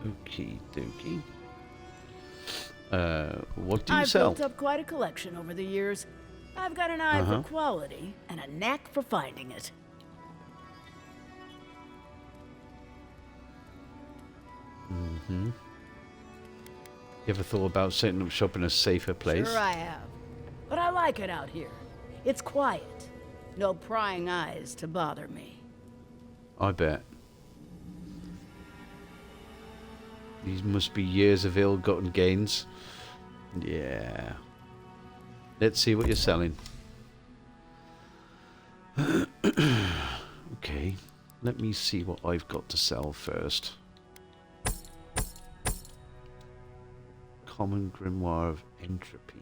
Okie dokie. What do you I've sell? built up quite a collection over the years. I've got an eye for quality and a knack for finding it. Mm-hmm. You ever thought about setting up shop in a safer place? Sure I have. But I like it out here. It's quiet. No prying eyes to bother me. I bet. These must be years of ill-gotten gains. Yeah. Let's see what you're selling. Okay. Let me see what I've got to sell first. Common Grimoire of Entropy.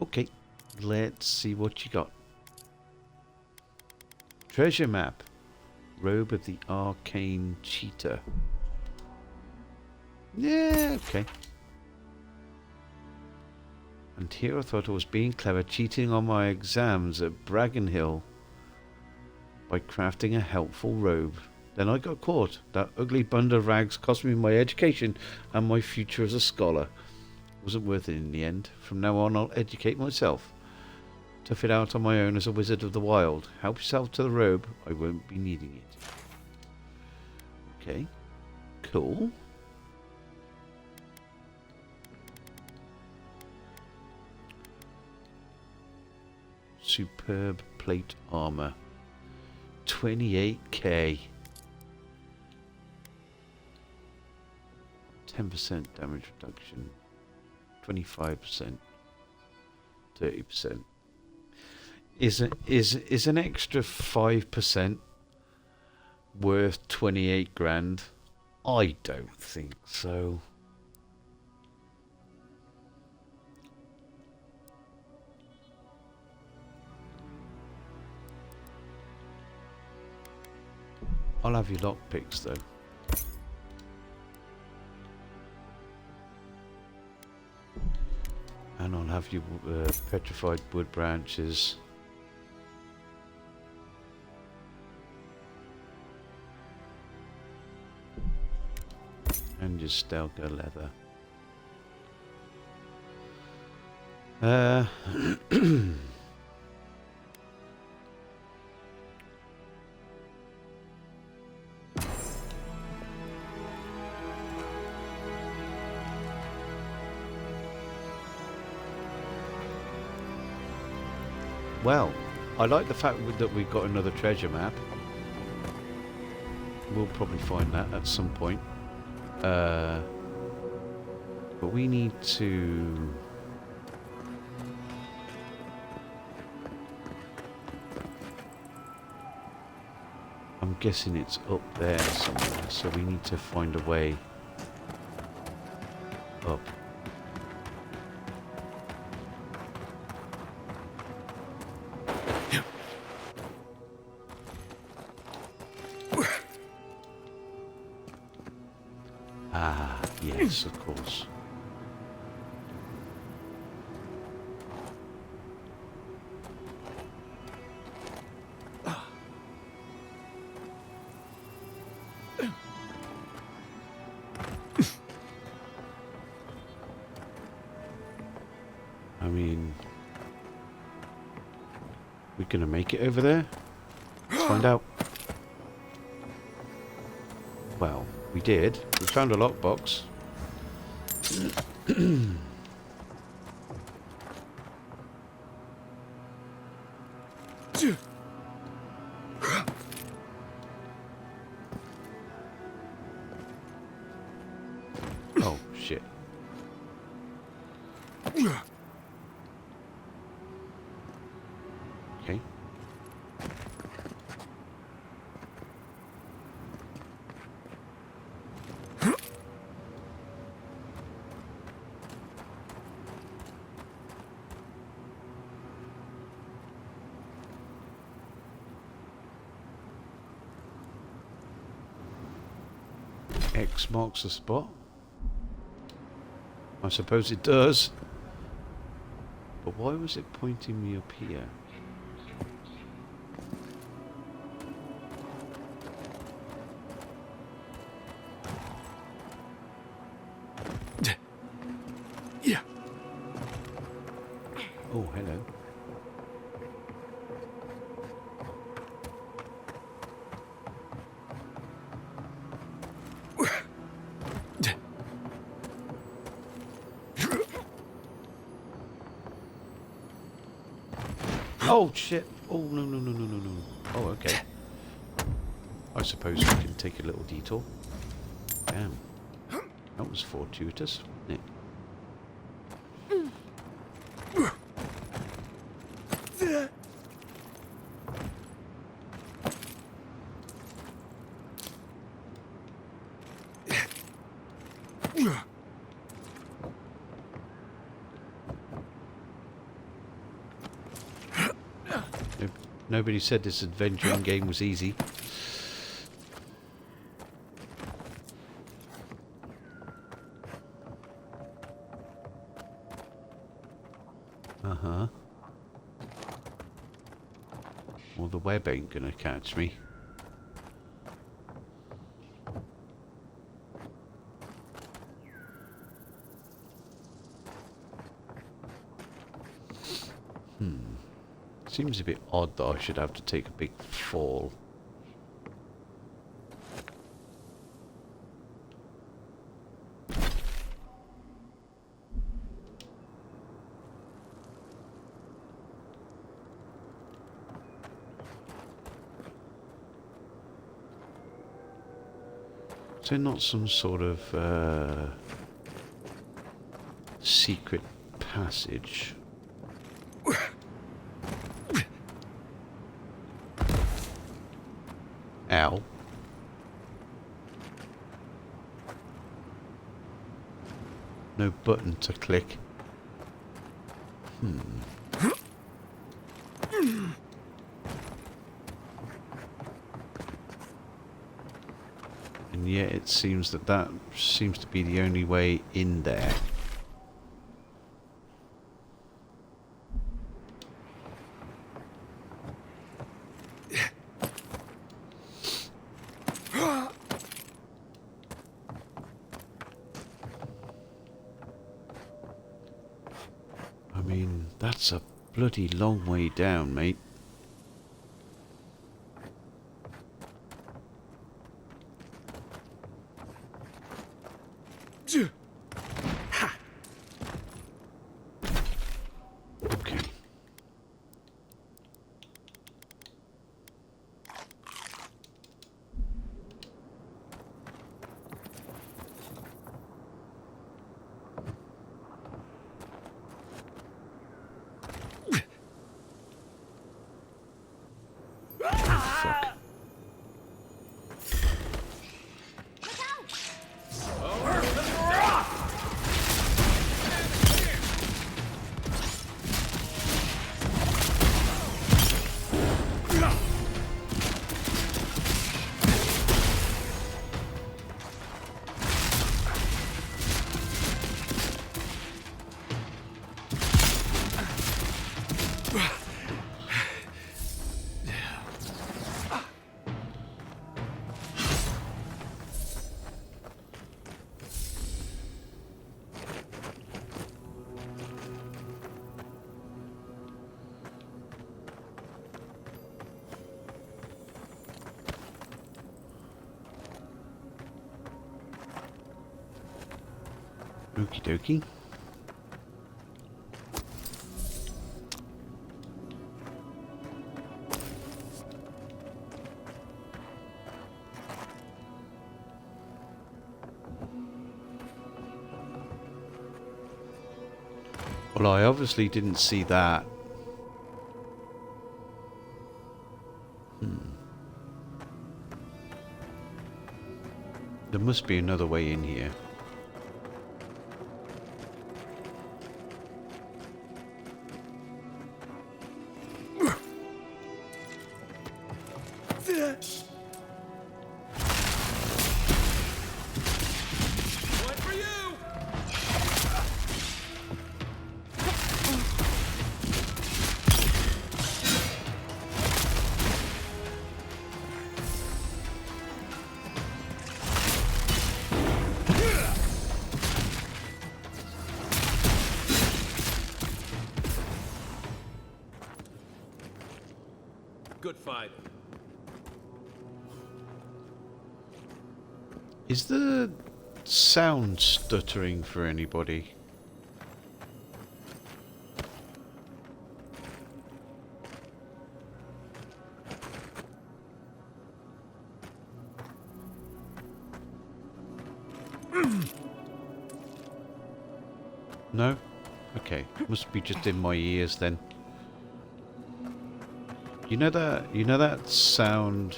Okay, let's see what you got. Treasure map. Robe of the Arcane Cheetah. Yeah, okay. And here I thought I was being clever, cheating on my exams at Bracken Hill by crafting a helpful robe. Then I got caught. That ugly bundle of rags cost me my education and my future as a scholar. Wasn't worth it in the end. From now on I'll educate myself. Tough it out on my own as a wizard of the wild. Help yourself to the robe. I won't be needing it. Okay. Cool. Superb plate armor. 28k. 10% damage reduction. 25%. 30%. Is an extra 5% worth 28 grand? I don't think so. I'll have your lockpicks though. And I'll have your petrified wood branches. And your Stelga leather. Well, I like the fact that we've got another treasure map. We'll probably find that at some point. But we need to... I'm guessing it's up there somewhere, so we need to find a way up. Ah, yes, of course. I mean, we're gonna make it over there? Let's find out. Well, we did. We found a lockbox. shit. Okay. X marks the spot. I suppose it does. But why was it pointing me up here? Yeah. Oh, hello. Oh shit! Oh no no no no no no! Oh okay. I suppose we can take a little detour. Damn, that was fortuitous, wasn't it? Nobody said this adventuring game was easy. Uh-huh. Well, the web ain't gonna catch me. Seems a bit odd that I should have to take a big fall. Is there not some sort of secret passage? Ow. No button to click. And yet it seems that that seems to be the only way in there. I mean, that's a bloody long way down, mate. Okay. Okie dokie. Well, I obviously didn't see that. There must be another way in here. Good fight. Is the sound stuttering for anybody? No? Okay. Must be just in my ears then. You know that sound.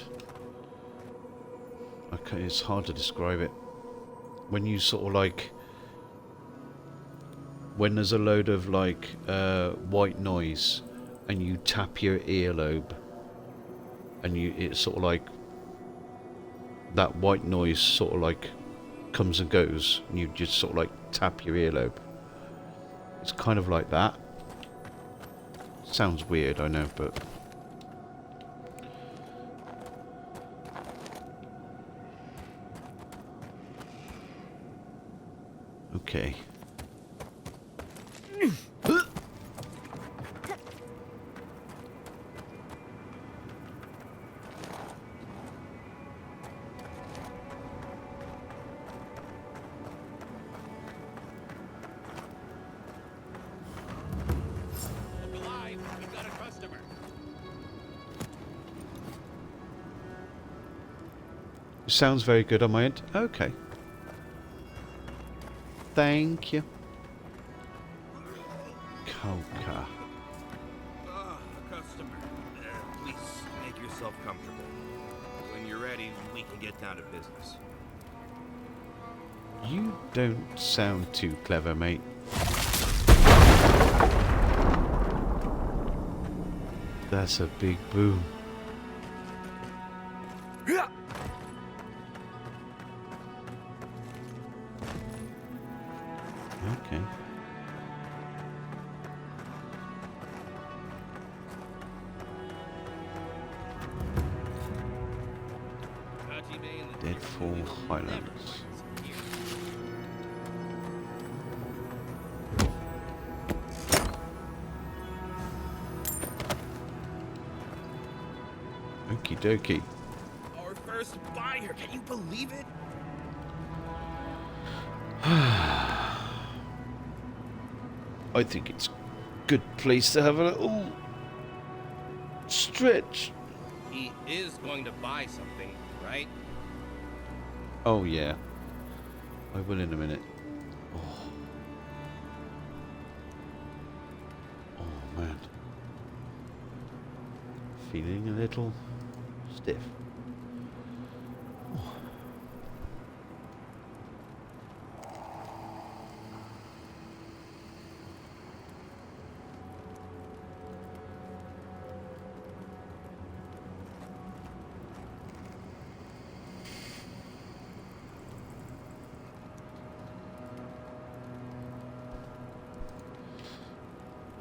Okay, it's hard to describe it. When you sort of like, when there's a load of like white noise, and you tap your earlobe, and it's sort of like that white noise sort of like comes and goes, and you just sort of like tap your earlobe. It's kind of like that. Sounds weird, I know, but. Okay. Sounds very good on my end. Okay. Thank you. Coca. A customer. There, please make yourself comfortable. When you're ready, we can get down to business. You don't sound too clever, mate. That's a big boom. Okay. Deadfall Highlands. Okie dokie. Our first buyer, can you believe it? I think it's a good place to have a little stretch. He is going to buy something, right? Oh yeah, I will in a minute. Oh, oh man, feeling a little stiff. Oh.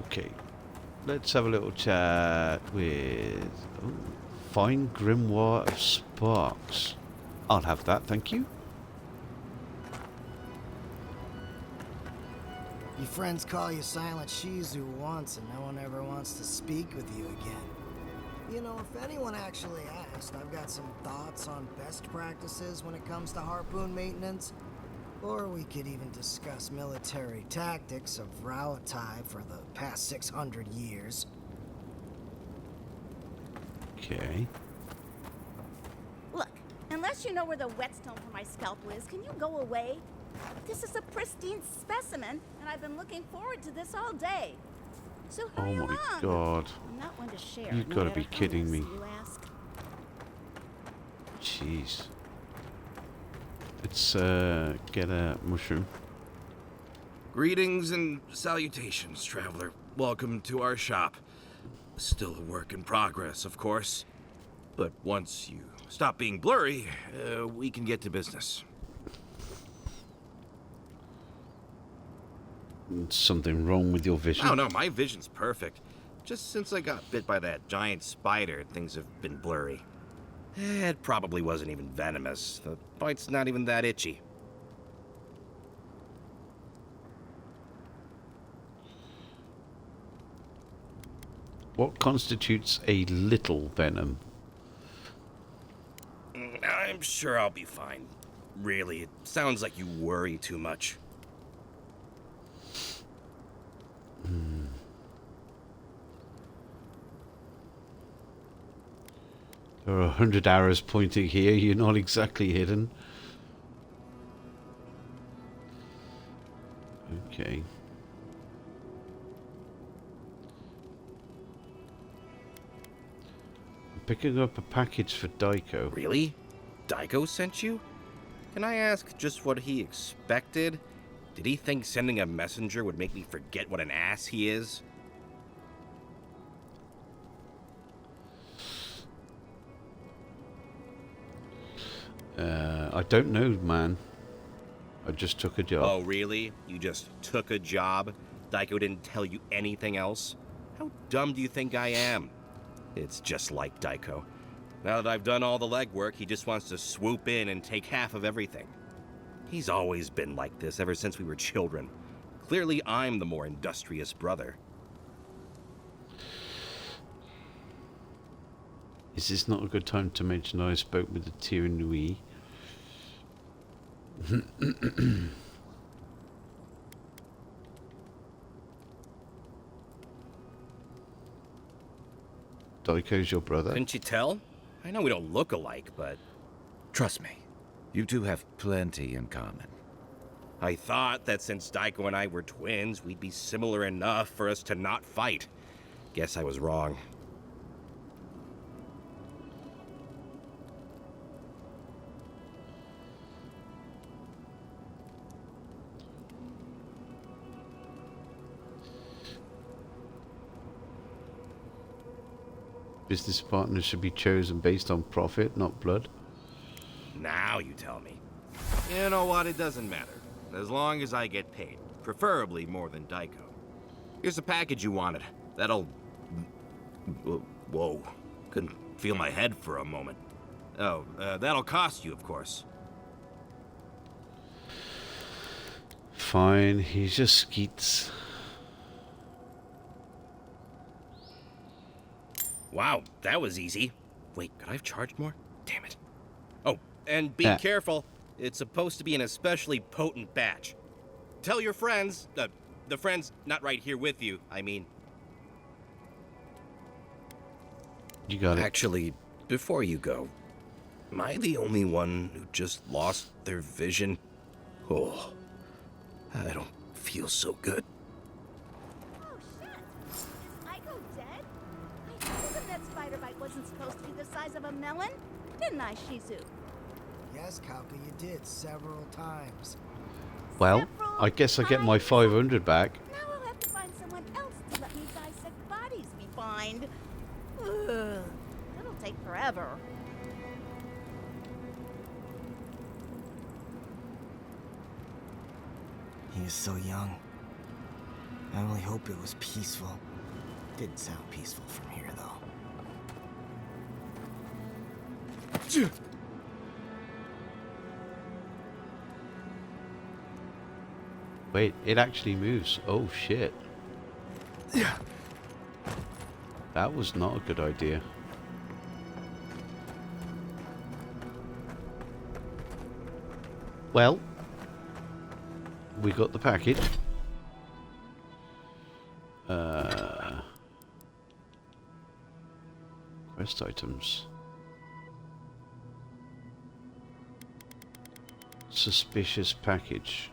Okay, let's have a little chat with... Ooh, Fine Grimoire of Sparks. I'll have that, thank you. Your friends call you Silent Shizu once, and no one ever wants to speak with you again. You know, if anyone actually asked, I've got some thoughts on best practices when it comes to harpoon maintenance. Or we could even discuss military tactics of Rauatai for the past 600 years. Okay. Look, unless you know where the whetstone for my scalpel is, can you go away? This is a pristine specimen, and I've been looking forward to this all day. So Oh hurry my along. god. I'm not one to share. You've no got to matter be how kidding me. nicely you ask. Jeez. Let's get a mushroom. Greetings and salutations, traveler. Welcome to our shop. Still a work in progress, of course. But once you stop being blurry, we can get to business. Something wrong with your vision? Oh no, my vision's perfect. Just since I got bit by that giant spider, things have been blurry. It probably wasn't even venomous. The bite's not even that itchy. What constitutes a little venom? I'm sure I'll be fine. Really, it sounds like you worry too much. There are 100 arrows pointing here. You're not exactly hidden. Okay. I'm picking up a package for Daiko. Really? Daiko sent you? Can I ask just what he expected? Did he think sending a messenger would make me forget what an ass he is? I don't know, man. I just took a job. Oh, really? You just took a job? Daiko didn't tell you anything else? How dumb do you think I am? It's just like Daiko. Now that I've done all the legwork, he just wants to swoop in and take half of everything. He's always been like this ever since we were children. Clearly, I'm the more industrious brother. Is this not a good time to mention I spoke with the Tiranui? Daiko's your brother? Couldn't you tell? I know we don't look alike, but... Trust me, you two have plenty in common. I thought that since Daiko and I were twins, we'd be similar enough for us to not fight. Guess I was wrong. Business partners should be chosen based on profit, not blood. Now you tell me. You know what? It doesn't matter. As long as I get paid. Preferably more than Daiko. Here's the package you wanted. That'll... Whoa. Couldn't feel my head for a moment. Oh, that'll cost you, of course. Fine, he just skeets. Wow, that was easy. Wait, could I have charged more? Damn it. Oh, and be Yeah. careful. It's supposed to be an especially potent batch. Tell your friends, the friends not right here with you, I mean. You got it. Actually, before you go, am I the only one who just lost their vision? Oh, I don't feel so good. Oh shit! Is Aiko dead? I told him that spider bite wasn't supposed to be the size of a melon, didn't I, Shizu? Yes, Kauka, you did several times. Well, I guess I get my 500 back. Now I'll have to find someone else to let me dissect bodies we find. Ugh, it'll take forever. He is so young. I only hope it was peaceful. Didn't sound peaceful from here, though. Wait, it actually moves. Oh shit. That was not a good idea. Well, we got the package. Quest items. Suspicious package.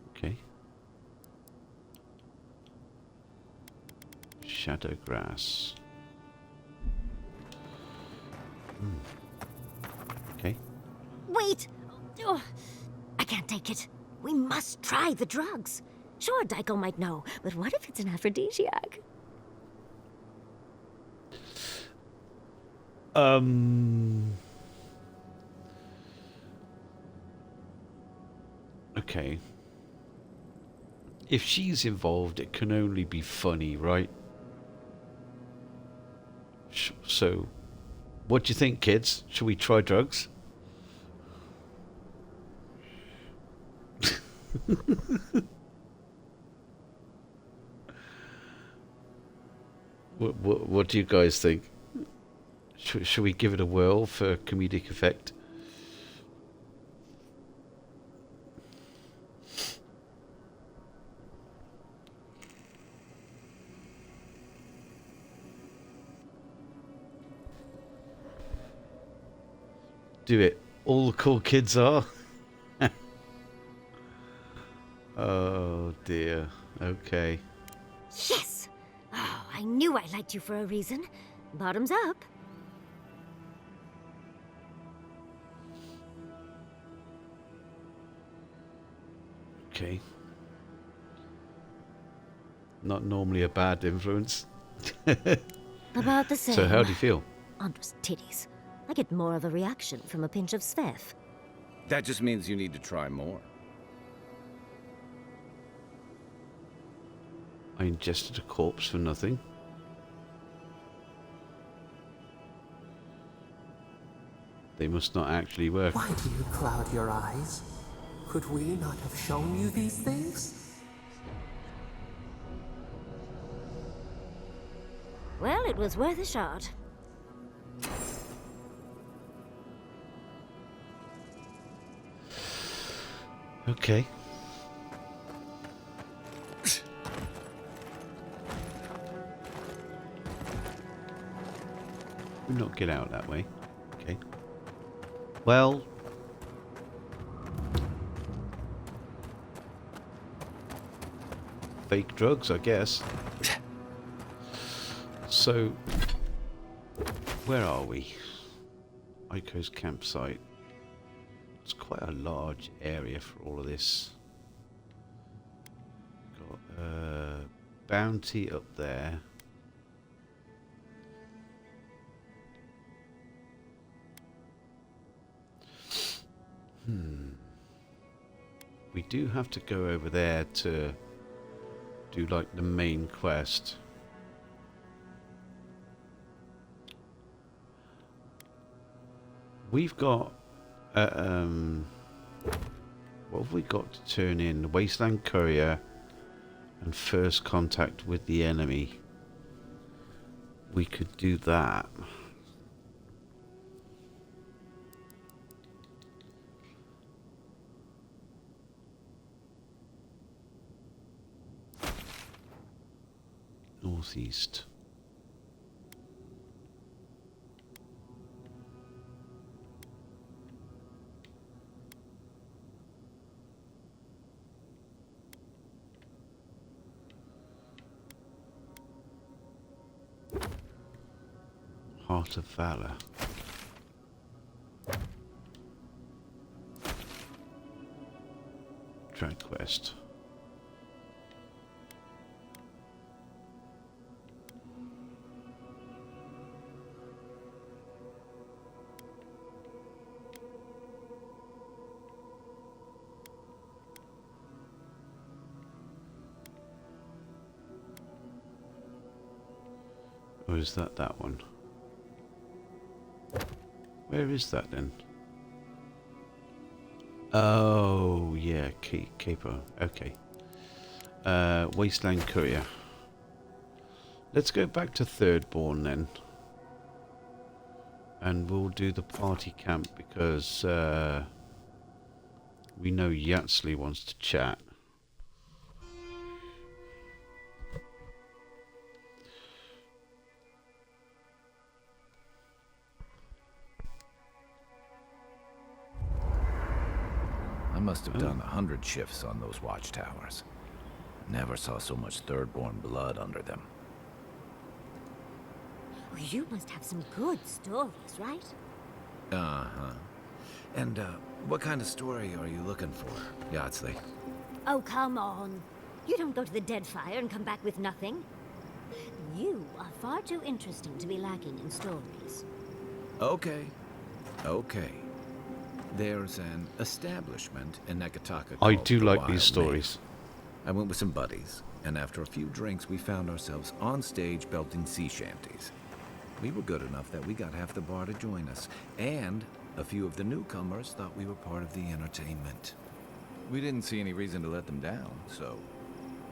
Okay. Shadow grass. Okay. Wait! Oh, I can't take it. We must try the drugs. Sure, Daiko might know, but what if it's an aphrodisiac? Okay. If she's involved, it can only be funny, right? So, what do you think, kids? Should we try drugs? What do you guys think? Should we give it a whirl for comedic effect? Do it. All the cool kids are. Oh dear. Okay. Yes! Oh, I knew I liked you for a reason. Bottoms up. Okay. Not normally a bad influence. About the same. So how do you feel? Andra's titties. I get more of a reaction from a pinch of Svev. That just means you need to try more. I ingested a corpse for nothing. They must not actually work. Why do you cloud your eyes? Could we not have shown you these things? Well, it was worth a shot. Okay. We'll not get out that way. Okay. Well. Fake drugs, I guess. So, where are we? Aiko's campsite. It's quite a large area for all of this. Got bounty up there. We do have to go over there to do like the main quest. We've got what have we got to turn in? The Wasteland Courier and first contact with the enemy. We could do that. Northeast. Heart of Valor. Drag quest. Or is that one? Where is that then? Oh, yeah, Capo. Okay. Wasteland Courier. Let's go back to Thirdborn then. And we'll do the party camp because we know Yatsley wants to chat. must have done 100 shifts on those watchtowers. Never saw so much Thirdborn blood under them. Well, you must have some good stories, right? Uh-huh. And, what kind of story are you looking for, Yardsley? Oh, come on. You don't go to the Deadfire and come back with nothing. You are far too interesting to be lacking in stories. Okay. Okay. There's an establishment in Nekataka I called do the like Wild these stories. Maze. I went with some buddies, and after a few drinks, we found ourselves on stage belting sea shanties. We were good enough that we got half the bar to join us, and a few of the newcomers thought we were part of the entertainment. We didn't see any reason to let them down, so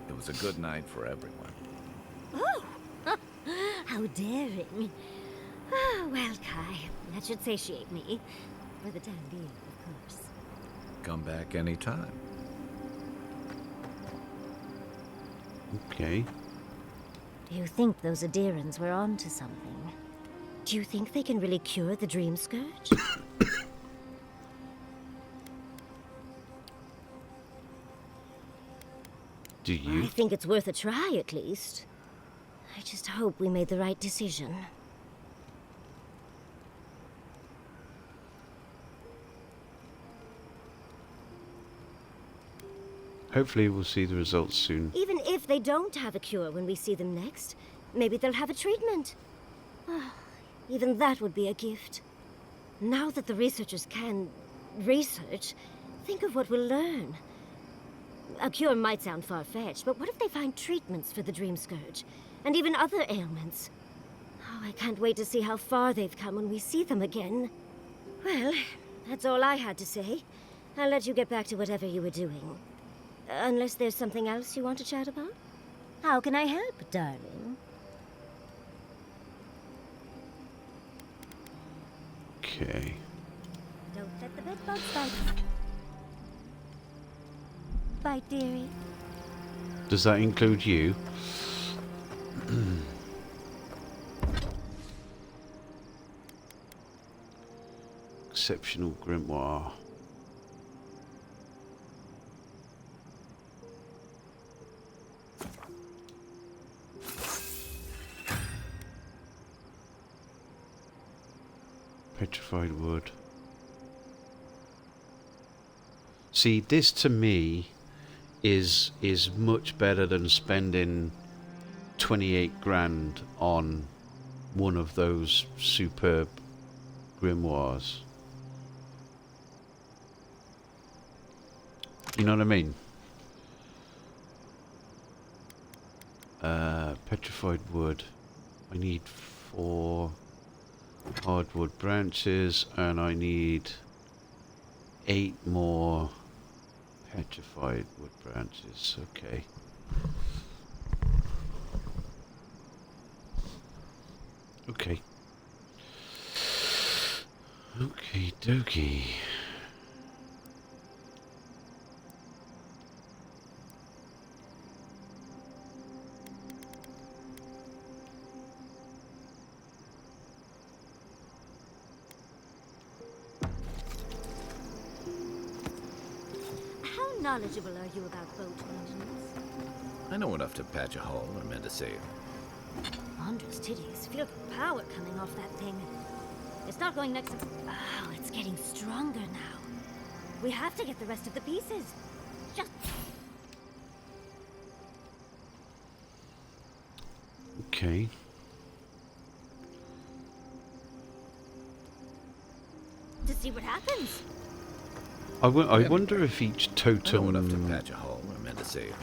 it was a good night for everyone. Oh! How daring. Oh, well, Kai, that should satiate me. For the time being, of course. Come back anytime. Okay. Do you think those Adirans were onto something? Do you think they can really cure the Dream Scourge? Do you? I think it's worth a try, at least. I just hope we made the right decision. Hopefully we'll see the results soon. Even if they don't have a cure when we see them next, maybe they'll have a treatment. Ah, even that would be a gift. Now that the researchers can research, think of what we'll learn. A cure might sound far-fetched, but what if they find treatments for the Dream Scourge? And even other ailments? Oh, I can't wait to see how far they've come when we see them again. Well, that's all I had to say. I'll let you get back to whatever you were doing. Unless there's something else you want to chat about? How can I help, darling? Okay. Don't let the bedbugs bite. Bite, dearie. Does that include you? Exceptional grimoire. Petrified wood. See, this to me is much better than spending 28 grand on one of those superb grimoires. You know what I mean? Petrified wood. I need 4 hardwood branches, and I need 8 more petrified wood branches. Okay. Okay. Okie dokie. How knowledgeable are you about boat maintenance? I know enough to patch a hull or mend a sail. Andre's titties. Feel the power coming off that thing. It's not going next to... Oh, it's getting stronger now. We have to get the rest of the pieces. Just... Okay. To see what happens. I wonder if each totem... I know enough to patch a hull or mend a sail.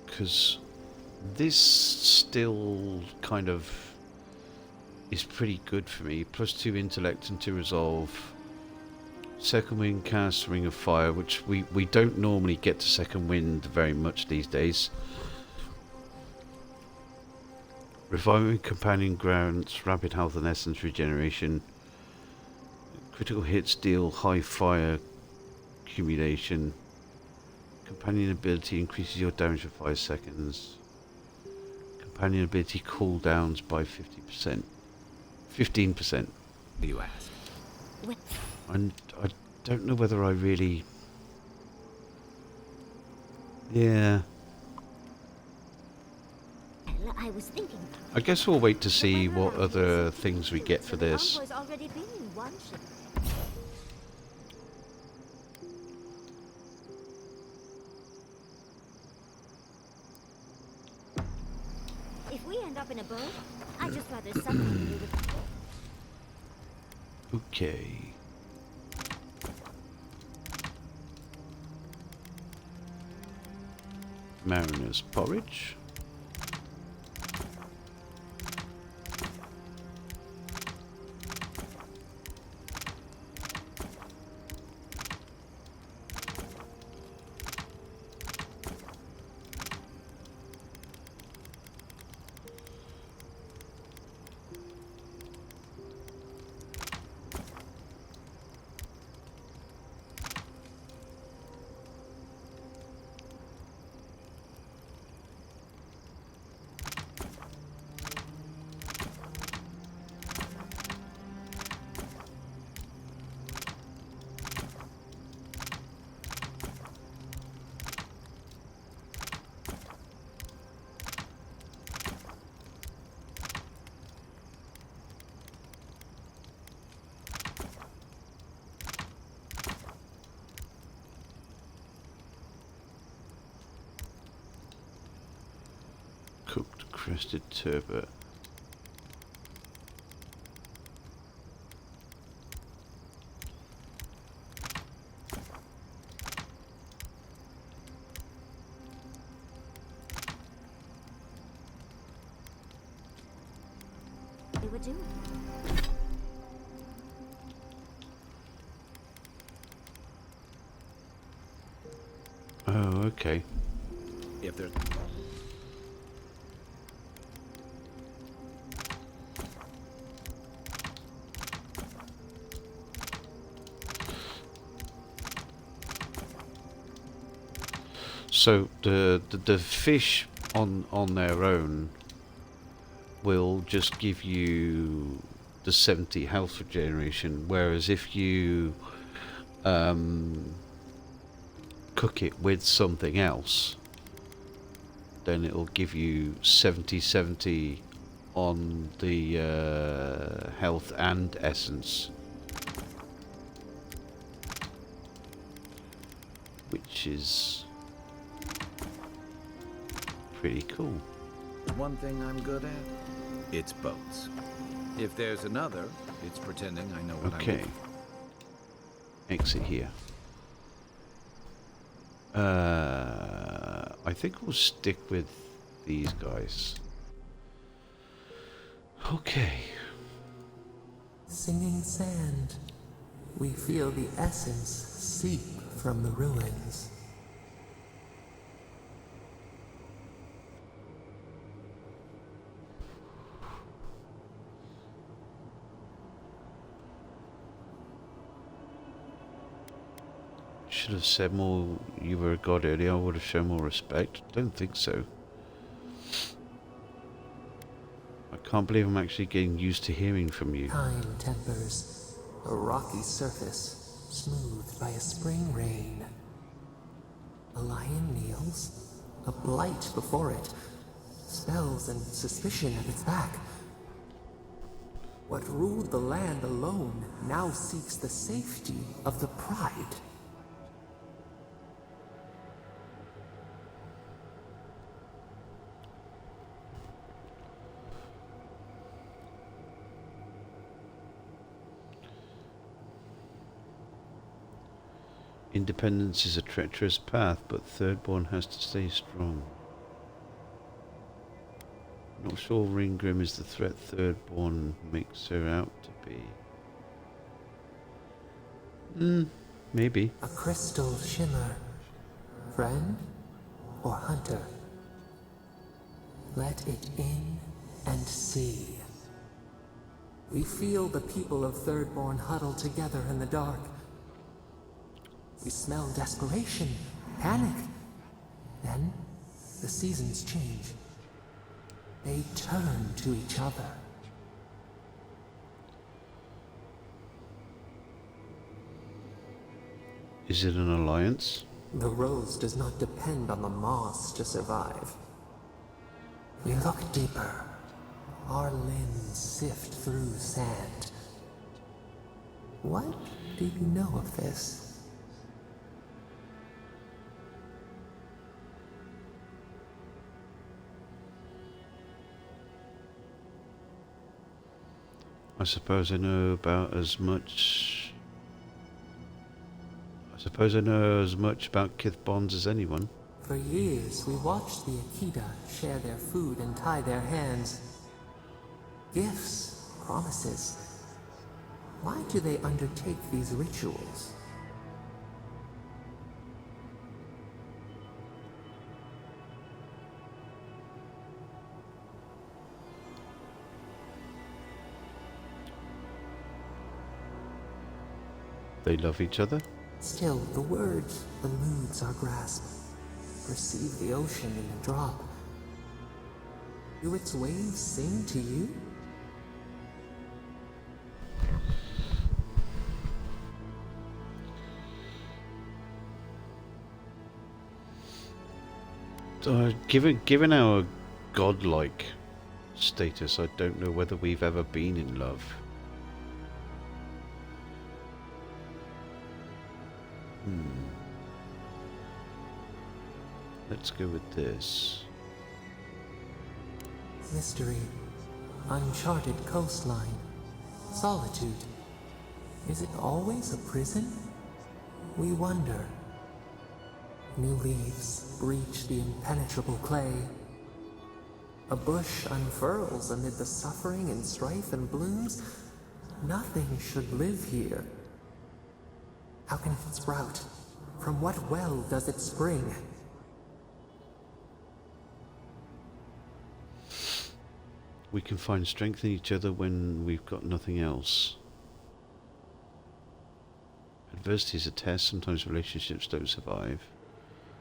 Because this still kind of is pretty good for me. +2 intellect and 2 resolve. Second wind cast ring of fire, which we don't normally get to second wind very much these days. Reviving companion grants rapid health and essence regeneration. Critical hits deal high fire accumulation. Companion ability increases your damage for 5 seconds. Companion ability cooldowns by 50%. 15%. You asked. And don't know whether I really... Yeah. Well, I was thinking. I guess we'll wait to see what other things we get for this. Envoy's already been in one ship. If we end up in a boat, I'd just rather someone knew with Okay. Mariner's porridge. Cooked crested turbot. they were doing. Oh, okay. If there's... So the fish on their own will just give you the 70 health regeneration, whereas if you cook it with something else, then it'll give you 70 on the health and essence, which is pretty cool. One thing I'm good at, it's boats. If there's another, it's pretending I know what Okay. I'm doing. Exit here. I think we'll stick with these guys. Okay. Singing sand, we feel the essence seep from the ruins. Should have said more. You were a god earlier. I would have shown more respect. Don't think so. I can't believe I'm actually getting used to hearing from you. Kind tempers, a rocky surface, smoothed by a spring rain. A lion kneels, a blight before it, spells and suspicion at its back. What ruled the land alone now seeks the safety of the pride. Independence is a treacherous path, but Thirdborn has to stay strong. Not sure Ringgrim is the threat Thirdborn makes her out to be. Maybe. A crystal shimmer. Friend or hunter? Let it in and see. We feel the people of Thirdborn huddle together in the dark. We smell desperation, panic. Then, the seasons change. They turn to each other. Is it an alliance? The rose does not depend on the moss to survive. We look deeper. Our limbs sift through sand. What do you know of this? I suppose I know about as much. I suppose I know as much about Kith bonds as anyone. For years, we watched the Akita share their food and tie their hands. Gifts, promises. Why do they undertake these rituals? They love each other? Still, the words, the moods are grasped. Perceive the ocean in a drop. Do its waves sing to you? Given our godlike status, I don't know whether we've ever been in love. Let's go with this. Mystery. Uncharted coastline. Solitude. Is it always a prison? We wonder. New leaves breach the impenetrable clay. A bush unfurls amid the suffering and strife and blooms. Nothing should live here. How can it sprout? From what well does it spring? We can find strength in each other when we've got nothing else. Adversity is a test. Sometimes relationships don't survive.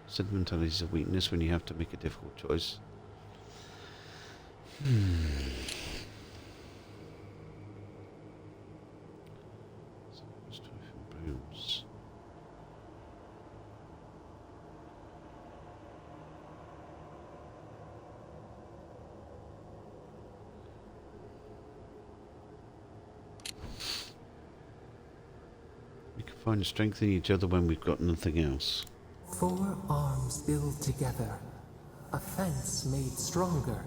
Sentimentality is a weakness when you have to make a difficult choice. Bones. We can find strength in each other when we've got nothing else. 4 arms build together, a fence made stronger,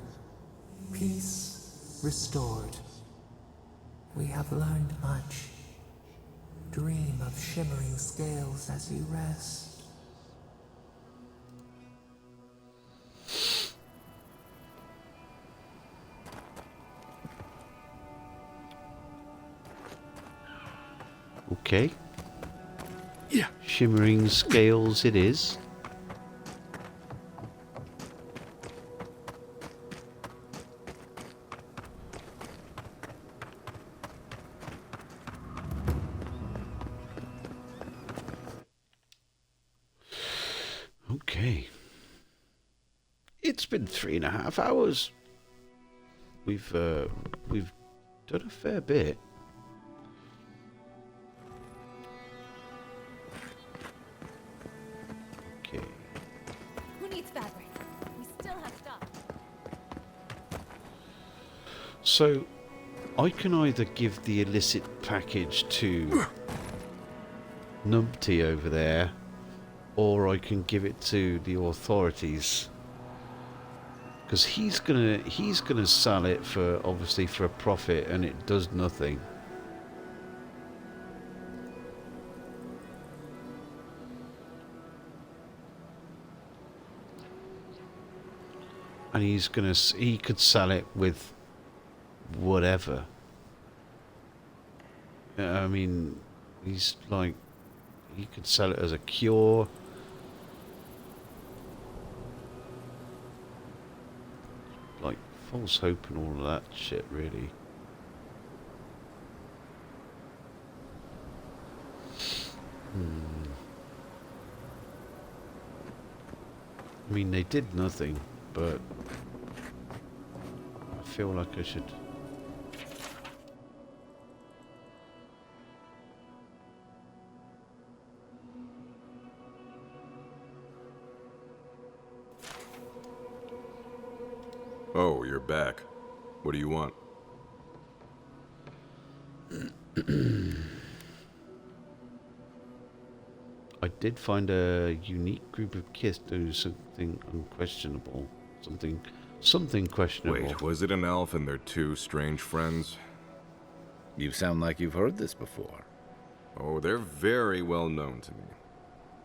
peace restored. We have learned much. Dream of shimmering scales as you rest. Okay. Yeah. Shimmering scales it is. Okay. It's been 3.5 hours. We've done a fair bit. Okay. Who needs fabric? We still have stuff. So, I can either give the illicit package to Numpty over there, or I can give it to the authorities. Because he's gonna sell it for, obviously, for a profit, and it does nothing. And he could sell it with whatever. I mean, he's like, he could sell it as a cure. Like false hope and all of that shit, really. I mean, they did nothing, but I feel like I should. Oh, you're back. What do you want? I did find a unique group of kids do something unquestionable. Something questionable. Wait, was it an elf and their two strange friends? You sound like you've heard this before. Oh, they're very well known to me.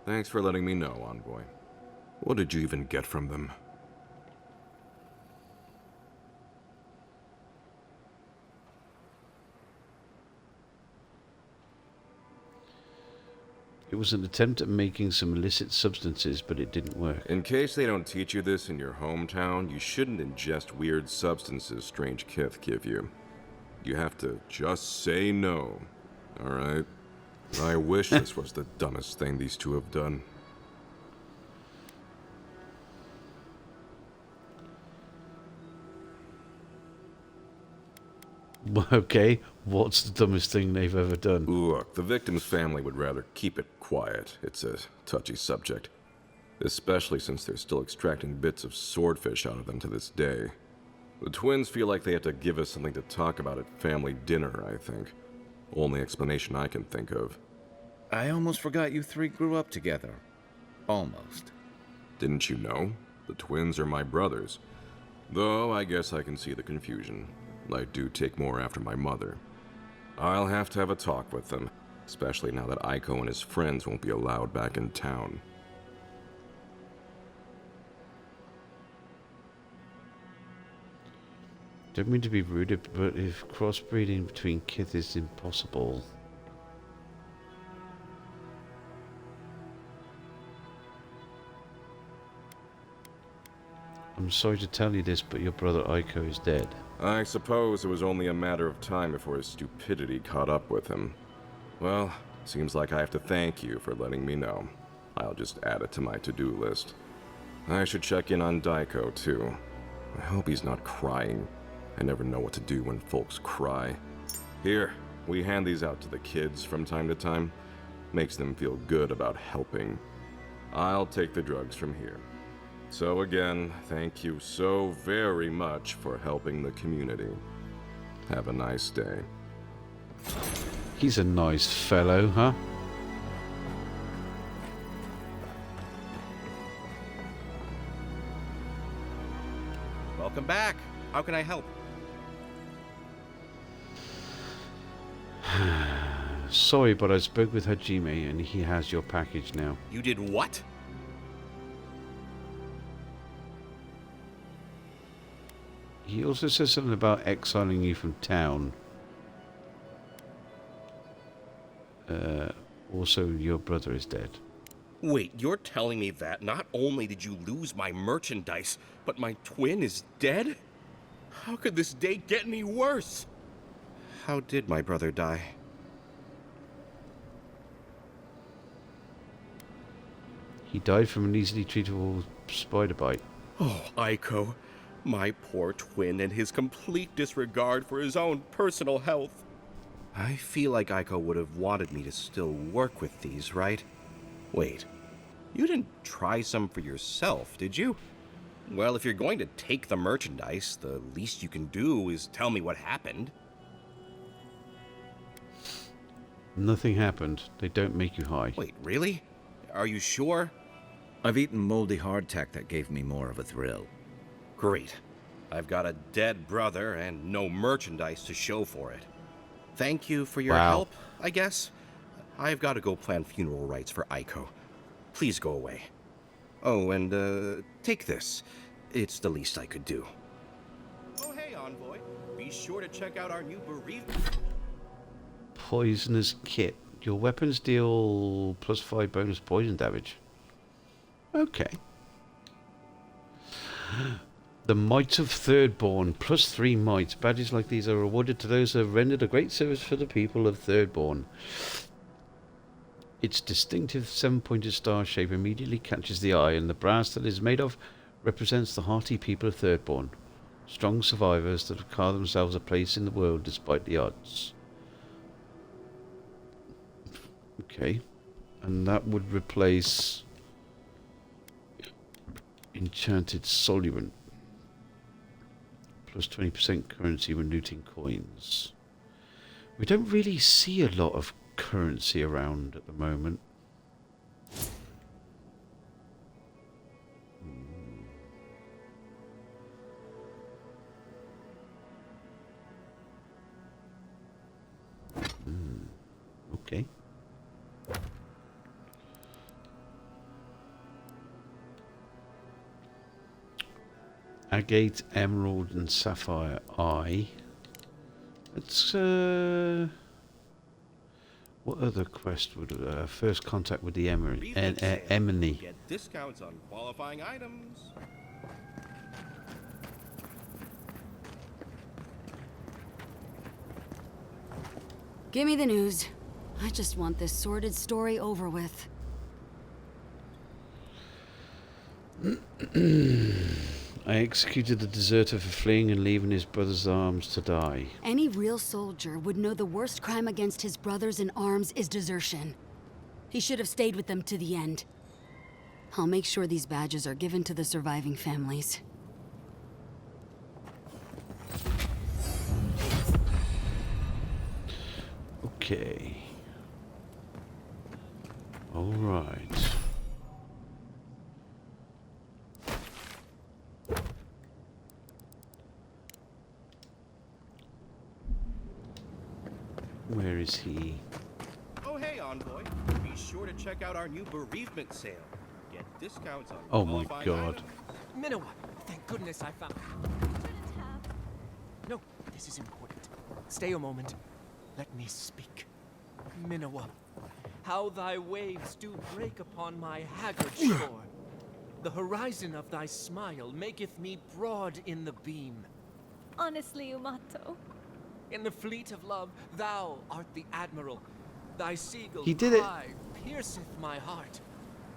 Thanks for letting me know, Envoy. What did you even get from them? It was an attempt at making some illicit substances, but it didn't work. In case they don't teach you this in your hometown, you shouldn't ingest weird substances strange kith give you. You have to just say no, alright? I wish this was the dumbest thing these two have done. Okay, what's the dumbest thing they've ever done? Look, the victim's family would rather keep it quiet. It's a touchy subject. Especially since they're still extracting bits of swordfish out of them to this day. The twins feel like they have to give us something to talk about at family dinner, I think. Only explanation I can think of. I almost forgot you three grew up together. Almost. Didn't you know? The twins are my brothers. Though I guess I can see the confusion. I do take more after my mother. I'll have to have a talk with them, especially now that Aiko and his friends won't be allowed back in town. Don't mean to be rude, but if crossbreeding between kith is impossible... I'm sorry to tell you this, but your brother Aiko is dead. I suppose it was only a matter of time before his stupidity caught up with him. Well, seems like I have to thank you for letting me know. I'll just add it to my to-do list. I should check in on Daiko, too. I hope he's not crying. I never know what to do when folks cry. Here, we hand these out to the kids from time to time. Makes them feel good about helping. I'll take the drugs from here. So again, thank you so very much for helping the community. Have a nice day. He's a nice fellow, huh? Welcome back. How can I help? Sorry, but I spoke with Hajime and he has your package now. You did what? He also says something about exiling you from town. Also, your brother is dead. Wait, you're telling me that not only did you lose my merchandise, but my twin is dead? How could this day get any worse? How did my brother die? He died from an easily treatable spider bite. Oh, Aiko. My poor twin and his complete disregard for his own personal health. I feel like Aiko would have wanted me to still work with these, right? Wait, you didn't try some for yourself, did you? Well, if you're going to take the merchandise, the least you can do is tell me what happened. Nothing happened. They don't make you high. Wait, really? Are you sure? I've eaten moldy hardtack that gave me more of a thrill. Great. I've got a dead brother and no merchandise to show for it. Thank you for your help, I guess. I've got to go plan funeral rites for Aiko. Please go away. Oh, and take this. It's the least I could do. Oh, hey, Envoy. Be sure to check out our new bereavement. Poisonous kit. Your weapons deal +5 bonus poison damage. Okay. The Might of Thirdborn, +3 might. Badges like these are awarded to those who have rendered a great service for the people of Thirdborn. Its distinctive 7-pointed star shape immediately catches the eye, and the brass that it is made of represents the hearty people of Thirdborn. Strong survivors that have carved themselves a place in the world despite the odds. Okay. And that would replace Enchanted Solubent. Plus 20% currency when looting coins. We don't really see a lot of currency around at the moment. Okay. Agate, Emerald, and Sapphire Eye. Let's, what other quest would, first contact with the Emily. Get discounts on qualifying items. Give me the news. I just want this sordid story over with. I executed the deserter for fleeing and leaving his brother's arms to die. Any real soldier would know the worst crime against his brothers in arms is desertion. He should have stayed with them to the end. I'll make sure these badges are given to the surviving families. Okay. All right. Where is he? Oh, hey, Envoy. Be sure to check out our new bereavement sale. Get discounts on Oh my qualifying God. items. Minowa, thank goodness I found. No, this is important. Stay a moment. Let me speak. Minowa, how thy waves do break upon my haggard shore. The horizon of thy smile maketh me broad in the beam. Honestly, Umato. In the fleet of love, thou art the admiral. Thy seagull He did it. cry pierceth my heart.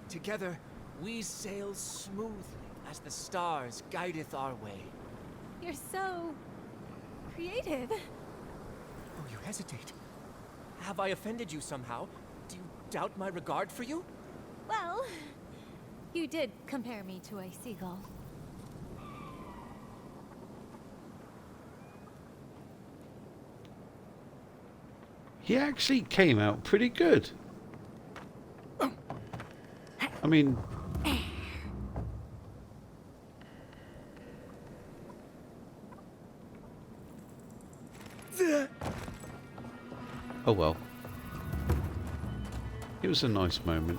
Together we sail smoothly as the stars guideth our way. You're so creative. Oh, you hesitate. Have I offended you somehow? Do you doubt my regard for you? Well, you did compare me to a seagull. He actually came out pretty good. I mean... Oh well. It was a nice moment.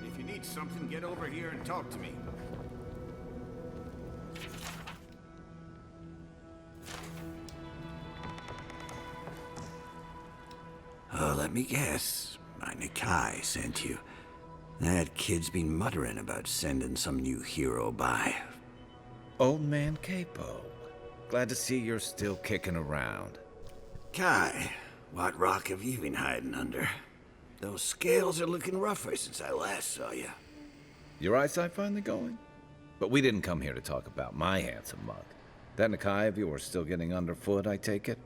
If you need something, get over here and talk to me. Oh, let me guess. My Nikai sent you. That kid's been muttering about sending some new hero by. Old man Capo. Glad to see you're still kicking around. Kai, what rock have you been hiding under? Those scales are looking rougher since I last saw you. Your eyesight finally going? But we didn't come here to talk about my handsome mug. That Nikai of yours still getting underfoot, I take it?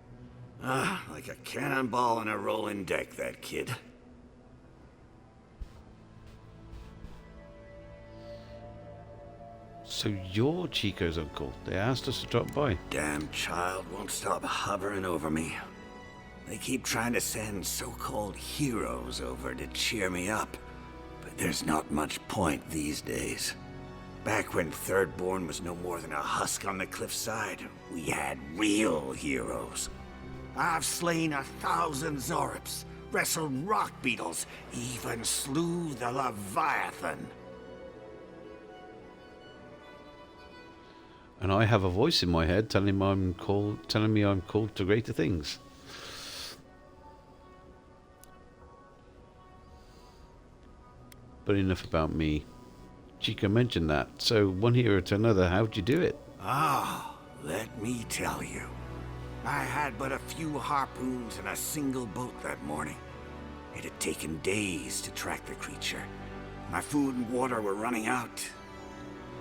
Ah, like a cannonball on a rolling deck, that kid. So you're Chico's uncle. They asked us to drop by. Damn child won't stop hovering over me. They keep trying to send so-called heroes over to cheer me up. But there's not much point these days. Back when Thirdborn was no more than a husk on the cliffside, we had real heroes. I've slain 1,000 Zorops, wrestled rock beetles, even slew the Leviathan. And I have a voice in my head telling me I'm called to greater things. But enough about me. Chico mentioned that. So one hero to another, how'd you do it? Ah, let me tell you. I had but a few harpoons and a single boat that morning. It had taken days to track the creature. My food and water were running out.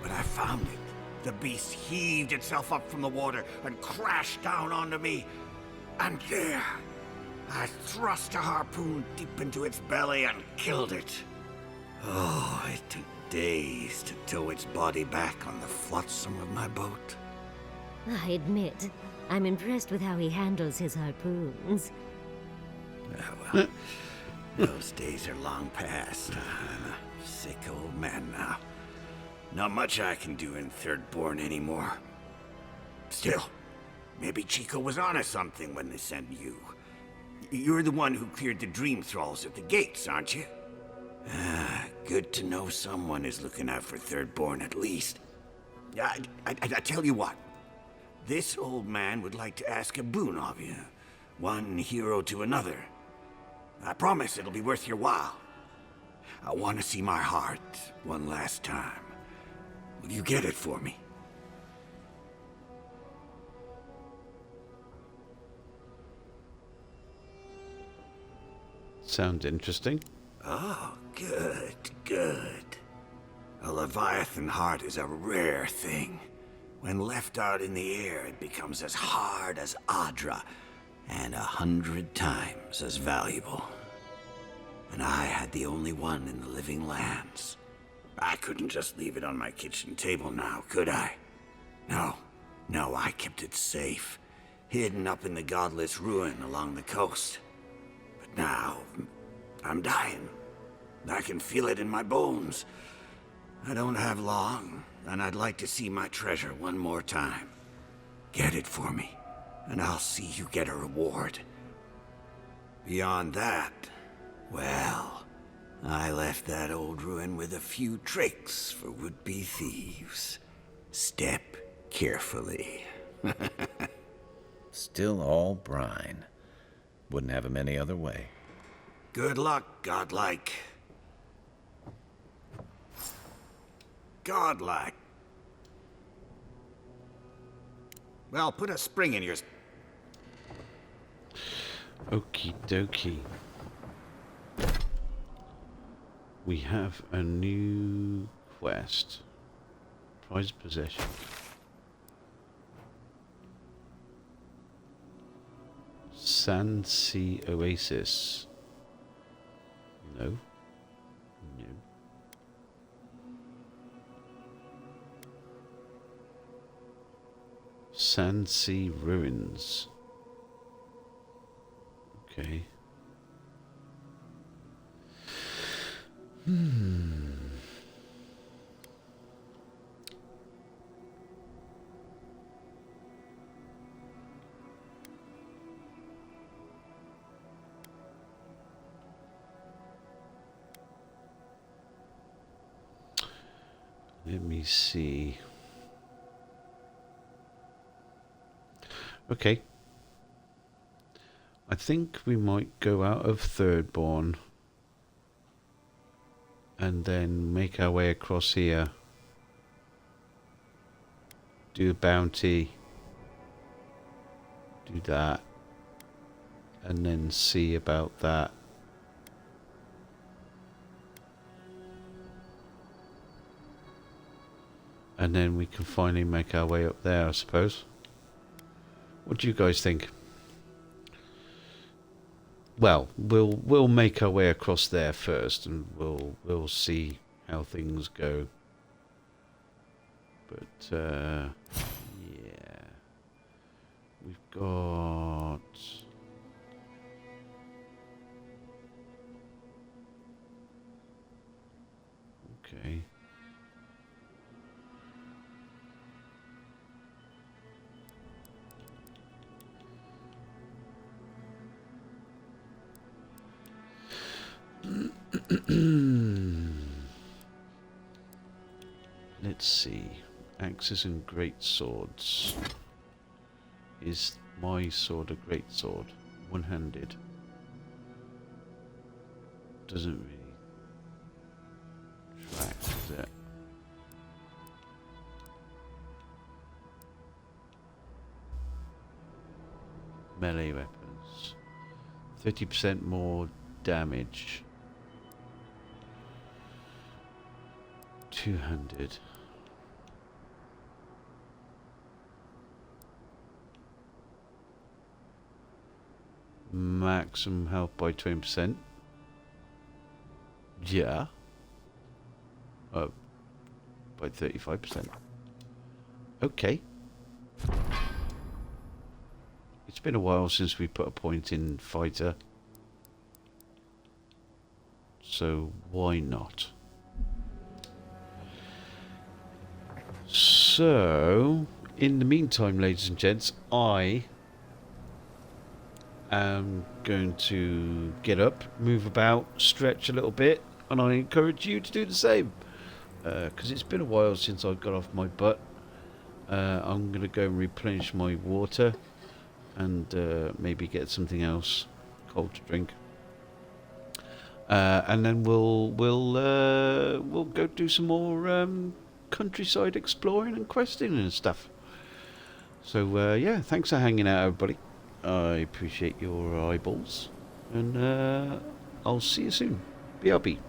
But I found it, The beast heaved itself up from the water and crashed down onto me. And there, I thrust a harpoon deep into its belly and killed it. Oh, it took days to tow its body back on the flotsam of my boat. I admit, I'm impressed with how he handles his harpoons. Well, those days are long past. I'm a sick old man now. Not much I can do in Thirdborn anymore. Still, maybe Chico was onto something when they sent you. You're the one who cleared the dream thralls at the gates, aren't you? Ah, good to know someone is looking out for Thirdborn at least. I tell you what. This old man would like to ask a boon of you. One hero to another. I promise it'll be worth your while. I want to see my heart one last time. Will you get it for me? Sounds interesting. Oh, good, good. A Leviathan heart is a rare thing. When left out in the air, it becomes as hard as Adra, and 100 times as valuable. And I had the only one in the living lands. I couldn't just leave it on my kitchen table now, could I? No, I kept it safe, hidden up in the godless ruin along the coast. But now, I'm dying. I can feel it in my bones. I don't have long, and I'd like to see my treasure one more time. Get it for me, and I'll see you get a reward. Beyond that, well, I left that old ruin with a few tricks for would-be thieves. Step carefully. Still all brine. Wouldn't have him any other way. Good luck, godlike. Godlike. Well, put a spring in your... Okie dokie. We have a new quest. Prized possession. Sand Sea Oasis. No. No. Sand Sea Ruins. Okay. Let me see. Okay. I think we might go out of Thirdborn and then make our way across here. Do the bounty. Do that. And then see about that. And then we can finally make our way up there, I suppose. What do you guys think? Well, we'll make our way across there first, and we'll see how things go. But yeah, we've got. Okay. Let's see. Axes and great swords. Is my sword a great sword? One-handed. Doesn't really track, does it? Melee weapons. 30% more damage. Two-handed. maximum health by 20%. Yeah. By 35%. Okay. It's been a while since we put a point in fighter. So why not? So, in the meantime, ladies and gents, I am going to get up, move about, stretch a little bit, and I encourage you to do the same. Because it's been a while since I got off my butt. I'm going to go and replenish my water and maybe get something else cold to drink. And then we'll go do some more countryside exploring and questing and stuff. So yeah, thanks for hanging out, everybody. I appreciate your eyeballs, and I'll see you soon. BRB.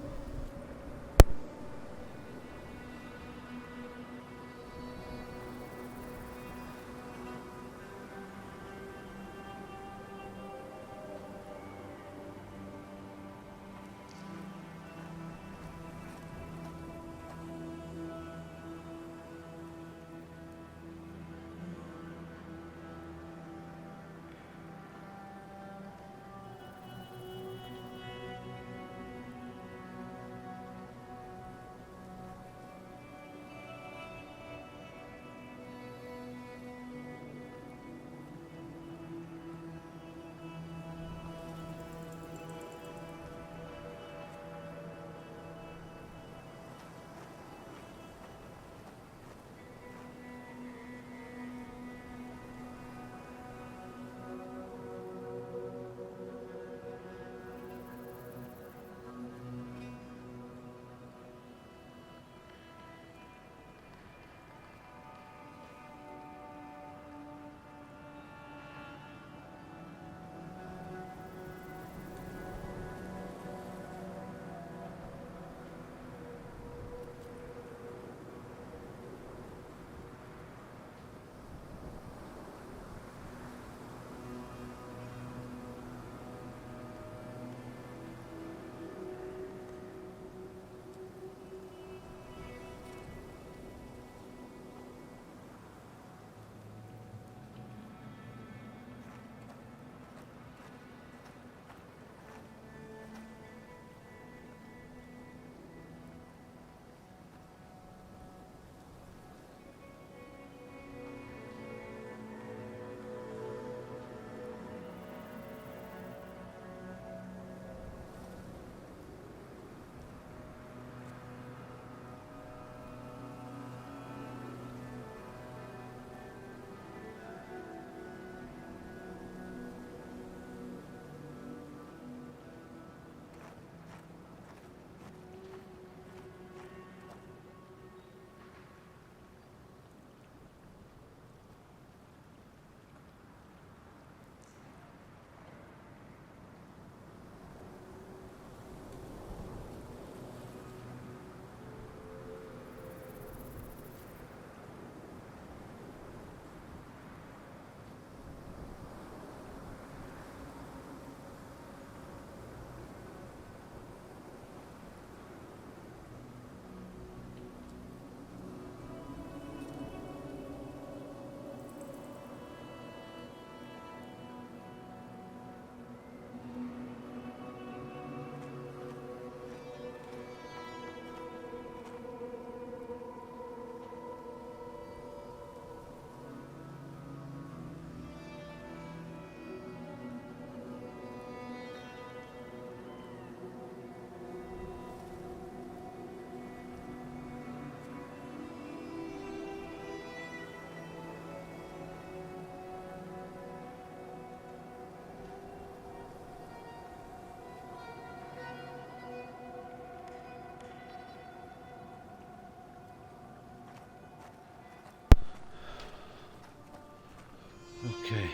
Okay.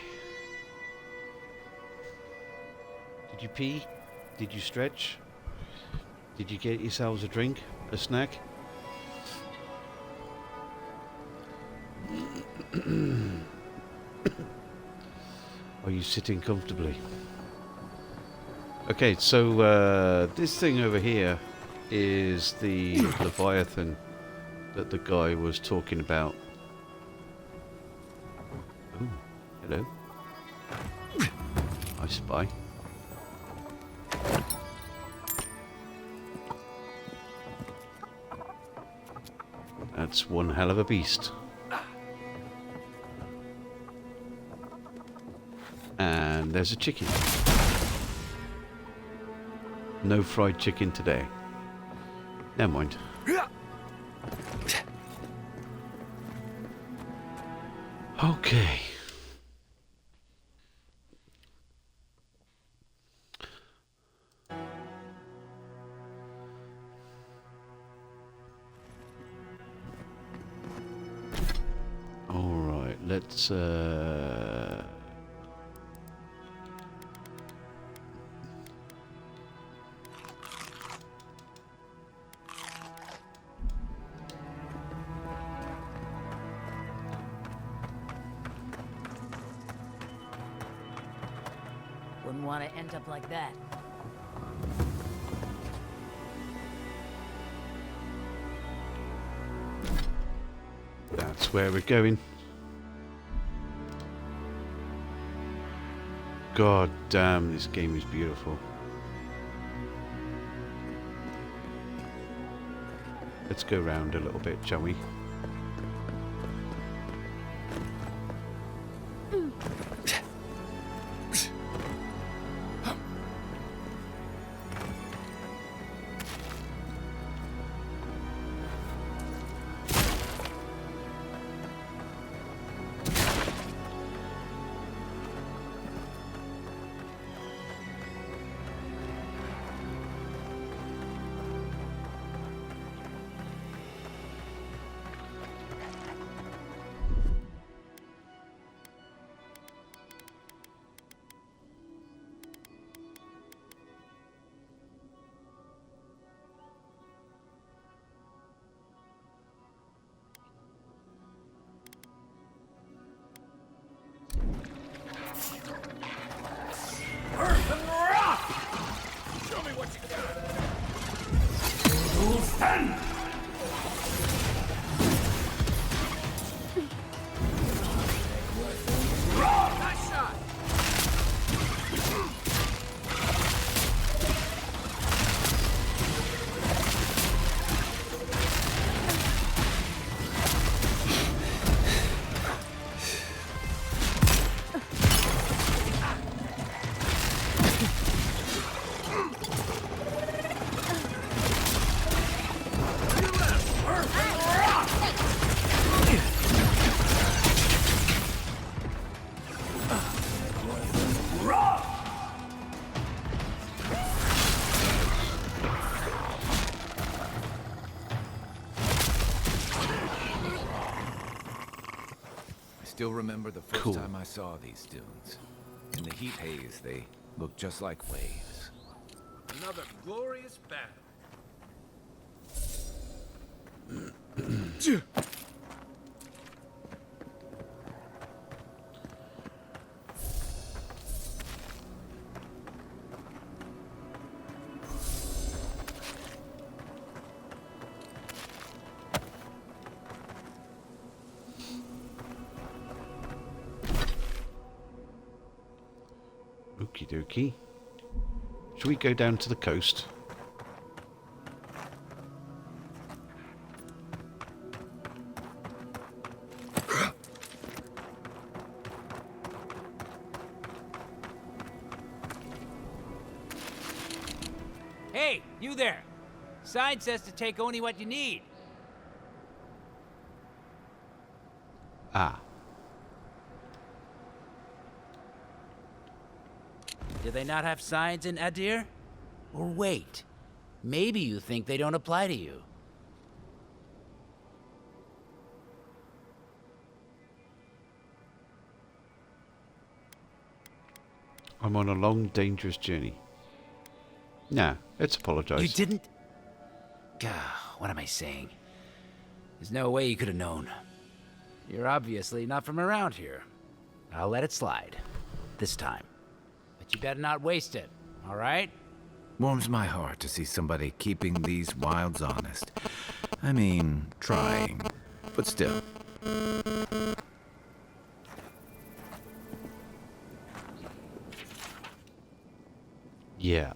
Did you pee? Did you stretch? Did you get yourselves a drink? A snack? Are you sitting comfortably? Okay, so this thing over here is the Leviathan that the guy was talking about. Oh, hello. I spy. That's one hell of a beast. And there's a chicken. No fried chicken today. Never mind. Okay. Alright, let's Wouldn't want to end up like that. that's where we're going. God damn, this game is beautiful. Let's go round a little bit, shall we? Still remember the first Cool. time I saw these dunes. In the heat haze, they looked just like waves. Another glorious battle. Okie dokie. Shall we go down to the coast? Hey, you there! Sign says to take only what you need. Ah. Do they not have signs in Adir? Or wait, maybe you think they don't apply to you. I'm on a long, dangerous journey. Nah, let's apologise. You didn't? Gah, what am I saying? There's no way you could have known. You're obviously not from around here. I'll let it slide. This time. But you better not waste it, all right? Warms my heart to see somebody keeping these wilds honest. I mean, trying, but still. Yeah.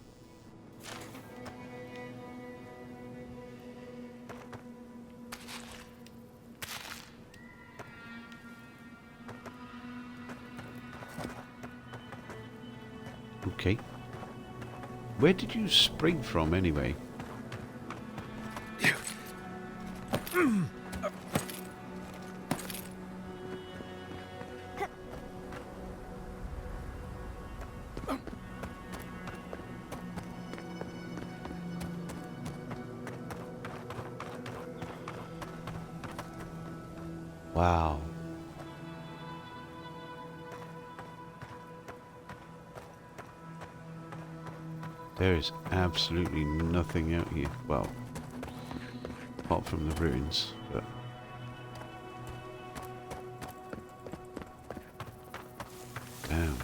Okay. Where did you spring from, anyway? Wow. There is absolutely nothing out here. Well, apart from the ruins, but... Damn.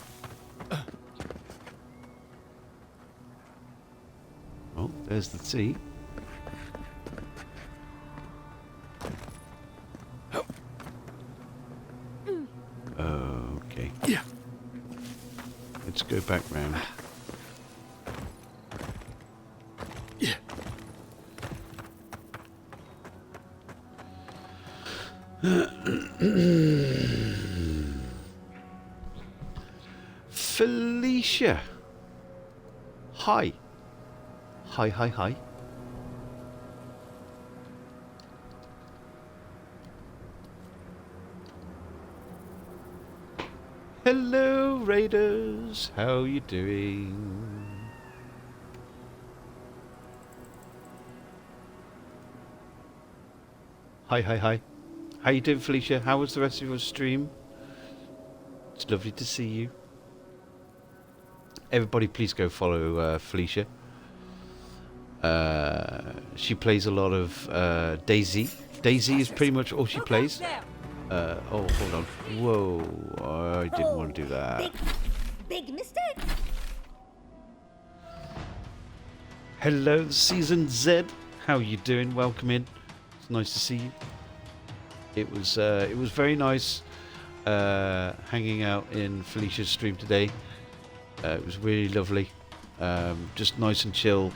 Oh, there's the sea. Okay. Yeah. Let's go back round. Yeah. Felicia. Hi. Hi, hi, hi. Hello, Raiders. How you doing? Hi, hi, hi. How you doing, Felicia? How was the rest of your stream? It's lovely to see you. Everybody, please go follow Felicia. She plays a lot of Daisy. Daisy is pretty much all she plays. Oh, hold on. Whoa, I didn't want to do that. Big mistake. Hello, Season Z. How you doing? Welcome in. It's nice to see you. It was very nice hanging out in Felicia's stream today. It was really lovely. Just nice and chill.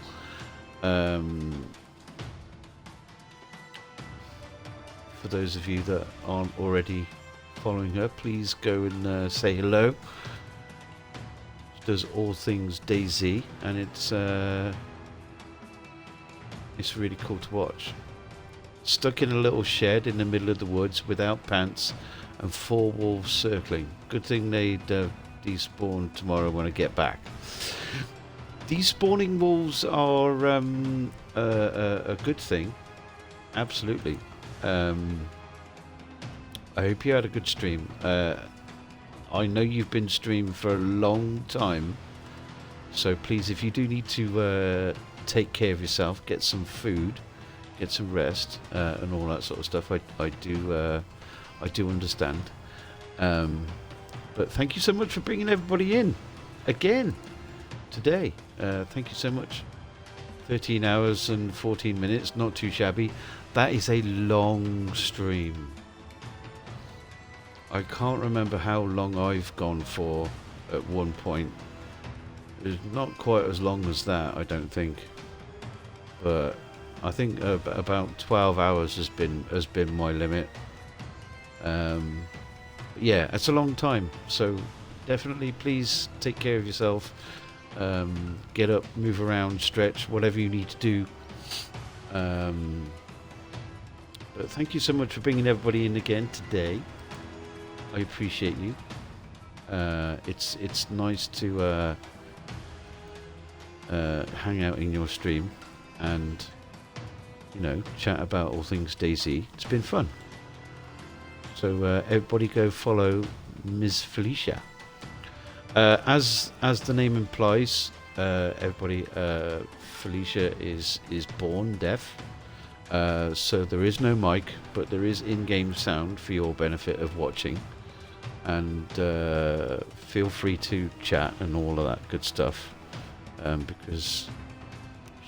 For those of you that aren't already following her, please go and say hello. She does all things Daisy, and it's really cool to watch. Stuck in a little shed in the middle of the woods without pants and 4 wolves circling. Good thing they'd despawn tomorrow when I get back. Despawning wolves are a good thing. Absolutely. I hope you had a good stream. I know you've been streaming for a long time, so please, if you do need to take care of yourself, get some food, get some rest, and all that sort of stuff, I do understand. But thank you so much for bringing everybody in again today. Thank you so much. 13 hours and 14 minutes, not too shabby. That is a long stream. I can't remember how long I've gone for at one point. It's not quite as long as that, I don't think. But I think about 12 hours has been my limit. Yeah, it's a long time. So definitely, please take care of yourself. Get up, move around, stretch, whatever you need to do. But thank you so much for bringing everybody in again today. I appreciate you. It's nice to hang out in your stream and, you know, chat about all things Daisy. It's been fun. So everybody go follow Ms. Felicia. As the name implies, everybody, Felicia is born deaf. So there is no mic, but there is in-game sound for your benefit of watching. And feel free to chat and all of that good stuff, because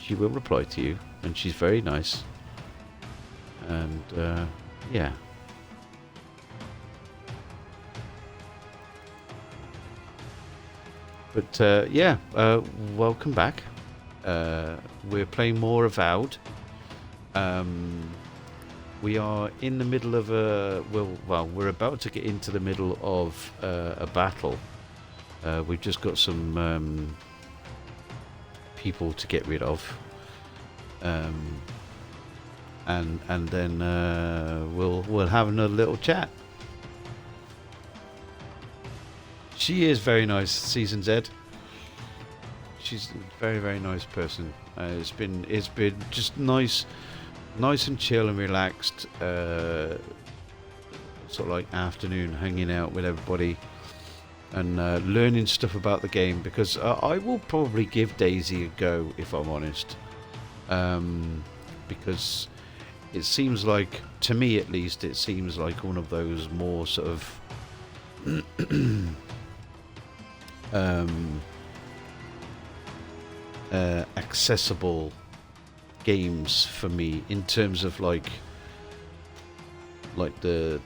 she will reply to you, and she's very nice. And yeah. But yeah, welcome back. We're playing more Avowed. We are in the middle of a we're about to get into the middle of a battle. We've just got some people to get rid of, and then we'll have another little chat. She is very nice, Season Z. She's a very, very nice person. It's been just nice and chill and relaxed. Sort of like afternoon, hanging out with everybody and learning stuff about the game, because I will probably give Daisy a go, if I'm honest, because it seems like, to me at least, it seems like one of those more sort of accessible games for me, in terms of like the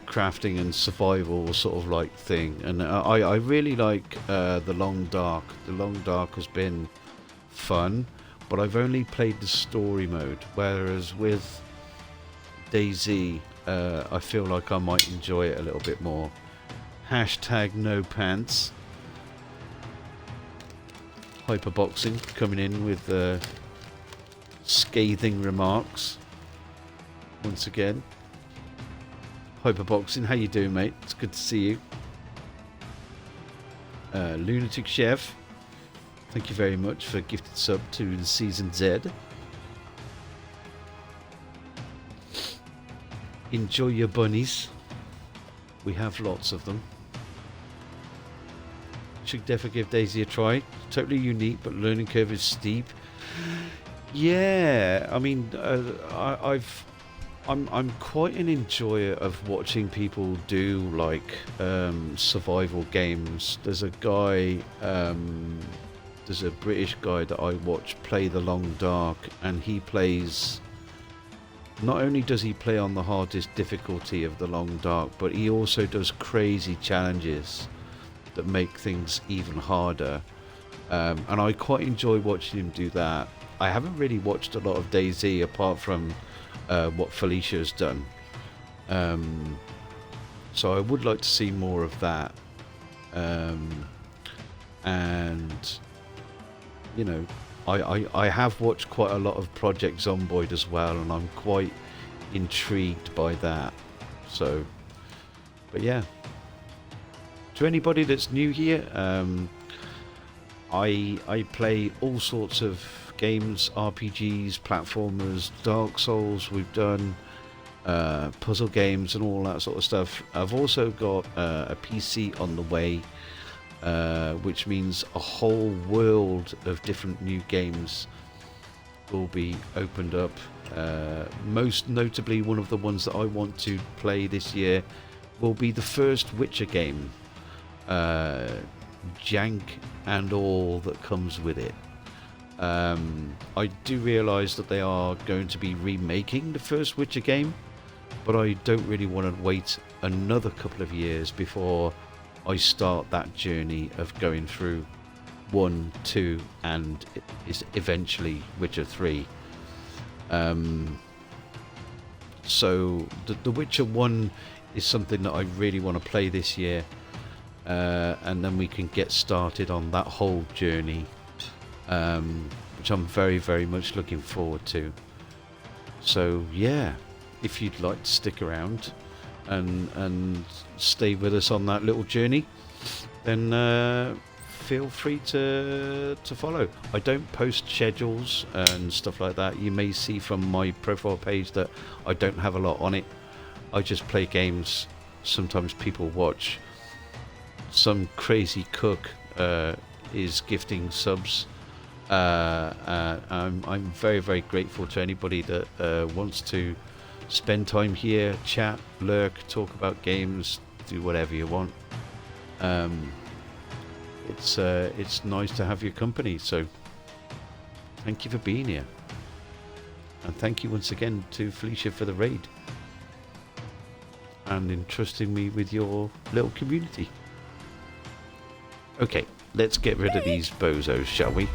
crafting and survival sort of like thing. And I really like The Long Dark. The Long Dark has been fun, but I've only played the story mode, whereas with DayZ I feel like I might enjoy it a little bit more. Hashtag no pants. Hyperboxing coming in with scathing remarks once again. Hyperboxing, how you doing, mate? It's good to see you. Lunatic Chef, thank you very much for gifted sub to the Season Z. Enjoy your bunnies. We have lots of them. Should definitely give Daisy a try. Totally unique, but learning curve is steep. Yeah, I mean, I'm quite an enjoyer of watching people do like survival games. There's a guy, there's a British guy that I watch play The Long Dark, and he plays. Not only does he play on the hardest difficulty of The Long Dark, but he also does crazy challenges that make things even harder. And I quite enjoy watching him do that. I haven't really watched a lot of DayZ apart from what Felicia's done. So I would like to see more of that. And, you know, I have watched quite a lot of Project Zomboid as well, and I'm quite intrigued by that. So, but yeah. To anybody that's new here, I play all sorts of games, RPGs, platformers, Dark Souls we've done, puzzle games and all that sort of stuff. I've also got a PC on the way, which means a whole world of different new games will be opened up. Most notably, one of the ones that I want to play this year will be the first Witcher game. Jank and all that comes with it. I do realise that they are going to be remaking the first Witcher game, but I don't really want to wait another couple of years before I start that journey of going through 1, 2 and eventually Witcher 3. So the Witcher 1 is something that I really want to play this year. And then we can get started on that whole journey, which I'm very, very much looking forward to. So yeah, if you'd like to stick around and stay with us on that little journey, then feel free to follow. I don't post schedules and stuff like that. You may see from my profile page that I don't have a lot on it. I just play games. Sometimes people watch. Some crazy cook is gifting subs. I'm very, very grateful to anybody that wants to spend time here, chat, lurk, talk about games, do whatever you want. It's nice to have your company. So thank you for being here. And thank you once again to Felicia for the raid. And entrusting me with your little community. Okay, let's get rid of these bozos, shall we?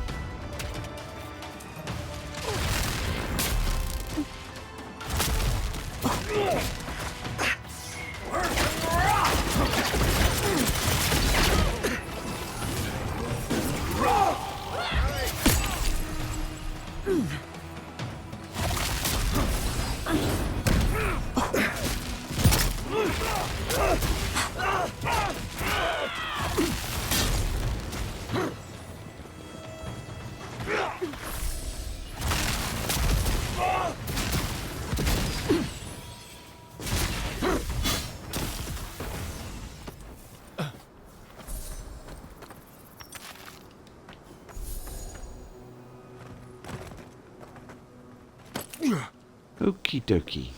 Okie dokie.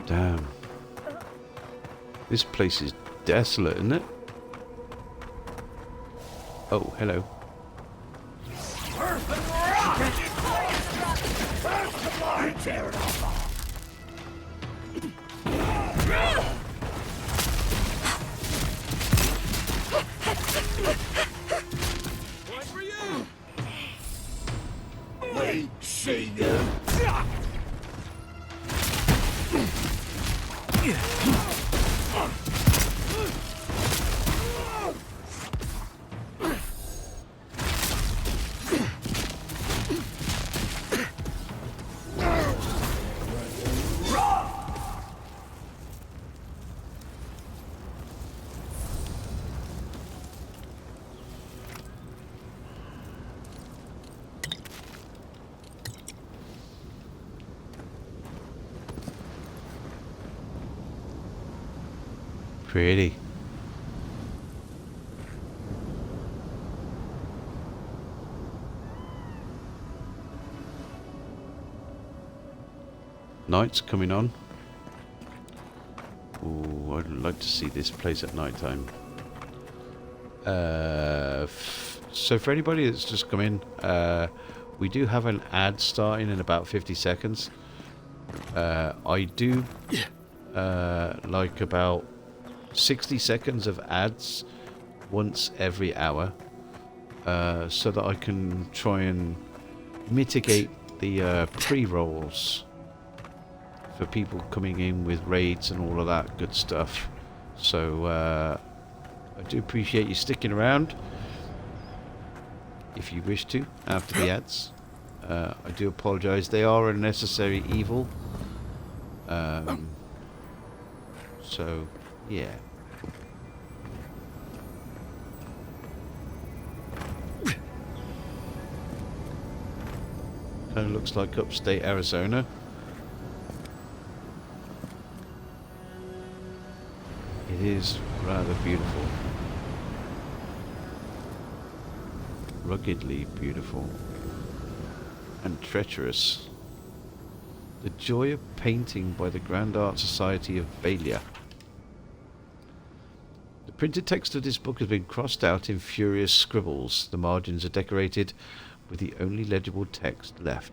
Damn. This place is desolate, isn't it? Oh, hello. Wait, see you. Pretty. Night's coming on. Ooh, I'd like to see this place at night time. So for anybody that's just come in, we do have an ad starting in about 50 seconds. I do like about 60 seconds of ads once every hour, so that I can try and mitigate the pre-rolls for people coming in with raids and all of that good stuff. So I do appreciate you sticking around if you wish to after the ads. I do apologize, they are a necessary evil. So yeah. Kind of looks like upstate Arizona. It is rather beautiful. Ruggedly beautiful. And treacherous. The joy of painting by the Grand Art Society of Valia. The printed text of this book has been crossed out in furious scribbles. The margins are decorated with the only legible text left.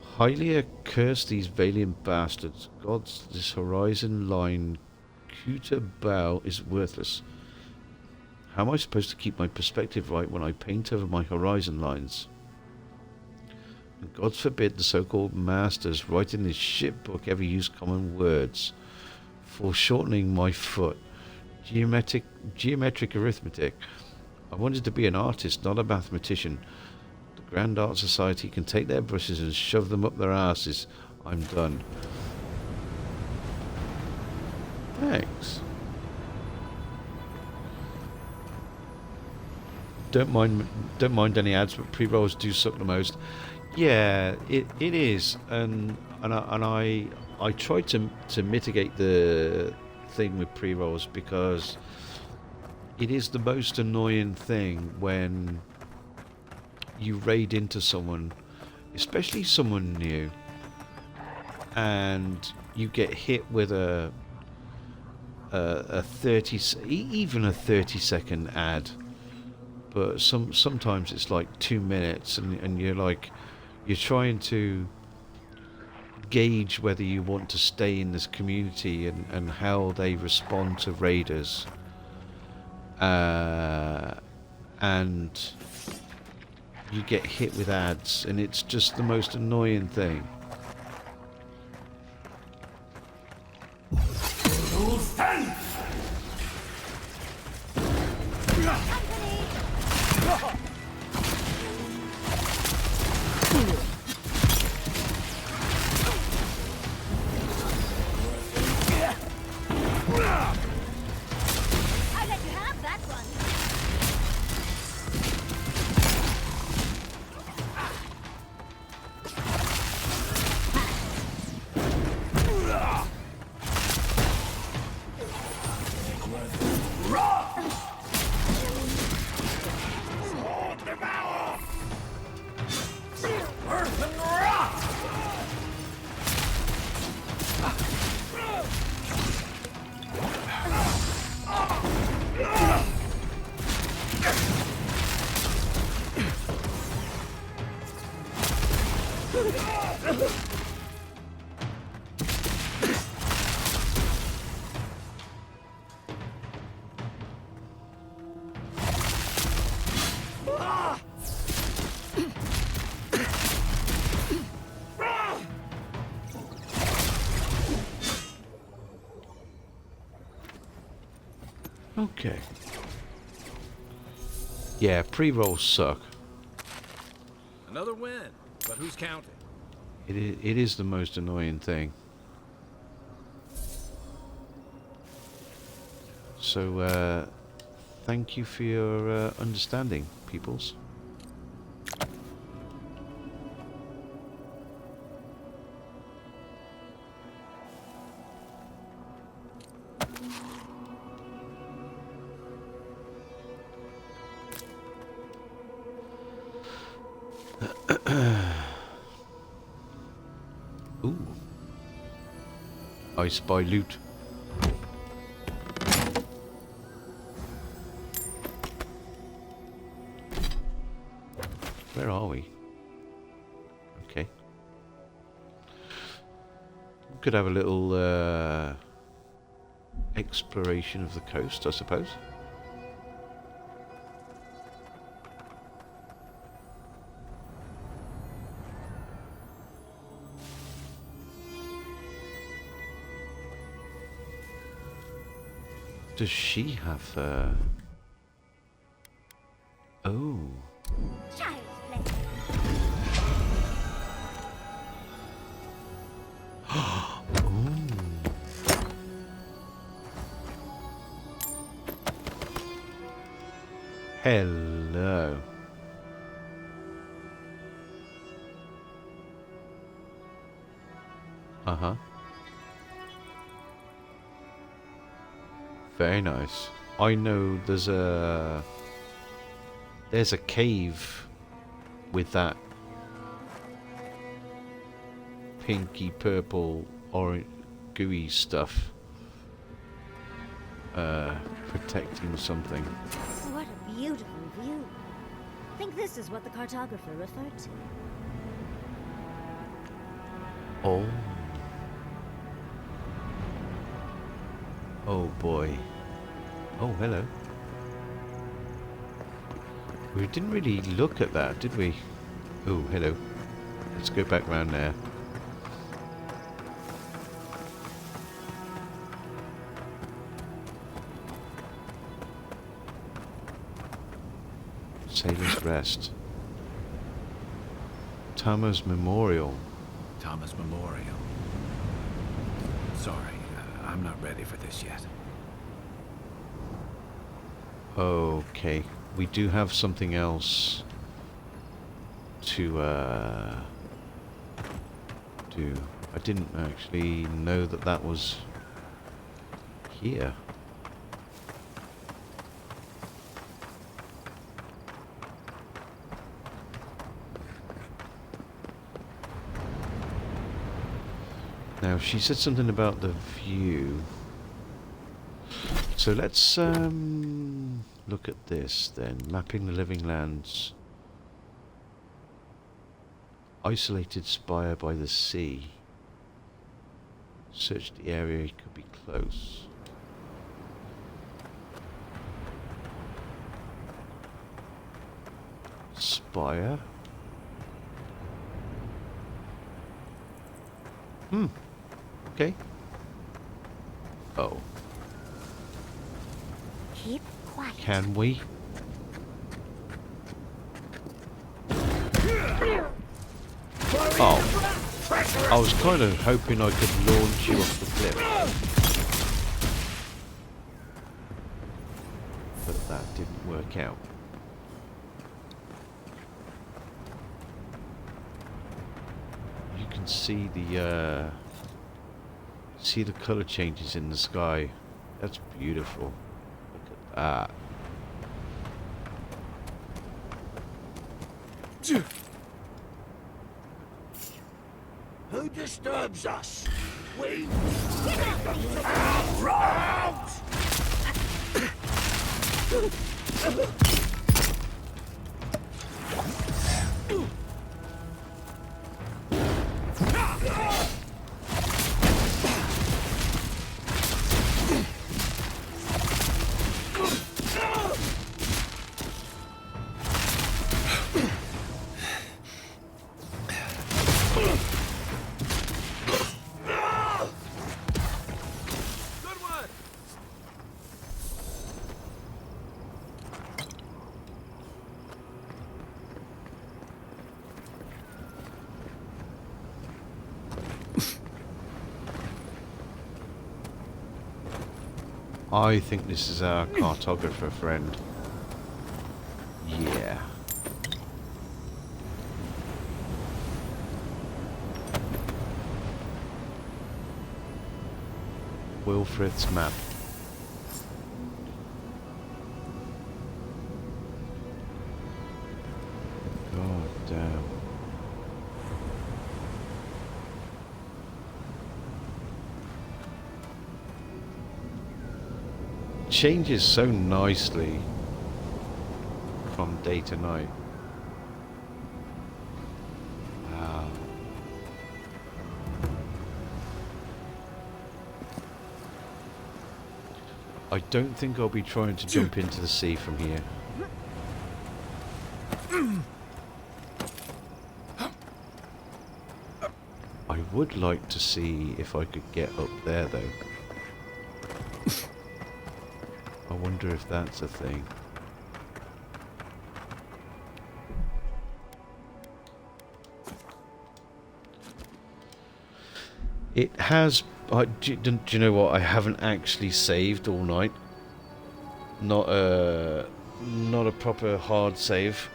Highly accursed these Valiant bastards. Gods, this horizon line cuter bow is worthless. How am I supposed to keep my perspective right when I paint over my horizon lines? And God forbid the so-called masters write in this shit book ever use common words. Foreshortening my foot. Geometric arithmetic. I wanted to be an artist, not a mathematician. The Grand Art Society can take their brushes and shove them up their asses. I'm done. Thanks. Don't mind any ads, but pre-rolls do suck the most. Yeah, it is, and I try to mitigate the thing with pre-rolls, because it is the most annoying thing when you raid into someone, especially someone new, and you get hit with a 30-second ad, but sometimes it's like 2 minutes, and you're trying to gauge whether you want to stay in this community and how they respond to raiders, and you get hit with ads, and it's just the most annoying thing. I let you have that one. Okay. Yeah, pre-rolls suck. Another win, but who's counting? It is the most annoying thing. So, thank you for your understanding, peoples. Ooh. I spy loot. Where are we? Okay. We could have a little exploration of the coast, I suppose. Does she have oh. Child's play. Hello. Uh-huh. Very nice. I know there's a cave with that pinky purple orange gooey stuff protecting something. What a beautiful view. I think this is what the cartographer referred to. Oh. Oh boy. Oh, hello. We didn't really look at that, did we? Oh, hello. Let's go back round there. Sailor's Rest. Tama's Memorial. Tama's Memorial. Sorry, I'm not ready for this yet. Okay, we do have something else to do. I didn't actually know that that was here? Now, she said something about the view. So let's look at this then. Mapping the living lands. Isolated spire by the sea. Search the area, it could be close. Spire. Okay. Oh. Keep quiet. Can we? Oh. I was kind of hoping I could launch you off the cliff. But that didn't work out. You can see the colour changes in the sky. That's beautiful. Look at that. Who disturbs us? We out! I think this is our cartographer friend. Yeah. Wilfred's map. God damn. Changes so nicely from day to night. Wow. I don't think I'll be trying to jump into the sea from here. I would like to see if I could get up there though. I wonder if that's a thing. It has... do you know what? I haven't actually saved all night. Not a proper hard save.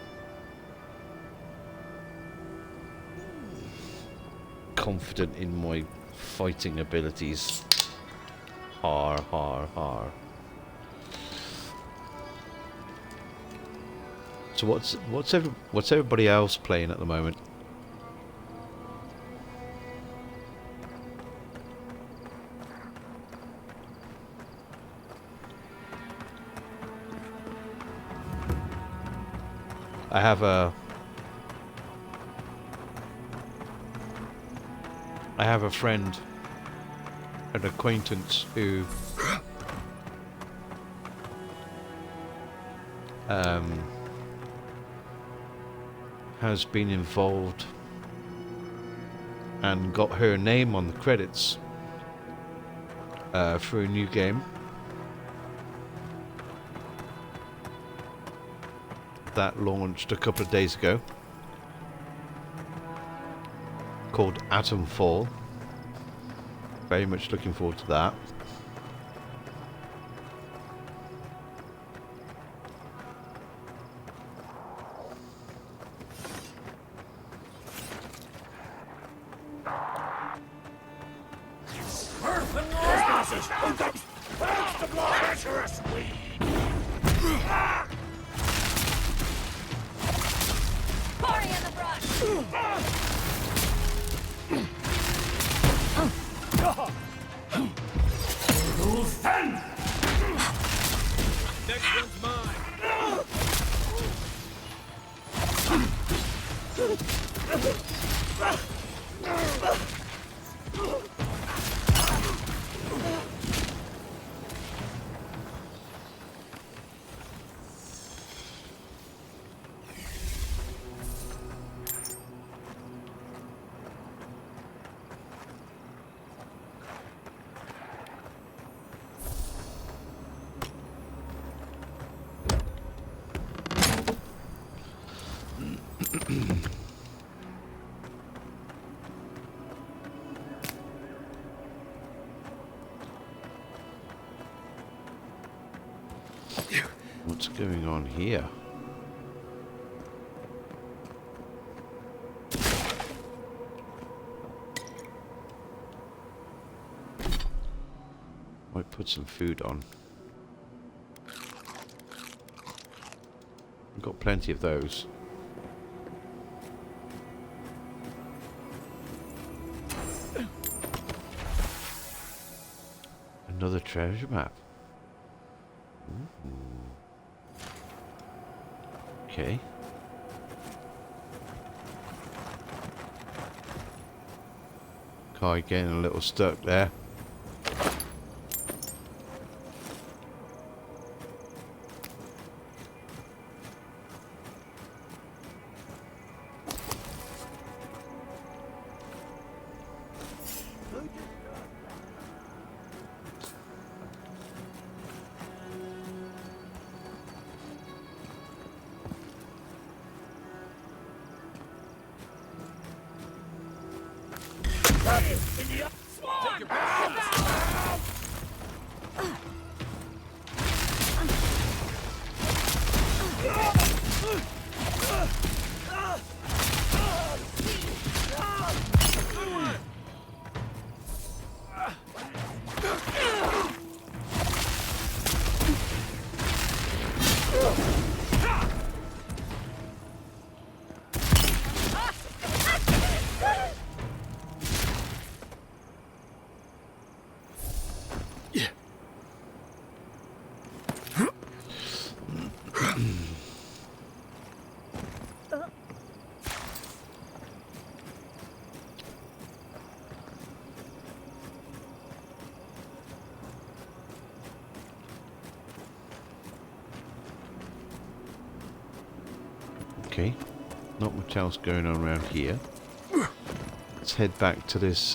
Confident in my fighting abilities. Har, har, har. So what's everybody else playing at the moment? I have a friend, an acquaintance who has been involved and got her name on the credits for a new game that launched a couple of days ago called Atomfall. Very much looking forward to that. Next one's mine. What's going on here? Might put some food on. I've got plenty of those. Another treasure map. Ooh. Okay. Kai getting a little stuck there. Okay, not much else going on around here. Let's head back to this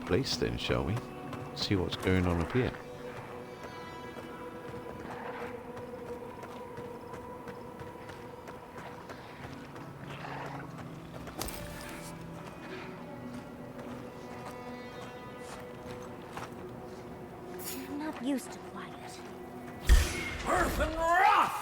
place then, shall we? See what's going on up here. I'm not used to quiet. Earth and Wrath!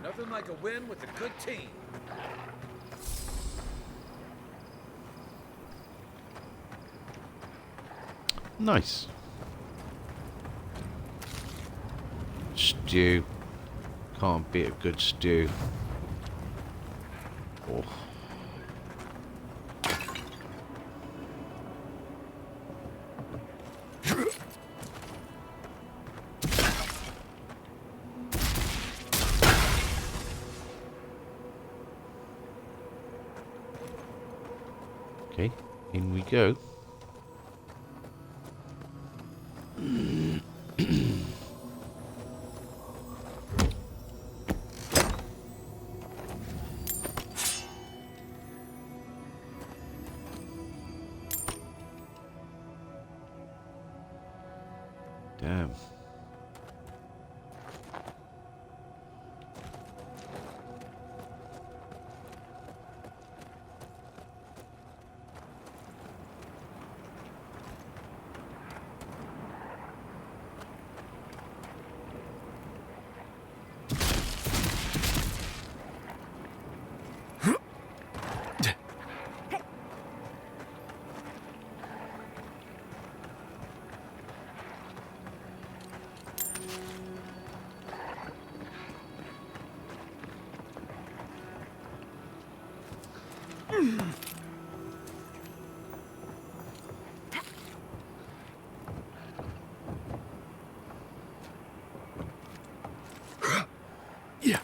Nothing like a win with a good team. Nice. Stew. Can't beat a good stew. Oh. Okay, in we go. Yeah.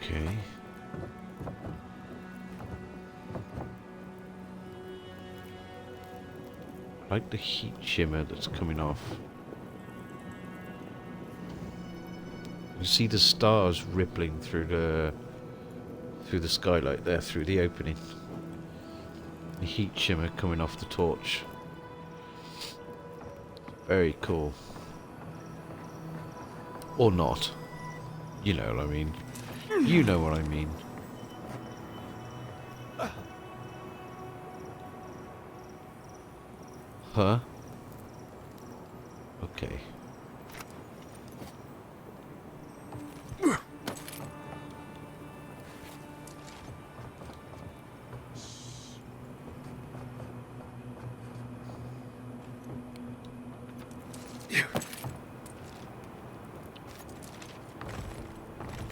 Okay. I like the heat shimmer that's coming off. You see the stars rippling through the skylight there, through the opening. The heat shimmer coming off the torch. Very cool. Or not. You know what I mean. You know what I mean. Huh? Okay.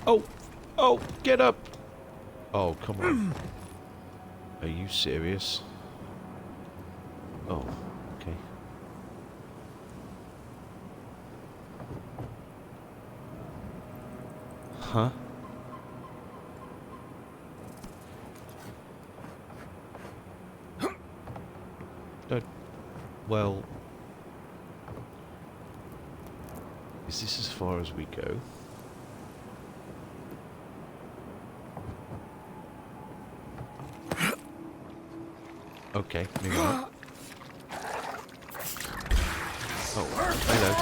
Oh! Oh! Get up! Oh, come on. Are you serious? Oh, okay. Huh? Well... Is this as far as we go? Okay, maybe not. Oh, hello.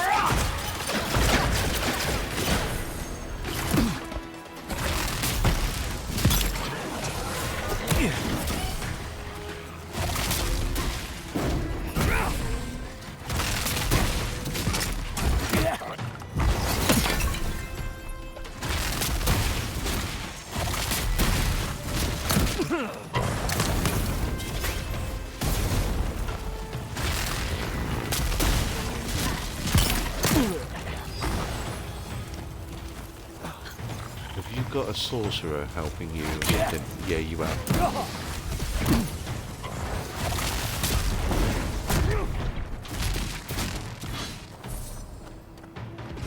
Have you got a sorcerer helping you? Yeah, you have.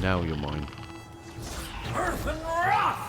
Now you're mine. Earth and wrath!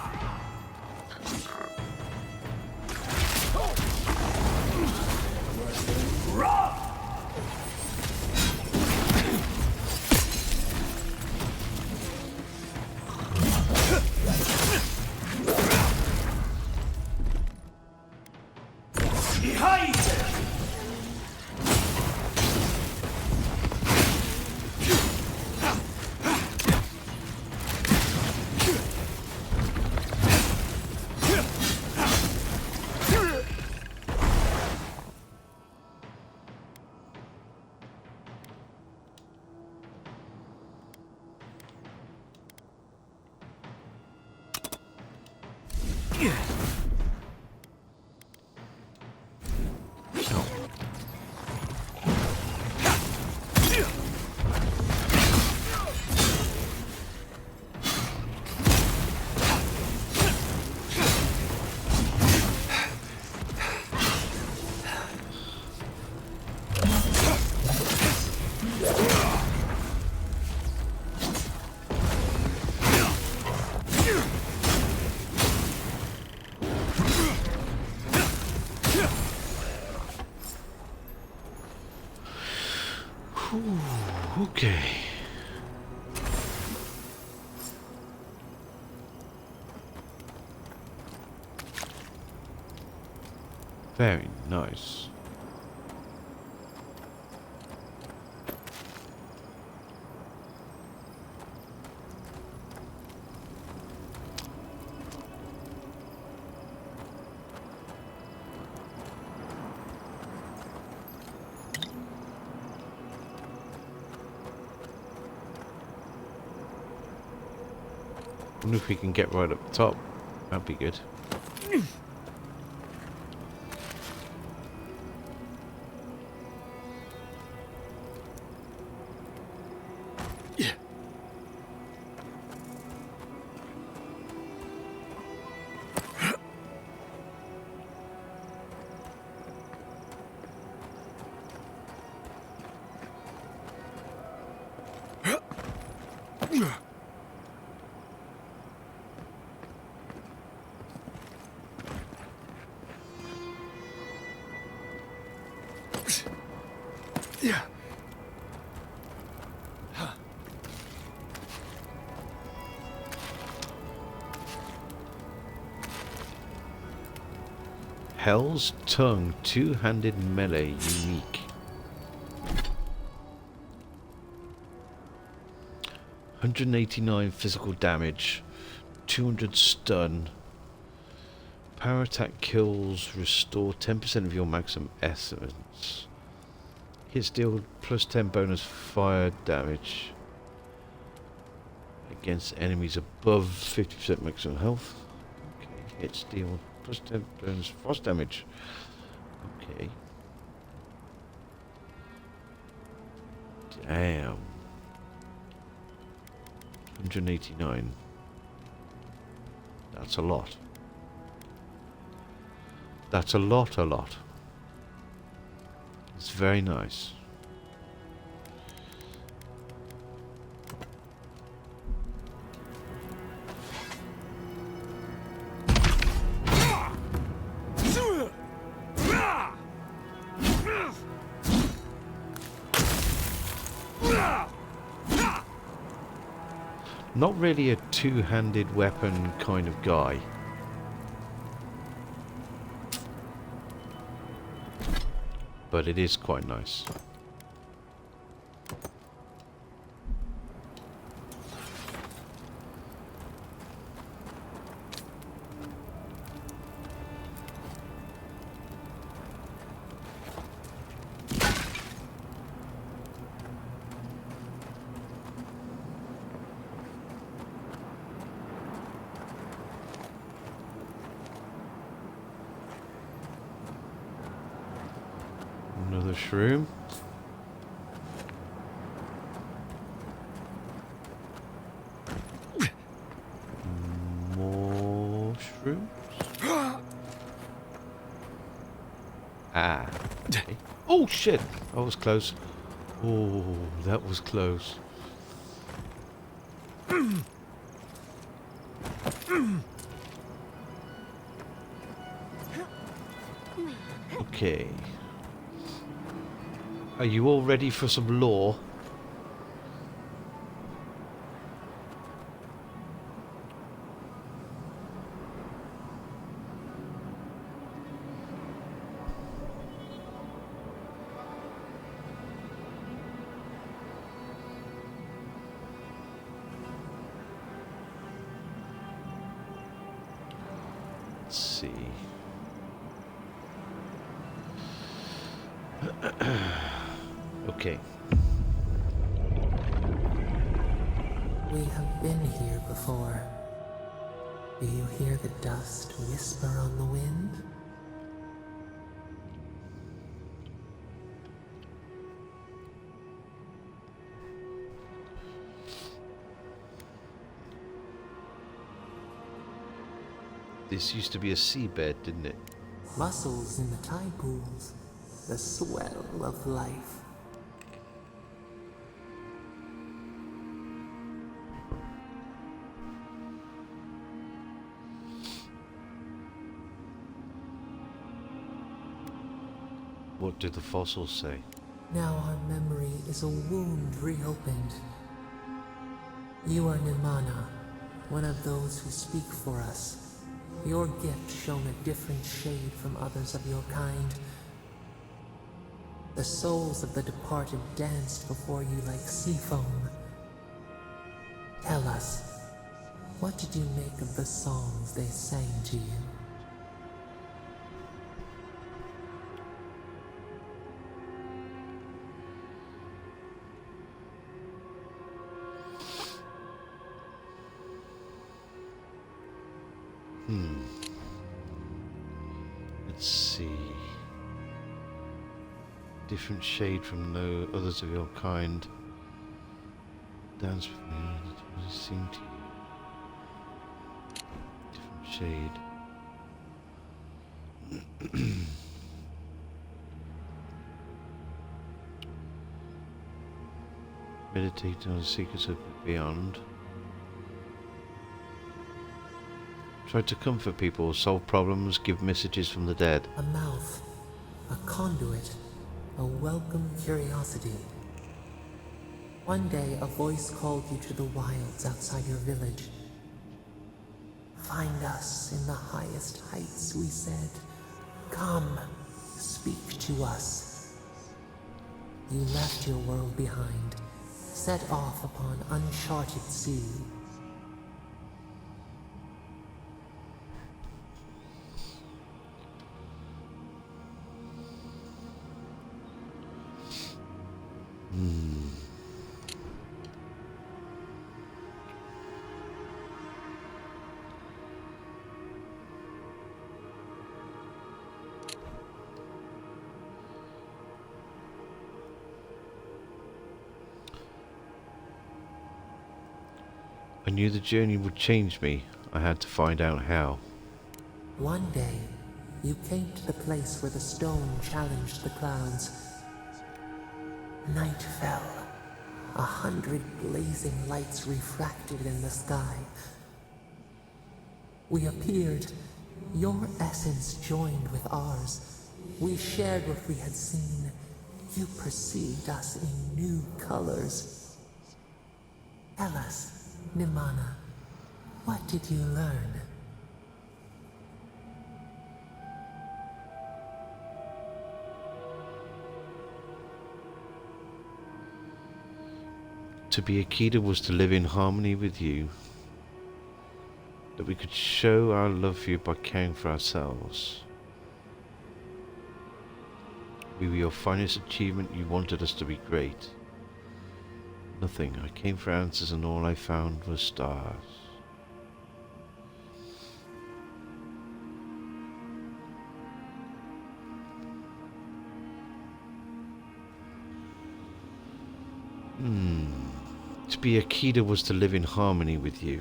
Okay. Very nice. wonder if we can get right up the top. That'd be good. Yeah. Hell's Tongue, two-handed melee, unique. 189 physical damage, 200 stun. Power attack kills restore 10% of your maximum essence. Hits deal plus 10 bonus fire damage against enemies above 50% maximum health. Okay, hits deal plus 10 bonus frost damage. Okay. Damn. 189. That's a lot. That's a lot. It's very nice. Not really a two-handed weapon kind of guy. But it is quite nice. Another shroom. More shrooms. Ah. Okay. Oh shit! That was close. Oh, that was close. Okay. Are you all ready for some lore? Let's see. Okay. We have been here before. Do you hear the dust whisper on the wind? This used to be a seabed, didn't it? Mussels in the tide pools. The swell of life. What do the fossils say? Now our memory is a wound reopened. You are Nimana, one of those who speak for us. Your gift shone a different shade from others of your kind. The souls of the departed danced before you like sea foam. Tell us, what did you make of the songs they sang to you? different shade from no others of your kind. Dance with me, what does it seem to you? Different shade. Meditate on the secrets of the beyond. Try to comfort people, solve problems, give messages from the dead. A mouth, a conduit, a welcome curiosity. One day, a voice called you to the wilds outside your village. Find us in the highest heights, we said. Come, speak to us. You left your world behind, set off upon uncharted sea. I knew the journey would change me. I had to find out how. One day, you came to the place where the stone challenged the clouds. Night fell. 100 blazing lights refracted in the sky. We appeared. Your essence joined with ours. We shared what we had seen. You perceived us in new colors. Tell us, Nimana, what did you learn? To be Akita was to live in harmony with you. That we could show our love for you by caring for ourselves. We were your finest achievement. You wanted us to be great. Nothing. I came for answers and all I found was stars. To be Akita was to live in harmony with you.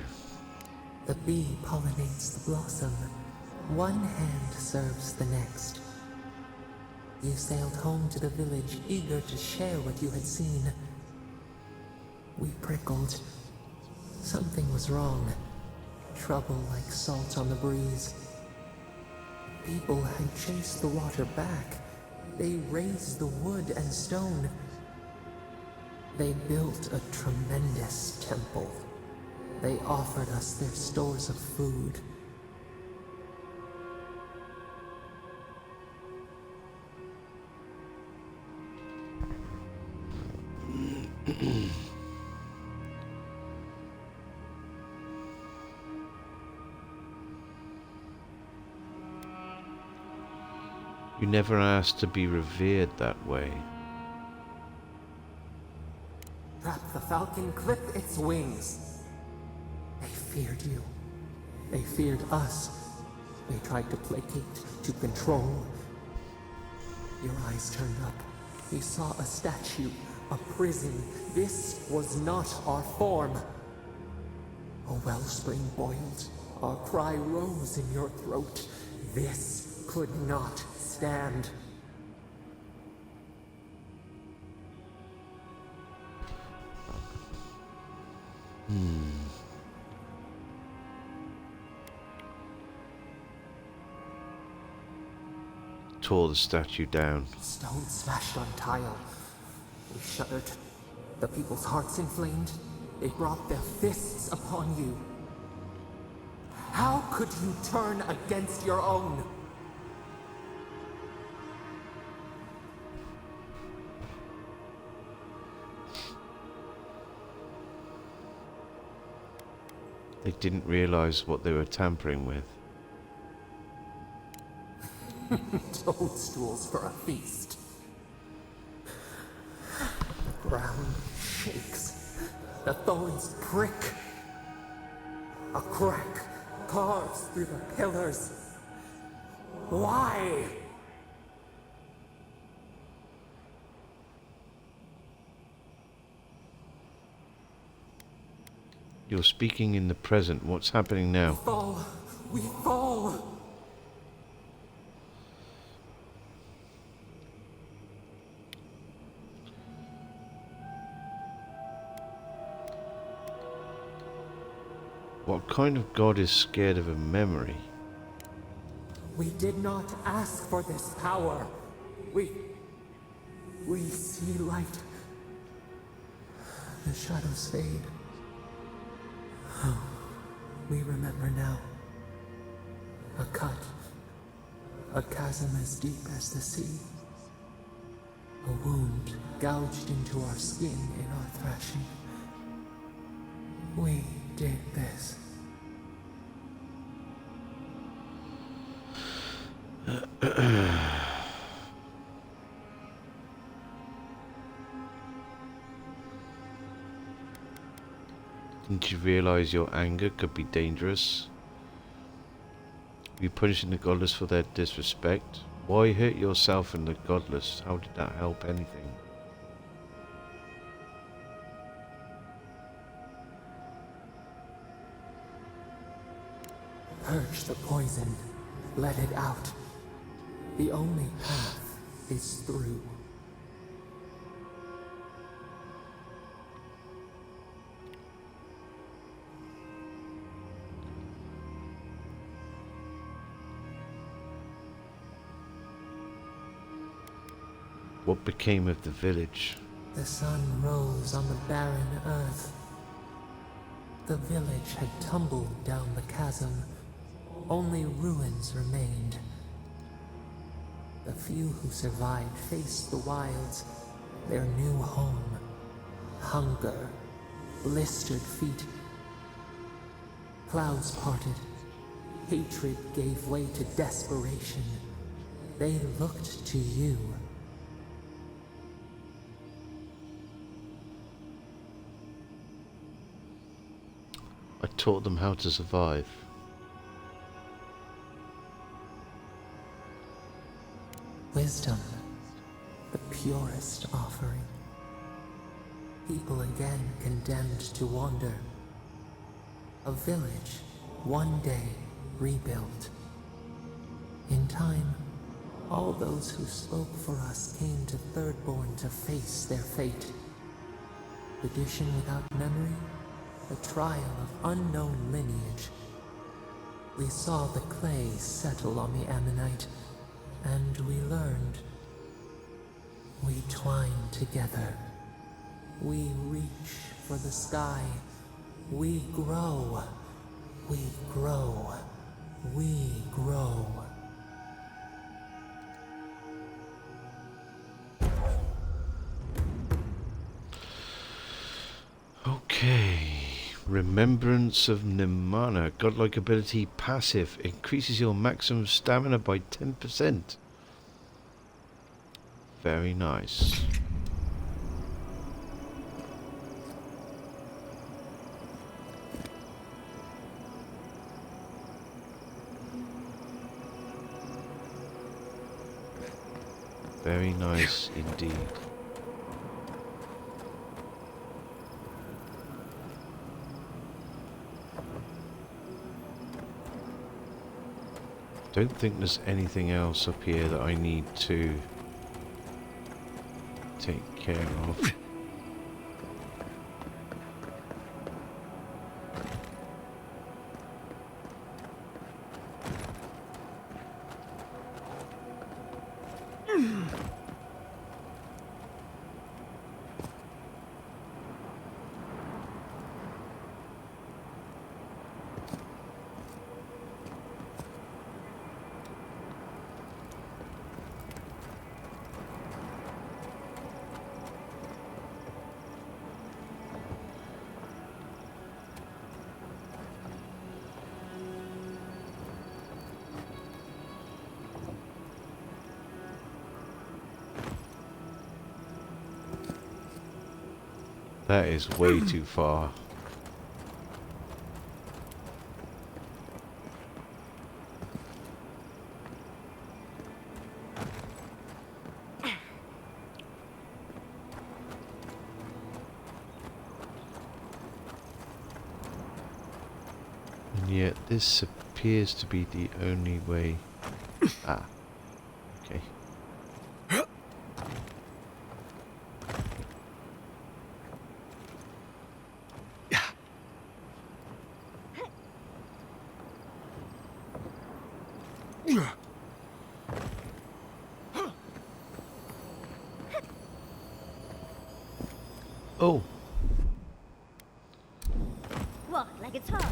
The bee pollinates the blossom. One hand serves the next. You sailed home to the village, eager to share what you had seen. We prickled. Something was wrong. Trouble like salt on the breeze. People had chased the water back. They raised the wood and stone. They built a tremendous temple. They offered us their stores of food. You never asked to be revered that way. Trap the falcon, clip its wings. They feared you. They feared us. They tried to placate, to control. Your eyes turned up. You saw a statue, a prison. This was not our form. A wellspring boiled. Our cry rose in your throat. This could not stand. Tore the statue down. Stone smashed on tile. We shuddered. The people's hearts inflamed. They brought their fists upon you. How could you turn against your own? They didn't realize what they were tampering with. Toadstools for a feast. The ground shakes. The thorns prick. A crack carves through the pillars. Why? You're speaking in the present. What's happening now? Fall. We fall. What kind of god is scared of a memory? We did not ask for this power. We see light. The shadows fade. Oh, we remember now. A cut. A chasm as deep as the sea. A wound gouged into our skin in our thrashing. We did this. Didn't you realize your anger could be dangerous? Were you punishing the godless for their disrespect? Why hurt yourself and the godless? How did that help anything? Purge the poison. Let it out. The only path is through. What became of the village? The sun rose on the barren earth. The village had tumbled down the chasm. Only ruins remained. The few who survived faced the wilds, their new home. Hunger, blistered feet. Clouds parted. Hatred gave way to desperation. They looked to you. I taught them how to survive. Wisdom, the purest offering. People again condemned to wander. A village, one day rebuilt. In time, all those who spoke for us came to Thirdborn to face their fate. Tradition without memory, a trial of unknown lineage. We saw the clay settle on the Ammonite, and we learned. We twine together. We reach for the sky. We grow. We grow. We grow. Okay. Remembrance of Nimana. Godlike ability passive. Increases your maximum stamina by 10%. Very nice. Very nice indeed. Don't think there's anything else up here that I need to take care of. That is way too far. Yeah, this appears to be the only way. Ah, okay. Oh. Walk like it's hard.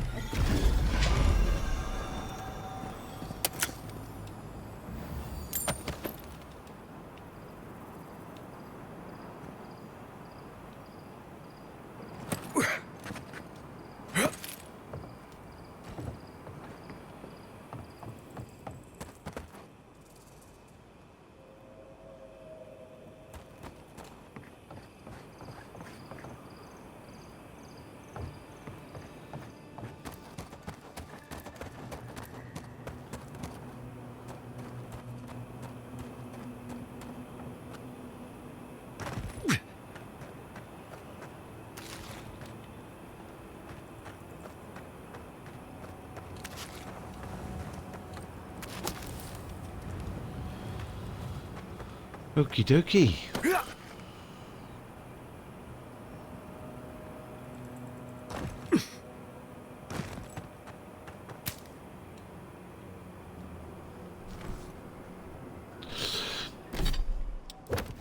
Okie dokie.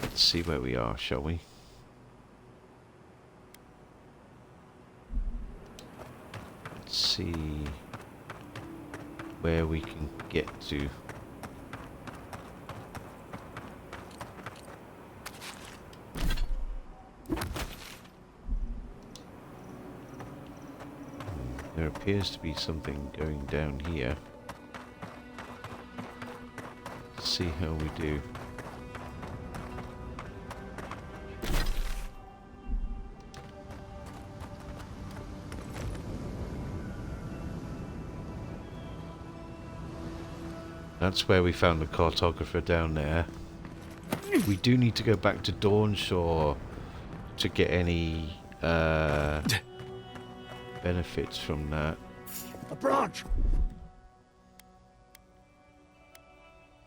Let's see where we are, shall we? Let's see where we can get to. There appears to be something going down here. Let's see how we do. That's where we found the cartographer down there. We do need to go back to Dawnshore to get any benefits from that. A branch!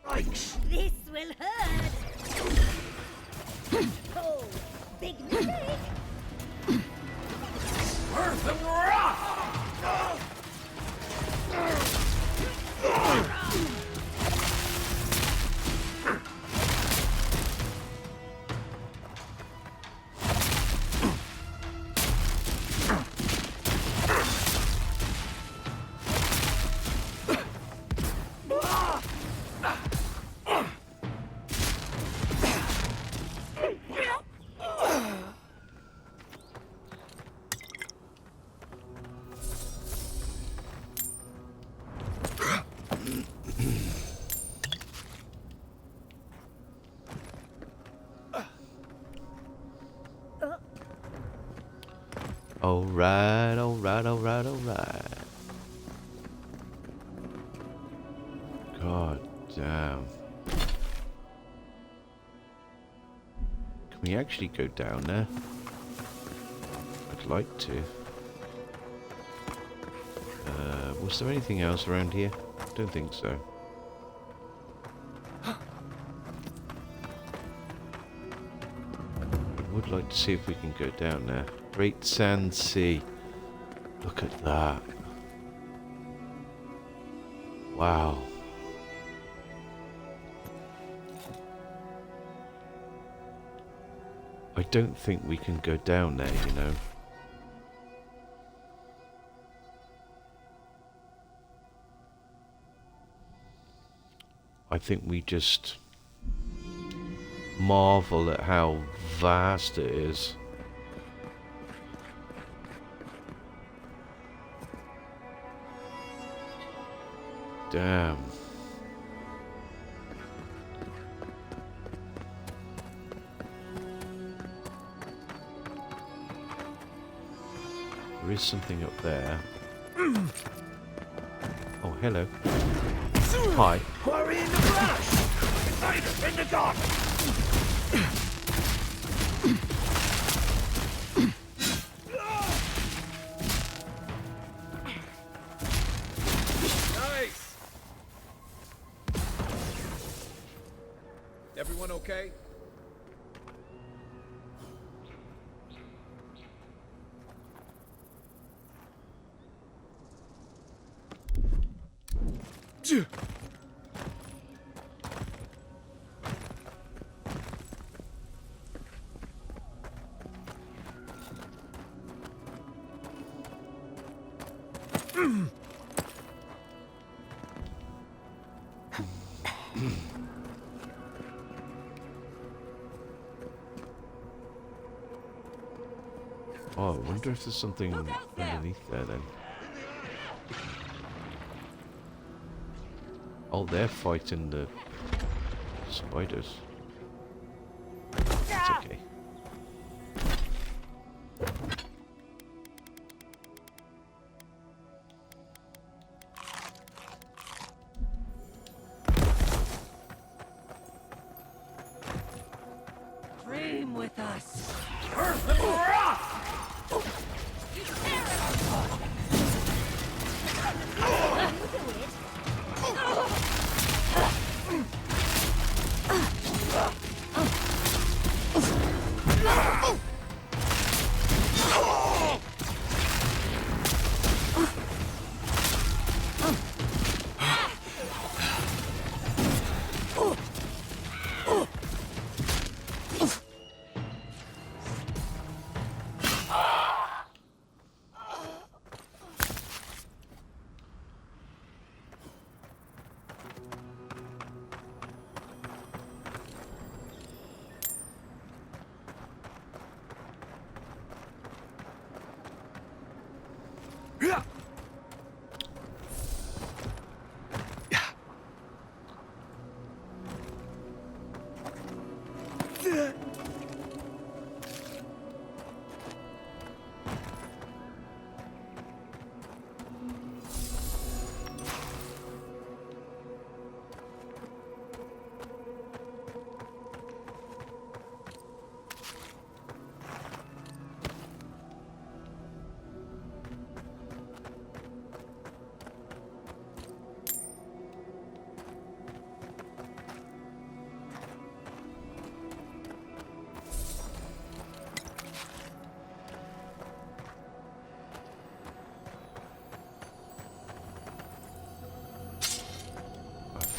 Yikes! This will hurt! Oh, big mistake! Earth and rock! Alright, alright, alright, alright. God damn. Can we actually go down there? I'd like to. Was there anything else around here? Don't think so. I would like to see if we can go down there. Great Sand Sea. Look at that. Wow. I don't think we can go down there, you know. I think we just marvel at how vast it is. Damn. There is something up there. Oh, hello. Hi. Quarry in the brush! Spider in the dark! Oh, I wonder if there's something underneath there then. Oh, they're fighting the spiders. It's okay. Dream with us.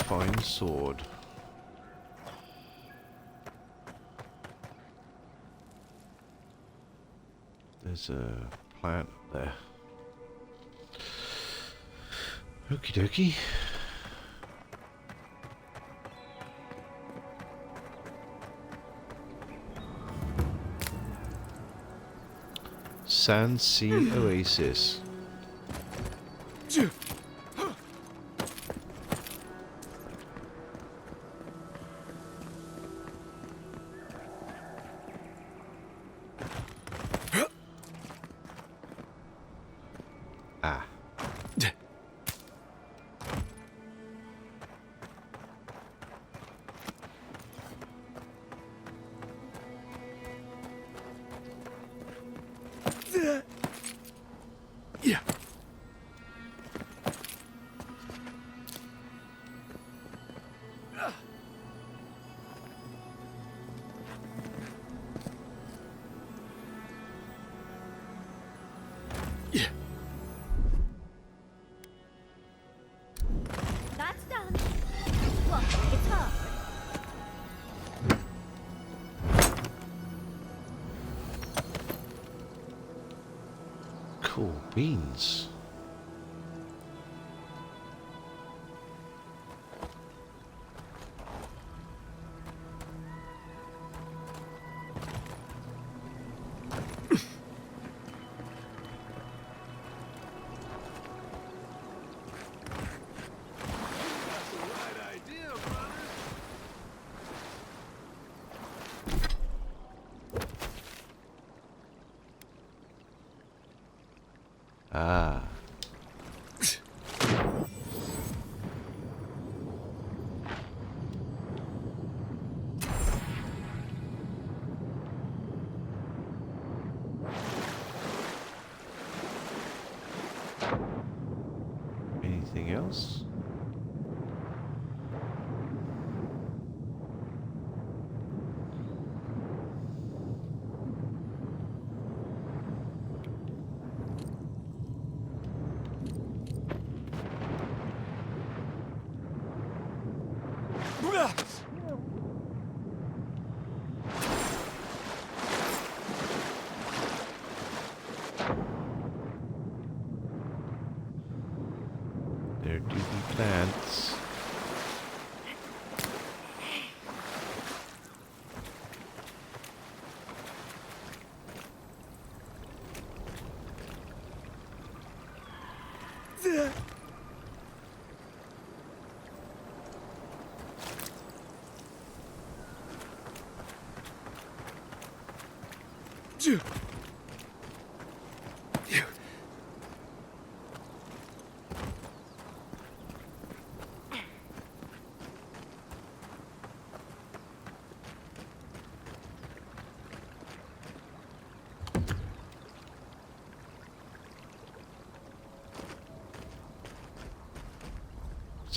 Fine sword. There's a plant up there. Okie dokie. Sand Sea Oasis. Ah. Yeah. That's done. Look, it's hard. Cool beans. Ah. Anything else? Plants.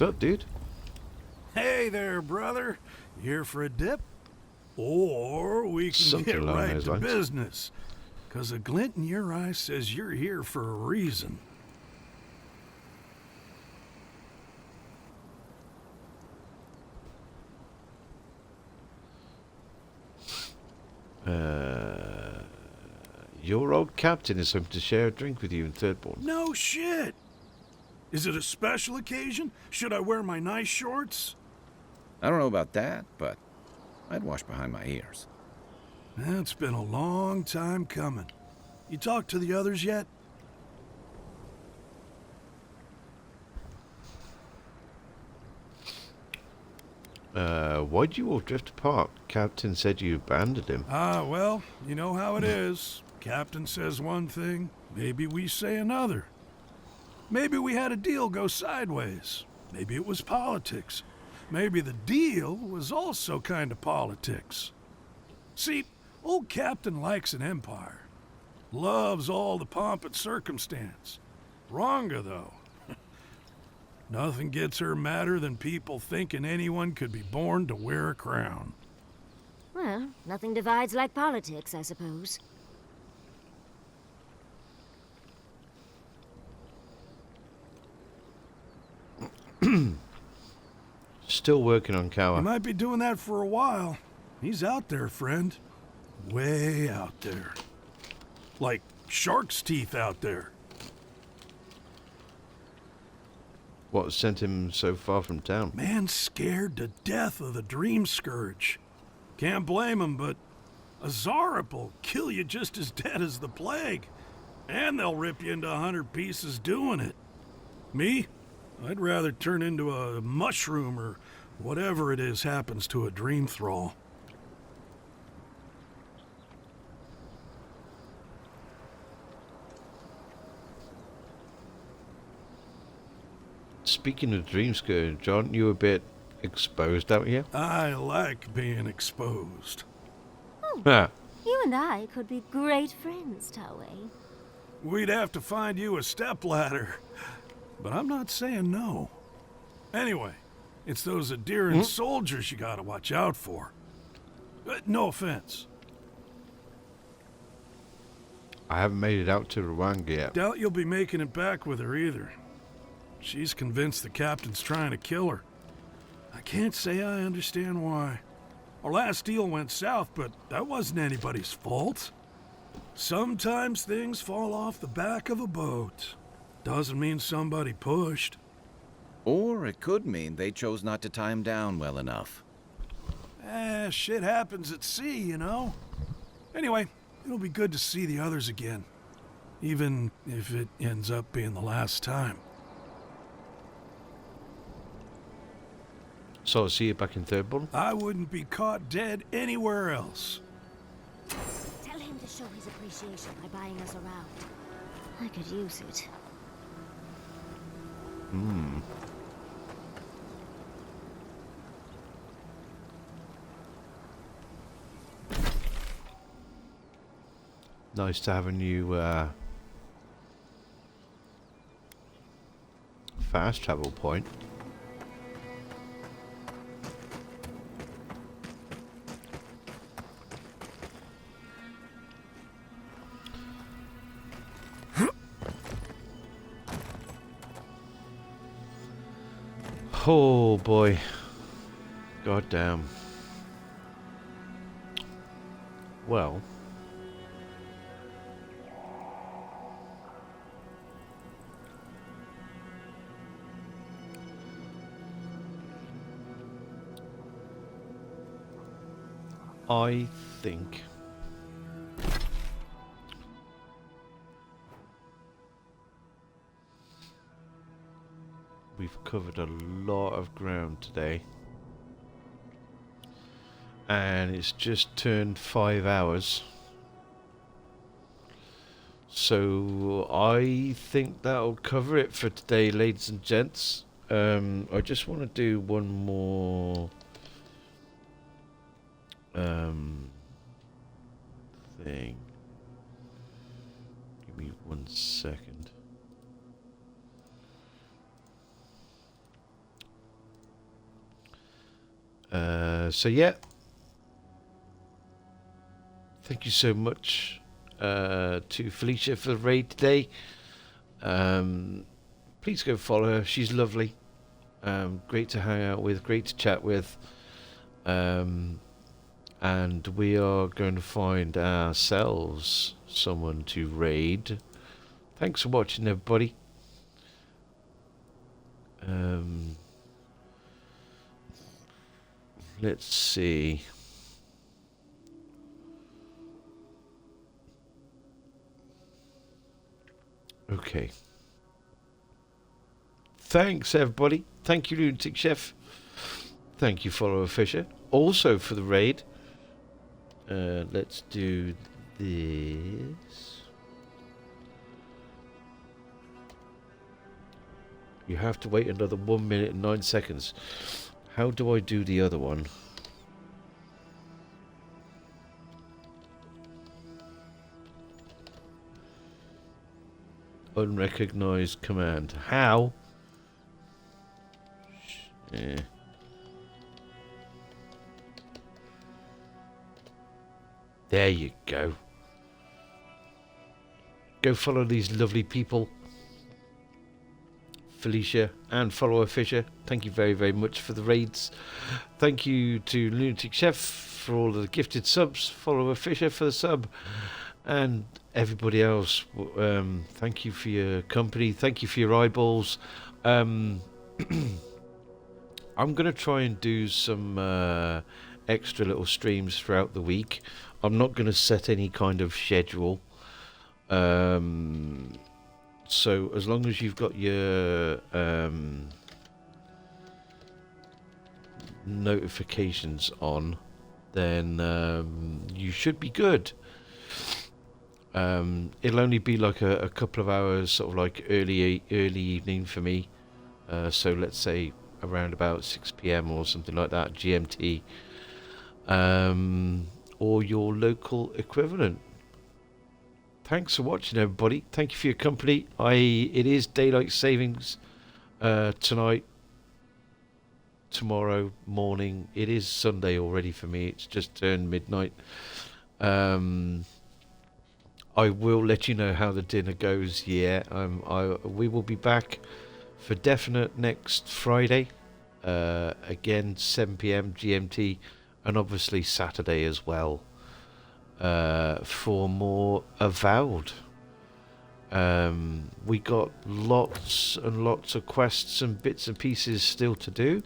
What's up, dude? Hey there, brother. You here for a dip? Or we can Something get along right those to lines. business. 'Cause a glint in your eye says you're here for a reason. Your old captain is hoping to share a drink with you in Thirdborn. No shit. Is it a special occasion? Should I wear my nice shorts? I don't know about that, but I'd wash behind my ears. It's been a long time coming. You talked to the others yet? Why'd you all drift apart? Captain said you abandoned him. Ah, well, you know how it is. Captain says one thing, maybe we say another. Maybe we had a deal go sideways. Maybe it was politics. Maybe the deal was also kind of politics. See, old Captain likes an empire. Loves all the pomp and circumstance. Wronga, though. Nothing gets her madder than people thinking anyone could be born to wear a crown. Well, nothing divides like politics, I suppose. Still working on He Kawa. might be doing that for a while. He's out there, friend. Way out there. Like shark's teeth out there. What sent him so far from town? Man's scared to death of the Dream Scourge. Can't blame him, but a Zarep will kill you just as dead as the plague. And they'll rip you into 100 pieces doing it. Me? I'd rather turn into a mushroom or whatever it is happens to a dream thrall. Speaking of Dream Scourge, aren't you a bit exposed out here? I like being exposed. Ah, You and I could be great friends, Tawei. We'd have to find you a stepladder. But I'm not saying no. Anyway, it's those Adiran soldiers you gotta watch out for. No offense. I haven't made it out to Rwanga yet. Doubt you'll be making it back with her either. She's convinced the captain's trying to kill her. I can't say I understand why. Our last deal went south, but that wasn't anybody's fault. Sometimes things fall off the back of a boat. Doesn't mean somebody pushed. Or it could mean they chose not to tie him down well enough. Shit happens at sea, you know? Anyway, it'll be good to see the others again. Even if it ends up being the last time. So I'll see you back in Thirdborn? I wouldn't be caught dead anywhere else. Tell him to show his appreciation by buying us around. I could use it. Nice to have a new fast travel point. Oh boy. God damn. Well. I think we've covered a lot of ground today. And it's just turned 5 hours. So I think that'll cover it for today, ladies and gents. I just want to do one more thing. Give me 1 second. So yeah. Thank you so much to Felicia for the raid today. Please go follow her. She's lovely. Great to hang out with. Great to chat with. And we are going to find ourselves someone to raid. Thanks for watching, everybody. Let's see. Okay. Thanks, everybody. Thank you, Lunatic Chef. Thank you, Follower Fisher. Also for the raid. Let's do this. You have to wait another 1 minute and 9 seconds. How do I do the other one? Unrecognized command. How? Yeah. There you go. Go follow these lovely people. Felicia and Follower Fisher, thank you very, very much for the raids. Thank you to Lunatic Chef for all of the gifted subs. Follower Fisher for the sub. And everybody else, thank you for your company. Thank you for your eyeballs. I'm going to try and do some extra little streams throughout the week. I'm not going to set any kind of schedule. So as long as you've got your notifications on, then you should be good. It'll only be like a couple of hours, sort of like early evening for me. So let's say around about 6 p.m. or something like that, GMT, or your local equivalent. Thanks for watching, everybody. Thank you for your company. It is daylight savings tonight, tomorrow morning. It is Sunday already for me. It's just turned midnight. I will let you know how the dinner goes. Yeah, we will be back for definite next Friday. Again, 7 p.m. GMT, and obviously Saturday as well. For more Avowed. We got lots and lots of quests and bits and pieces still to do.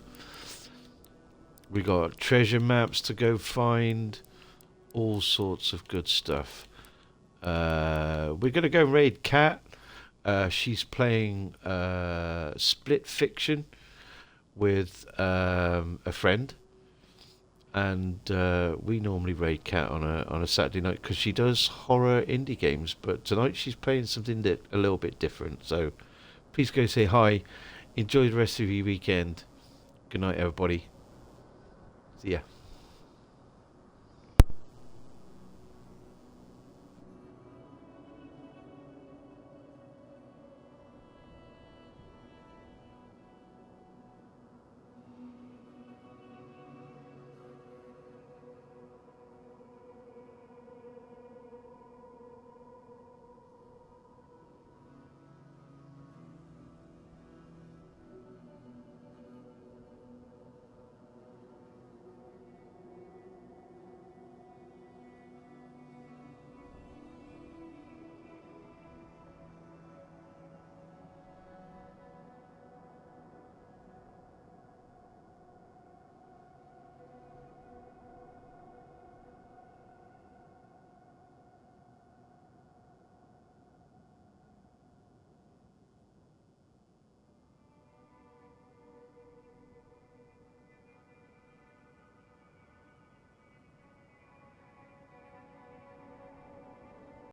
We got treasure maps to go find, all sorts of good stuff. We're gonna go raid Kat. She's playing Split Fiction with a friend. And we normally raid Kat on a Saturday night because she does horror indie games. But tonight she's playing something a little bit different. So please go say hi. Enjoy the rest of your weekend. Good night, everybody. See ya.